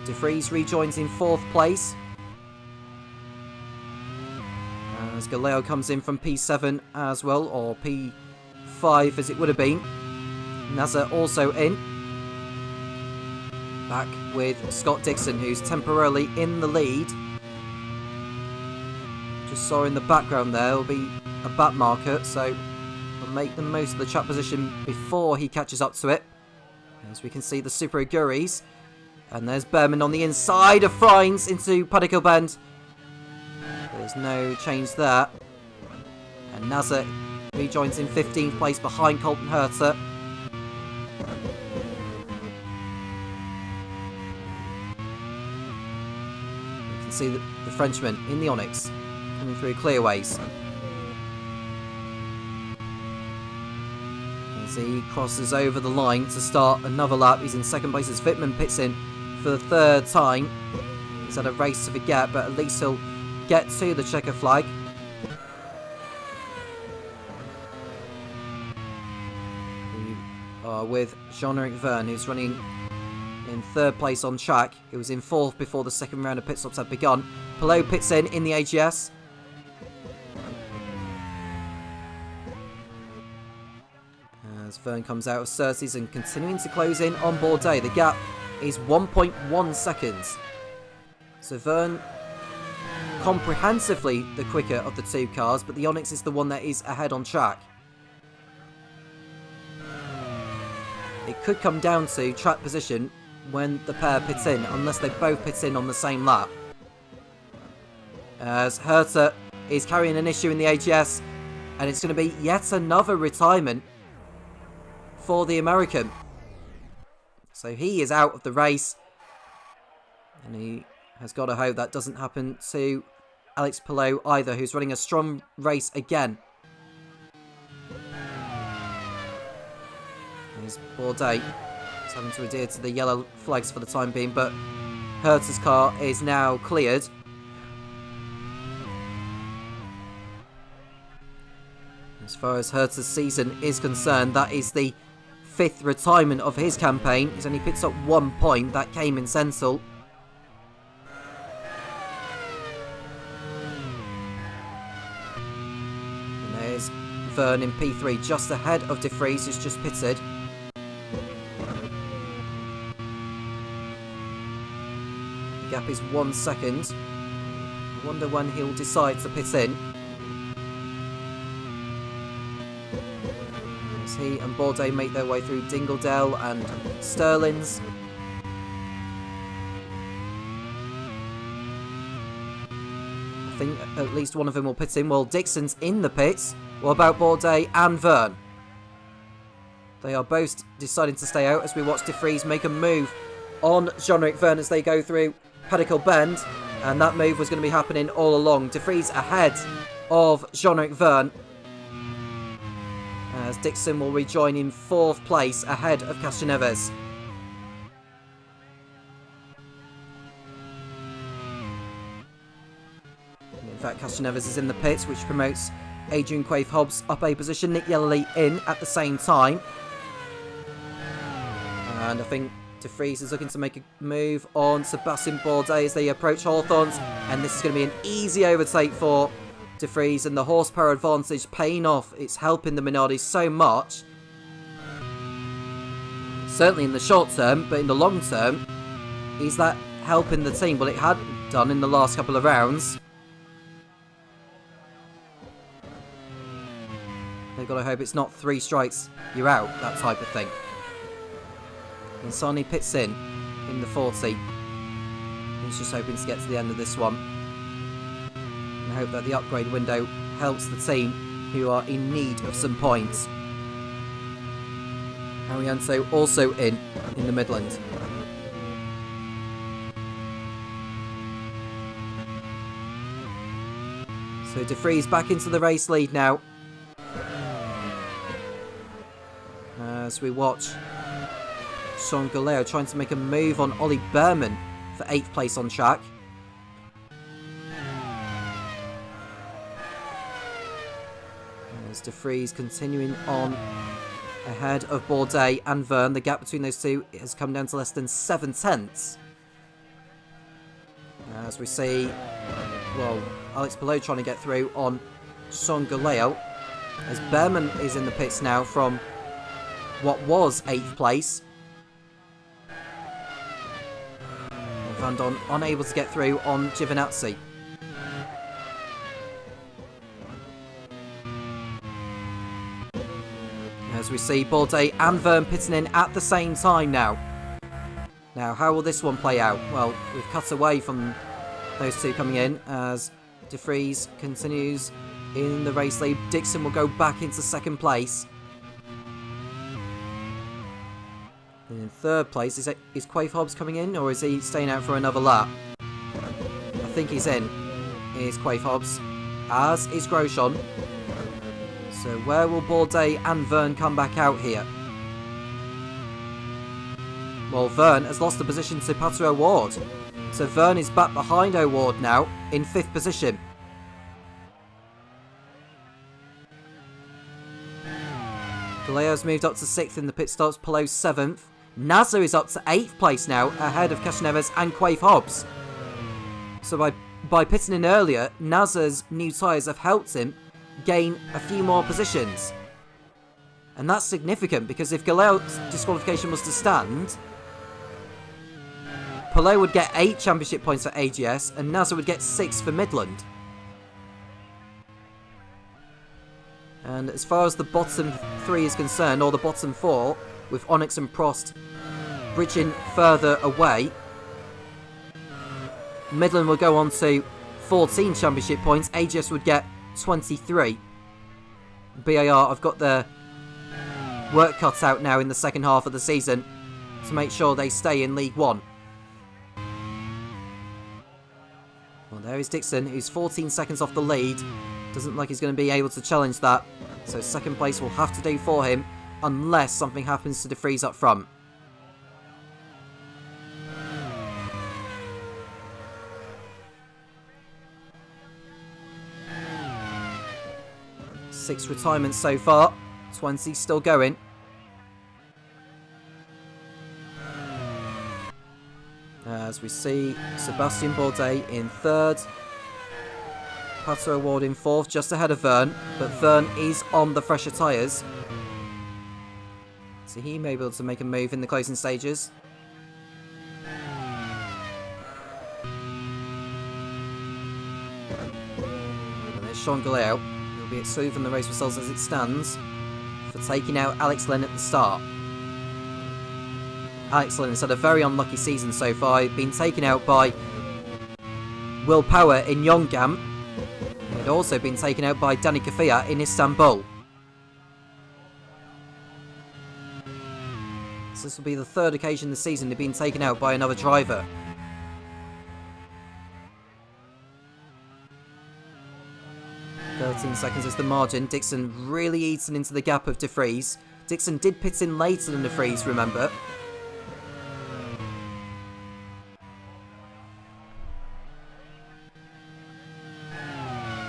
De Vries rejoins in 4th place. As Galeo comes in from P7 as well, or P5 as it would have been. Nasser also in. Back with Scott Dixon, who's temporarily in the lead. Just saw in the background there will be a back marker, so we'll make the most of the track position before he catches up to it. As we can see the Super Aguris. And there's Berman on the inside of Friends into Particle Bend. There's no change there. And Nasser rejoins in 15th place behind Colton Herter. You can see the Frenchman in the Onyx coming through clearways. As he crosses over the line to start another lap. He's in 2nd place as Wittmann pits in for the 3rd time. He's had a race to forget, but at least he'll get to the checker flag. We are with Jean-Eric Verne, who's running in 3rd place on track. He was in 4th before the 2nd round of pit stops had begun. Palou pits in the AGS. As Verne comes out of Surtees and continuing to close in on Bourdais. The gap is 1.1 seconds. So Verne comprehensively the quicker of the two cars, but the Onyx is the one that is ahead on track. It could come down to track position when the pair pits in, unless they both pit in on the same lap. As Herter is carrying an issue in the AGS, and it's going to be yet another retirement for the American. So he is out of the race, and he has got to hope that doesn't happen to Alex Palou either, who's running a strong race again. Here's Bourdais. He's having to adhere to the yellow flags for the time being, but Herter's car is now cleared. As far as Herter's season is concerned, that is the 5th retirement of his campaign. He's only picked up 1 point. That came in Sensal. And there's Verne in P3, just ahead of De Vries, who's just pitted. The gap is 1 second. I wonder when he'll decide to pit in. He and Bourdais make their way through Dingledale and Sterling's. I think at least one of them will pit in. Well, Dixon's in the pits. What about Bourdais and Verne? They are both deciding to stay out as we watch De Vries make a move on Jean-Eric Vergne as they go through Pedicle Bend, and that move was going to be happening all along. De Vries ahead of Jean-Eric Vergne, as Dixon will rejoin in 4th place ahead of Castroneves. In fact, Castroneves is in the pits, which promotes Adrian Quaife-Hobbs up a position, Nick Yellerly in at the same time. And I think De Vries is looking to make a move on Sebastian Bourdais as they approach Hawthorns, and this is going to be an easy overtake for De Vries, and the horsepower advantage paying off. It's helping the Minardi so much. Certainly in the short term, but in the long term, is that helping the team? Well, it had done in the last couple of rounds. They've got to hope it's not 3 strikes, you're out, that type of thing. And Sani pits in the 40. He's just hoping to get to the end of this one. And I hope that the upgrade window helps the team who are in need of some points. Arianto also in the Midland. So De Vries back into the race lead now. As we watch Sean Galeo trying to make a move on Ollie Berman for 8th place on track. As De Vries continuing on ahead of Bourdais and Vergne. The gap between those two has come down to less than 7 tenths. As we see, well, Alex Palou trying to get through on Sean Galeo. As Berman is in the pits now from what was 8th place. Van Don unable to get through on Giovinazzi. As we see Bourdais and Vergne pitting in at the same time now. Now, how will this one play out? Well, we've cut away from those two coming in as De Vries continues in the race lead. Dixon will go back into 2nd place. And in 3rd place, is Quaife-Hobbs coming in, or is he staying out for another lap? I think he's in. Is Quaife-Hobbs, as is Grosjean. So where will Bourdais and Vergne come back out here? Well, Vergne has lost the position to Patrick O'Ward. So Vergne is back behind O'Ward now in 5th position. Galeo's moved up to 6th in the pit stops, Palou 7th. Nasser is up to 8th place now, ahead of Castroneves and Quaife-Hobbs. So by pitting in earlier, Nasser's new tyres have helped him gain a few more positions. And that's significant, because if Galeo's disqualification was to stand, Palou would get 8 championship points for AGS, and Nasser would get 6 for Midland. And as far as the bottom 3 is concerned, or the bottom 4, with Onyx and Prost bridging further away, Midland will go on to 14 championship points. AGS would get 23. BAR have got their work cut out now in the second half of the season to make sure they stay in League One. Well, there is Dixon, who's 14 seconds off the lead. Doesn't look like he's going to be able to challenge that. So 2nd place will have to do for him, unless something happens to De Vries up front. Six retirements so far, 20 still going. As we see Sebastian Bourdais in 3rd, Patrick O'Ward in 4th, just ahead of Vergne, but Vergne is on the fresher tyres. So he may be able to make a move in the closing stages. And there's Sean Galeo. He'll be at smooth in the race results as it stands for taking out Alex Lynn at the start. Alex Lynn has had a very unlucky season so far. He's been taken out by Will Power in Yongam. He had also been taken out by Danny Kafia in Istanbul. as this will be the third occasion this season they've been taken out by another driver. "13 seconds is the margin. Dixon really eating into the gap of De Vries. Dixon did pit in later than De Vries, remember.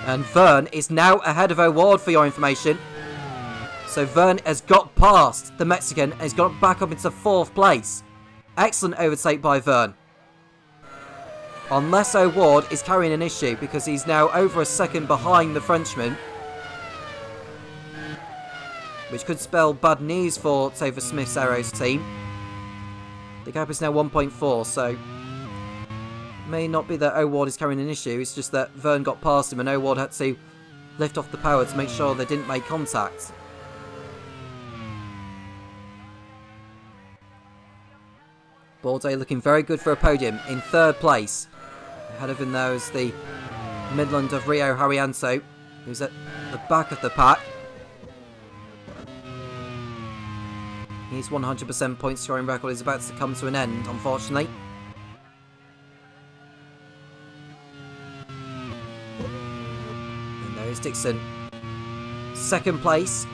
And Vern is now ahead of O'Ward, for your information. So Vern has got past the Mexican and has got back up into 4th place. Excellent overtake by Vern. Unless O'Ward is carrying an issue, because he's now over a second behind the Frenchman. Which could spell bad news for Topher Smith's Aero's team. The gap is now 1.4, so it may not be that O'Ward is carrying an issue, it's just that Vern got past him and O'Ward had to lift off the power to make sure they didn't make contact. Bourdais looking very good for a podium in 3rd place. Ahead of him there is the Midland of Rio Haryanto, who's at the back of the pack. His 100% point scoring record is about to come to an end, unfortunately. And there is Dixon. 2nd place.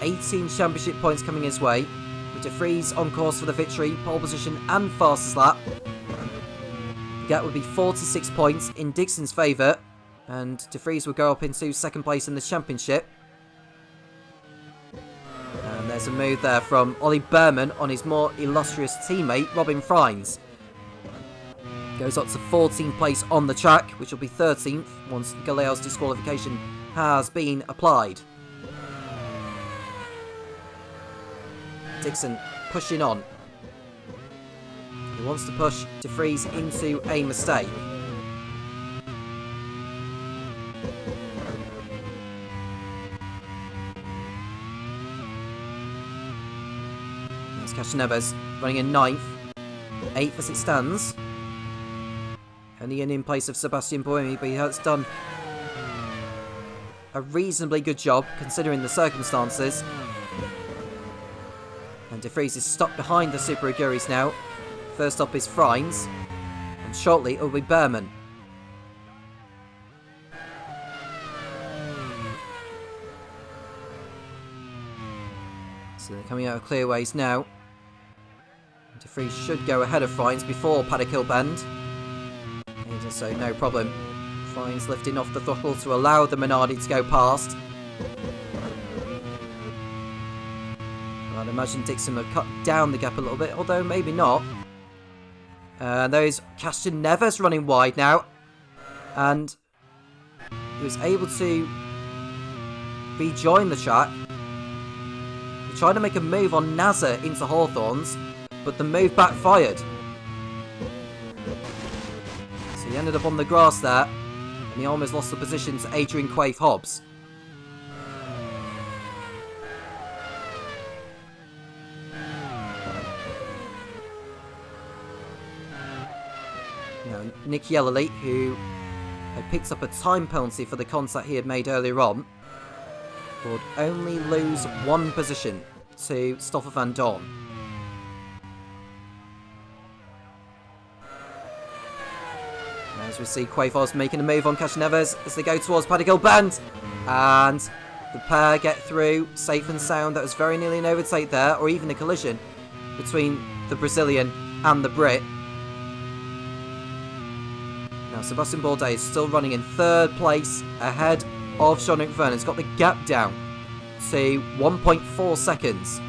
18 championship points coming his way. With De Vries on course for the victory, pole position and fastest lap. The gap would be 46 points in Dixon's favour. And De Vries will go up into 2nd place in the championship. And there's a move there from Ollie Berman on his more illustrious teammate, Robin Frines. Goes up to 14th place on the track, which will be 13th once Galeo's disqualification has been applied. Dixon pushing on. He wants to push De Vries into a mistake. Castroneves running in 9th, 8th as it stands. Only in place of Sebastian Buemi, but he has done a reasonably good job considering the circumstances. And De Vries is stuck behind the Super Aguris now. First up is Frines, and shortly it will be Berman. So they're coming out of clearways now. De Vries should go ahead of Frines before Paddock Hill Bend. He does so, no problem. Frines lifting off the throttle to allow the Minardi to go past. I'd imagine Dixon will cut down the gap a little bit, although maybe not. There's Castroneves running wide now. And he was able to rejoin the track. He tried to make a move on Nazar into Hawthorns, but the move backfired. So he ended up on the grass there, and he almost lost the position to Adrian Quaife Hobbs. Now, Nick Yellerly, who had picked up a time penalty for the contact he had made earlier on, would only lose 1 position to Stoffel van Dorn. As we see Quaife Hobbs making a move on Castroneves as they go towards Paddock Hill Bend. And the pair get through safe and sound. That was very nearly an overtake there, or even a collision between the Brazilian and the Brit. Now Sebastian Bourdais is still running in 3rd place ahead of Jean-Luc Vernon. He's got the gap down to 1.4 seconds.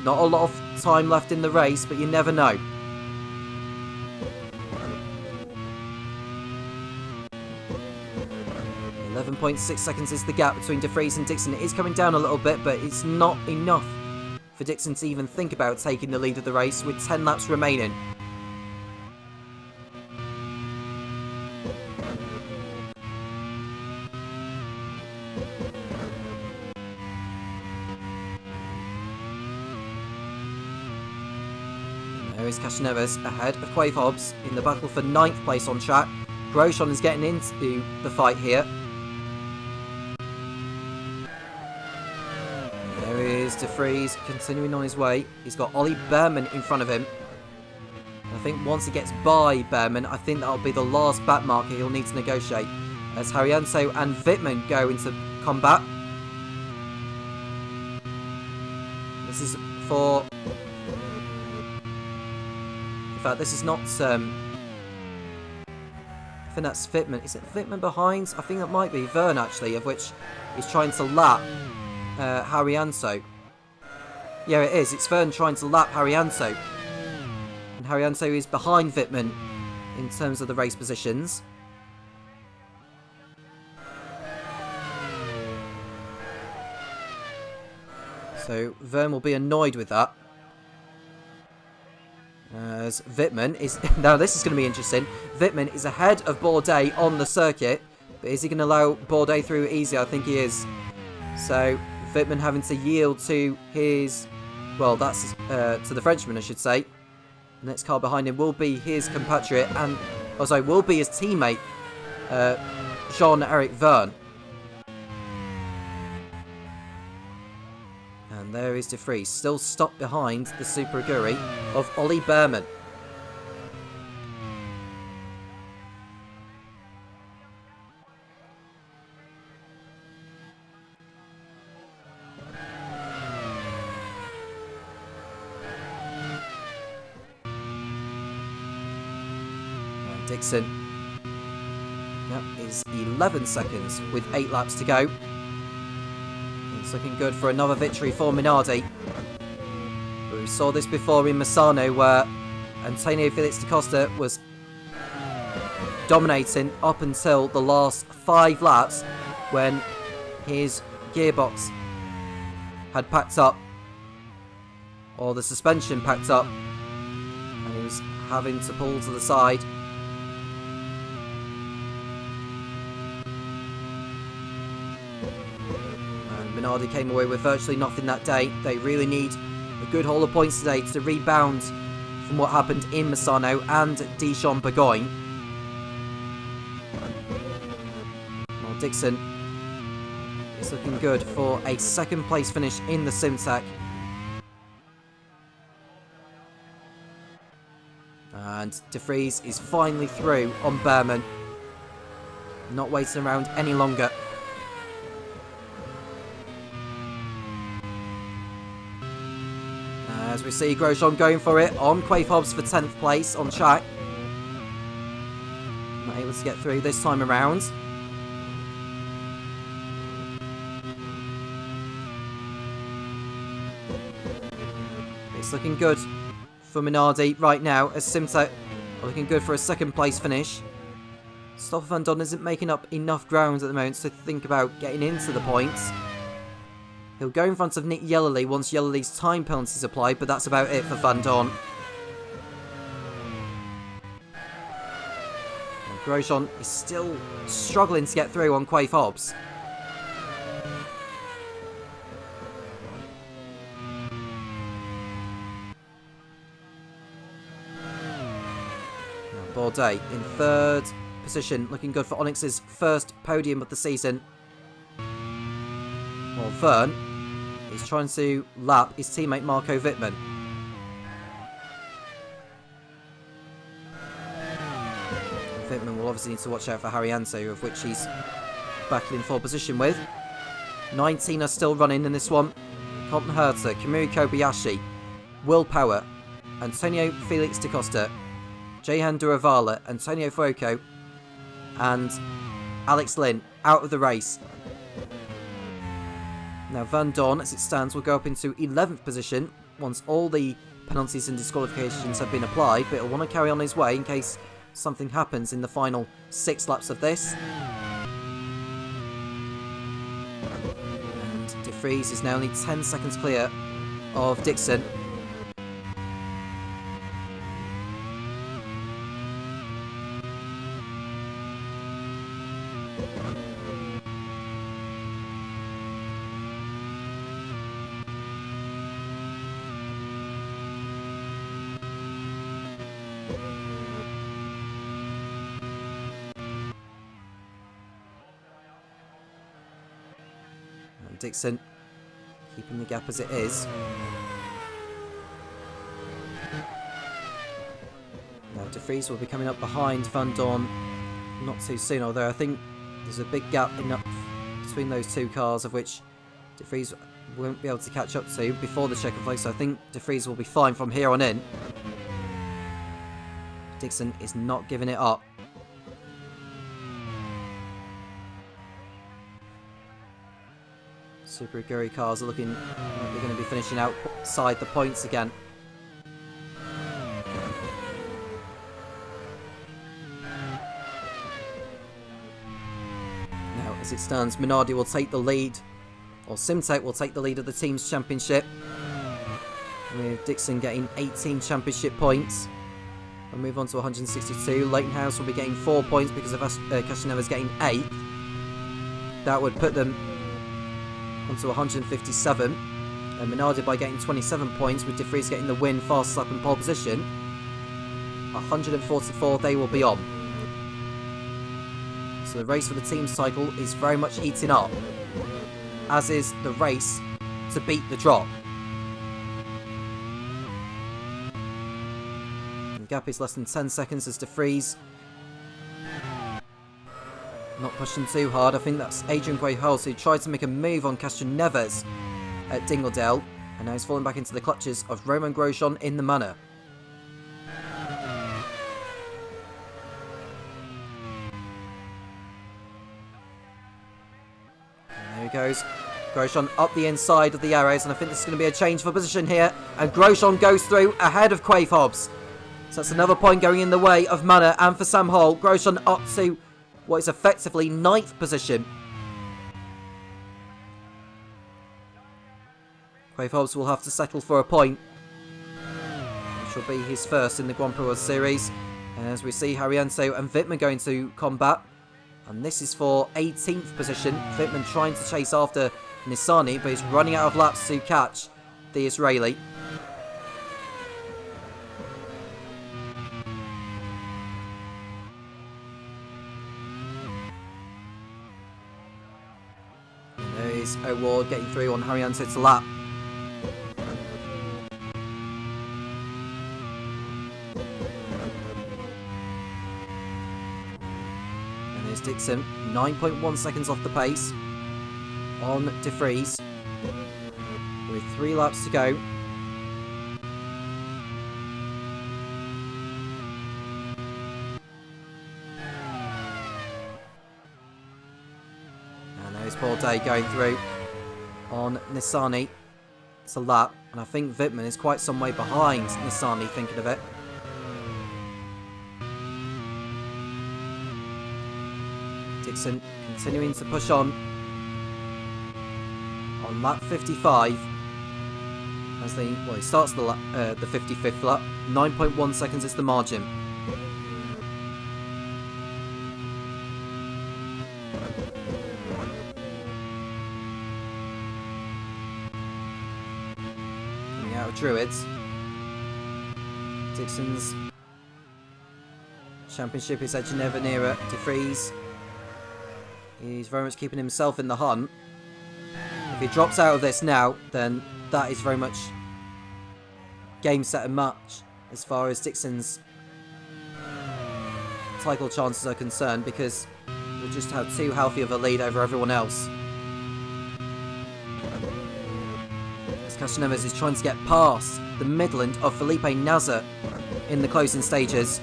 Not a lot of time left in the race, but you never know. 11.6 seconds is the gap between De Vries and Dixon. It is coming down a little bit, but it's not enough for Dixon to even think about taking the lead of the race with 10 laps remaining. There is Castroneves ahead of Quaife Hobbs in the battle for 9th place on track. Grosjean is getting into the fight here. There is De Vries continuing on his way. He's got Ollie Behrman in front of him. I think once he gets by Behrman, I think that'll be the last back marker he'll need to negotiate. As Haryanto and Wittmann go into combat. This is for... In fact, this is not... I think that's Wittmann. Is it Wittmann behind? I think that might be Vern, actually, of which he's trying to lap Haryanto. Yeah, it is. It's Vern trying to lap Haryanto. And Haryanto is behind Wittmann in terms of the race positions. So Vern will be annoyed with that. As Wittmann is... Now this is going to be interesting. Wittmann is ahead of Bourdais on the circuit. But is he going to allow Bourdais through easy? I think he is. So Wittmann having to yield to his... Well, that's to the Frenchman, I should say. The next car behind him will be his compatriot and... Oh, sorry, will be his teammate, Jean-Eric Verne. And there is De Vries, still stopped behind the Super Aguri of Ollie Behrman. And Dixon is 11 seconds with 8 laps to go. It's looking good for another victory for Minardi. But we saw this before in Misano, where Antonio Felix da Costa was dominating up until the last 5 laps when his gearbox had packed up, or the suspension packed up, and he was having to pull to the side. Minardi came away with virtually nothing that day. They really need a good haul of points today to rebound from what happened in Misano and Dijon-Bourgogne. Well, Dixon is looking good for a second place finish in the Simtek. And De Vries is finally through on Behrman. Not waiting around any longer. As we see Grosjean going for it on Quaife Hobbs for 10th place on track. Not able to get through this time around. It's looking good for Minardi right now as Simtek are looking good for a second place finish. Stoffel van Don isn't making up enough ground at the moment to think about getting into the points. He'll go in front of Nick Yellerly once Yellerly's time penalty is applied, but that's about it for Van Dorn. And Grosjean is still struggling to get through on Quaife Hobbs. Now Bourdais in 3rd position, looking good for Onyx's first podium of the season. Well, Verne is trying to lap his teammate Marco Wittmann. Wittmann will obviously need to watch out for Haryanto, of which he's battling for position with. 19 are still running in this one. Colton Herter, Kamui Kobayashi, Will Power, Antonio Felix da Costa, Jehan Duravala, Antonio Fuoco, and Alex Lynn out of the race. Now Van Dorn, as it stands, will go up into 11th position once all the penalties and disqualifications have been applied, but he'll want to carry on his way in case something happens in the final 6 laps of this. And De Vries is now only 10 seconds clear of Dixon. Dixon keeping the gap as it is. Now De Vries will be coming up behind Van Dorn not too soon, although I think there's a big gap between those two cars, of which De Vries won't be able to catch up to before the checkered flag, so I think De Vries will be fine from here on in. Dixon is not giving it up. Super Aguri cars are looking like they're going to be finishing outside the points again. Now, as it stands, Minardi will take the lead, or Simtek will take the lead of the team's championship, with Dixon getting 18 championship points. We'll move on to 162. Leighton House will be getting 4 points because of Castaneva's getting 8. That would put them onto 157. And Minardi by getting 27 points, with De Vries getting the win, fast lap and pole position. 144 they will be on. So the race for the team's title is very much heating up, as is the race to beat the drop. The gap is less than 10 seconds as De Vries not pushing too hard. I think that's Adrian Greyhouse who tried to make a move on Castroneves at Dingledale, and now he's falling back into the clutches of Romain Grosjean in the manor. And there he goes. Grosjean up the inside of the arrows, and I think this is going to be a change for position here, and Grosjean goes through ahead of Quaife Hobbs. So that's another point going in the way of Manor and for Sam Hall. Grosjean up to what is effectively 9th position. Quaife Hobbs will have to settle for a point, which will be his first in the Grand Prix World Series. And as we see, Harriento and Wittmann going to combat. And this is for 18th position. Wittmann trying to chase after Nissany, but he's running out of laps to catch the Israeli. O'Ward getting through on Harriento to lap. And there's Dixon, 9.1 seconds off the pace on De Vries, with 3 laps to go. Paul Day going through on Nissany to lap, and I think Wittmann is quite some way behind Nissany, thinking of it. Dixon continuing to push on lap 55 as he starts the 55th lap. 9.1 seconds is the margin. Druids. Dixon's championship is edging ever nearer. De Vries, he's very much keeping himself in the hunt. If he drops out of this now, then that is very much game, set and match as far as Dixon's title chances are concerned, because we'll just have too healthy of a lead over everyone else. Castroneves is trying to get past the Midland of Felipe Nasr in the closing stages.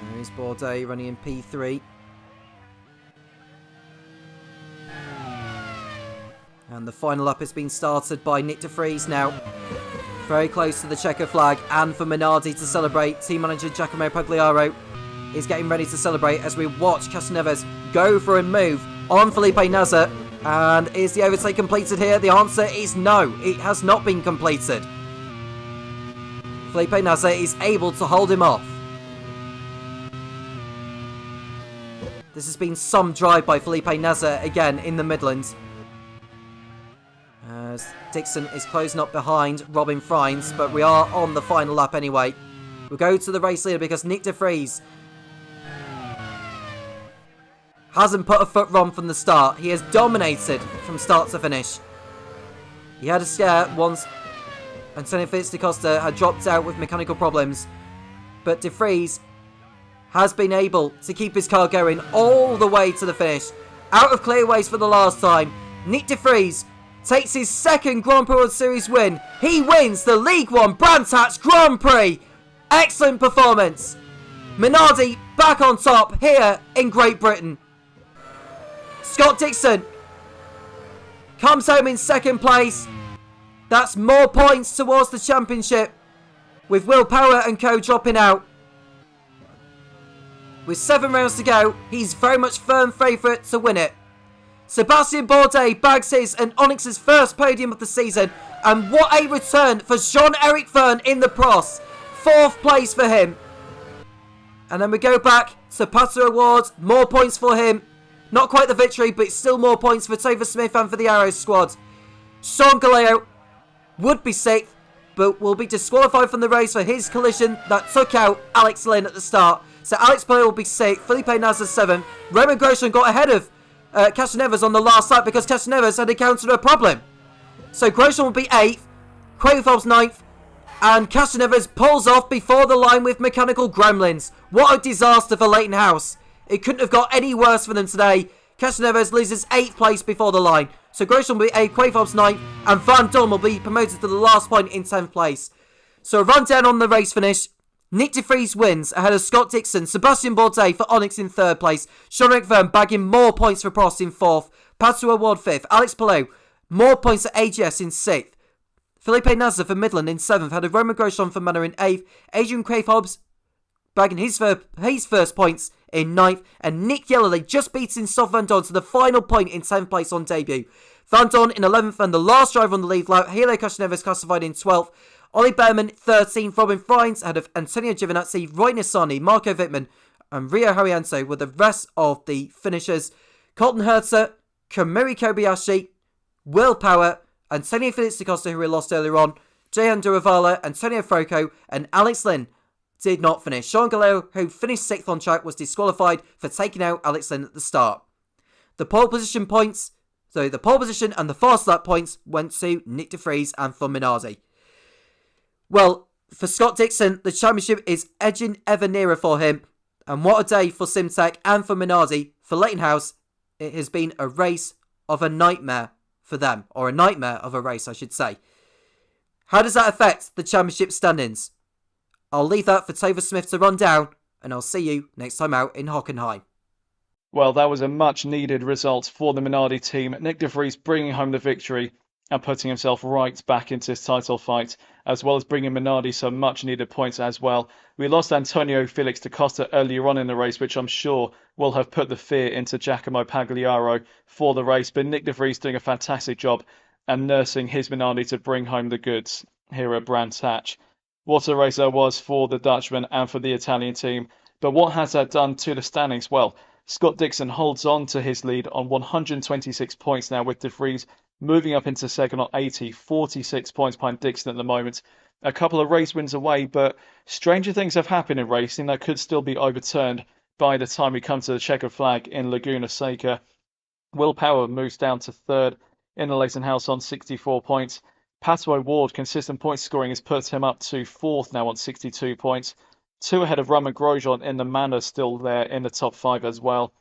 There is Bourdais running in P3. And the final lap has been started by Nick De Vries now. Very close to the checker flag, and for Minardi to celebrate. Team manager Giacomo Pagliaro is getting ready to celebrate as we watch Castroneves go for a move on Felipe Nasr. And is the overtake completed here? The answer is no, it has not been completed. Felipe Nasr is able to hold him off. This has been some drive by Felipe Nasr again in the Midlands, as Dixon is closing up behind Robin Freins, but we are on the final lap anyway. We'll go to the race leader because Nick De Vries hasn't put a foot wrong from the start. He has dominated from start to finish. He had a scare once Antonio Felix da Costa had dropped out with mechanical problems, but De Vries has been able to keep his car going all the way to the finish. Out of clearways for the last time, Nick De Vries takes his second Grand Prix World Series win. He wins the League One Brands Hatch Grand Prix. Excellent performance. Minardi back on top here in Great Britain. Scott Dixon comes home in second place. That's more points towards the championship, with Will Power and co dropping out. With 7 rounds to go, he's very much firm favourite to win it. Sebastian Bourdais bags his and Onyx's first podium of the season, and what a return for Jean-Eric Vergne in the Pros. 4th place for him. And then we go back to Pato Awards, more points for him. Not quite the victory, but still more points for Topher Smith and for the Arrows squad. Sean Galeo would be 6th, but will be disqualified from the race for his collision that took out Alex Lynn at the start. So Alex Player will be 6th, Felipe Nasr 7th. Roman Grosjean got ahead of Castroneves on the last lap because Castroneves had encountered a problem. So Grosjean will be 8th, Quaverfeld's 9th, and Castroneves pulls off before the line with mechanical gremlins. What a disaster for Leighton House. It couldn't have got any worse for them today. Castroneves loses 8th place before the line. So Grosjean will be 8th, Quaverfeld's 9th, and Van Dorn will be promoted to the last point in 10th place. So a rundown on the race finish. Nick De Vries wins ahead of Scott Dixon. Sebastian Bourdais for Onyx in 3rd place. Jean-Eric Vergne bagging more points for Prost in 4th. Pato Award 5th. Alex Palou more points at AGS in 6th. Felipe Nasr for Midland in 7th. Had a Roman Grosjean for Manor in 8th. Adrian Quaverfeld bagging his first points in 9th. And Nick Yellerley just beating Stoffel Van Dorn to the final point in 10th place on debut. Van Dorn in 11th and the last driver on the lead lap. Helio Castroneves classified in 12th. Ollie Behrman 13th, Robin Fries ahead of Antonio Giovinazzi, Roy Nissany, Marco Wittmann and Rio Haryanto were the rest of the finishers. Colton Herter, Kamui Kobayashi, Will Power, Antonio Felix da Costa, who we lost earlier on, Jehan Duravala, Antonio Froco and Alex Lynn did not finish. Sean Galeo, who finished 6th on track, was disqualified for taking out Alex Lynn at the start. The pole position and the fast lap points went to Nick De Vries and for Minardi. Well, for Scott Dixon, the championship is edging ever nearer for him. And what a day for Simtech and for Minardi. For Leighton House, it has been a race of a nightmare for them. Or a nightmare of a race, I should say. How does that affect the championship standings? I'll leave that for Topher Smith to run down. And I'll see you next time out in Hockenheim. Well, that was a much needed result for the Minardi team. Nick De Vries bringing home the victory and putting himself right back into his title fight, as well as bringing Minardi some much needed points as well. We lost Antonio Felix da Costa earlier on in the race, which I'm sure will have put the fear into Giacomo Pagliaro for the race, but Nick De Vries doing a fantastic job and nursing his Minardi to bring home the goods here at Brands Hatch. What a race there was for the Dutchman and for the Italian team. But what has that done to the standings? Well, Scott Dixon holds on to his lead on 126 points now, with De Vries moving up into second on 80, 46 points behind Dixon at the moment. A couple of race wins away, but stranger things have happened in racing that could still be overturned by the time we come to the checkered flag in Laguna Seca. Will Power moves down to 3rd in the Leighton House on 64 points. Pato Award, consistent point scoring, has put him up to 4th now on 62 points. 2 ahead of Roman Grosjean in the Manor, still there in the top 5 as well.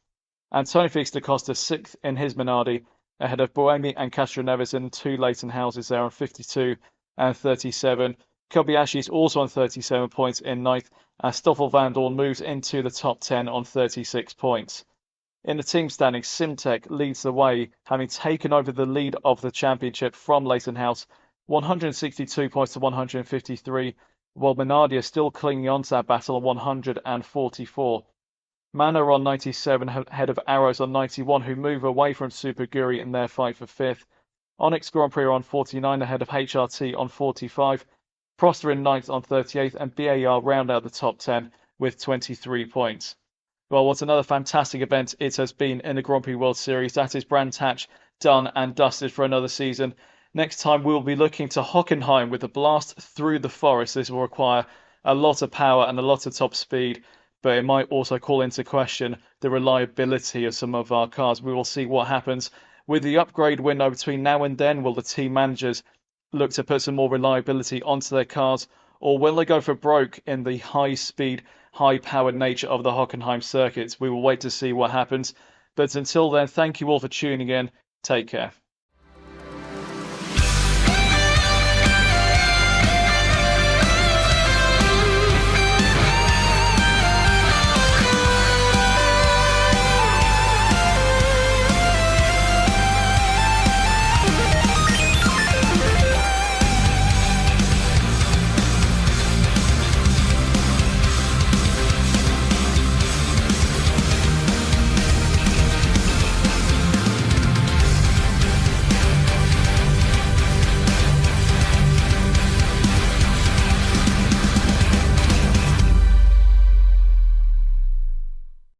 Antonio Felix da Costa 6th in his Minardi, ahead of Buemi and Castroneves in 2 Leighton Houses there on 52 and 37. Kobayashi is also on 37 points in 9th, and Stoffel Van Dorn moves into the top 10 on 36 points. In the team standings, Simtech leads the way, having taken over the lead of the championship from Leighton House, 162 points to 153, while Minardi is still clinging on to that battle on 144. Manor on 97, ahead of Arrows on 91, who move away from Super Guri in their fight for 5th. Onyx Grand Prix on 49, ahead of HRT on 45. Proster in 9th on 38, and BAR round out the top 10 with 23 points. Well, what another fantastic event it has been in the Grand Prix World Series. That is Brands Hatch done and dusted for another season. Next time we'll be looking to Hockenheim with a blast through the forest. This will require a lot of power and a lot of top speed. but it might also call into question the reliability of some of our cars. We will see what happens. With the upgrade window between now and then, will the team managers look to put some more reliability onto their cars, or will they go for broke in the high-speed, high-powered nature of the Hockenheim circuits? We will wait to see what happens. But until then, thank you all for tuning in. Take care.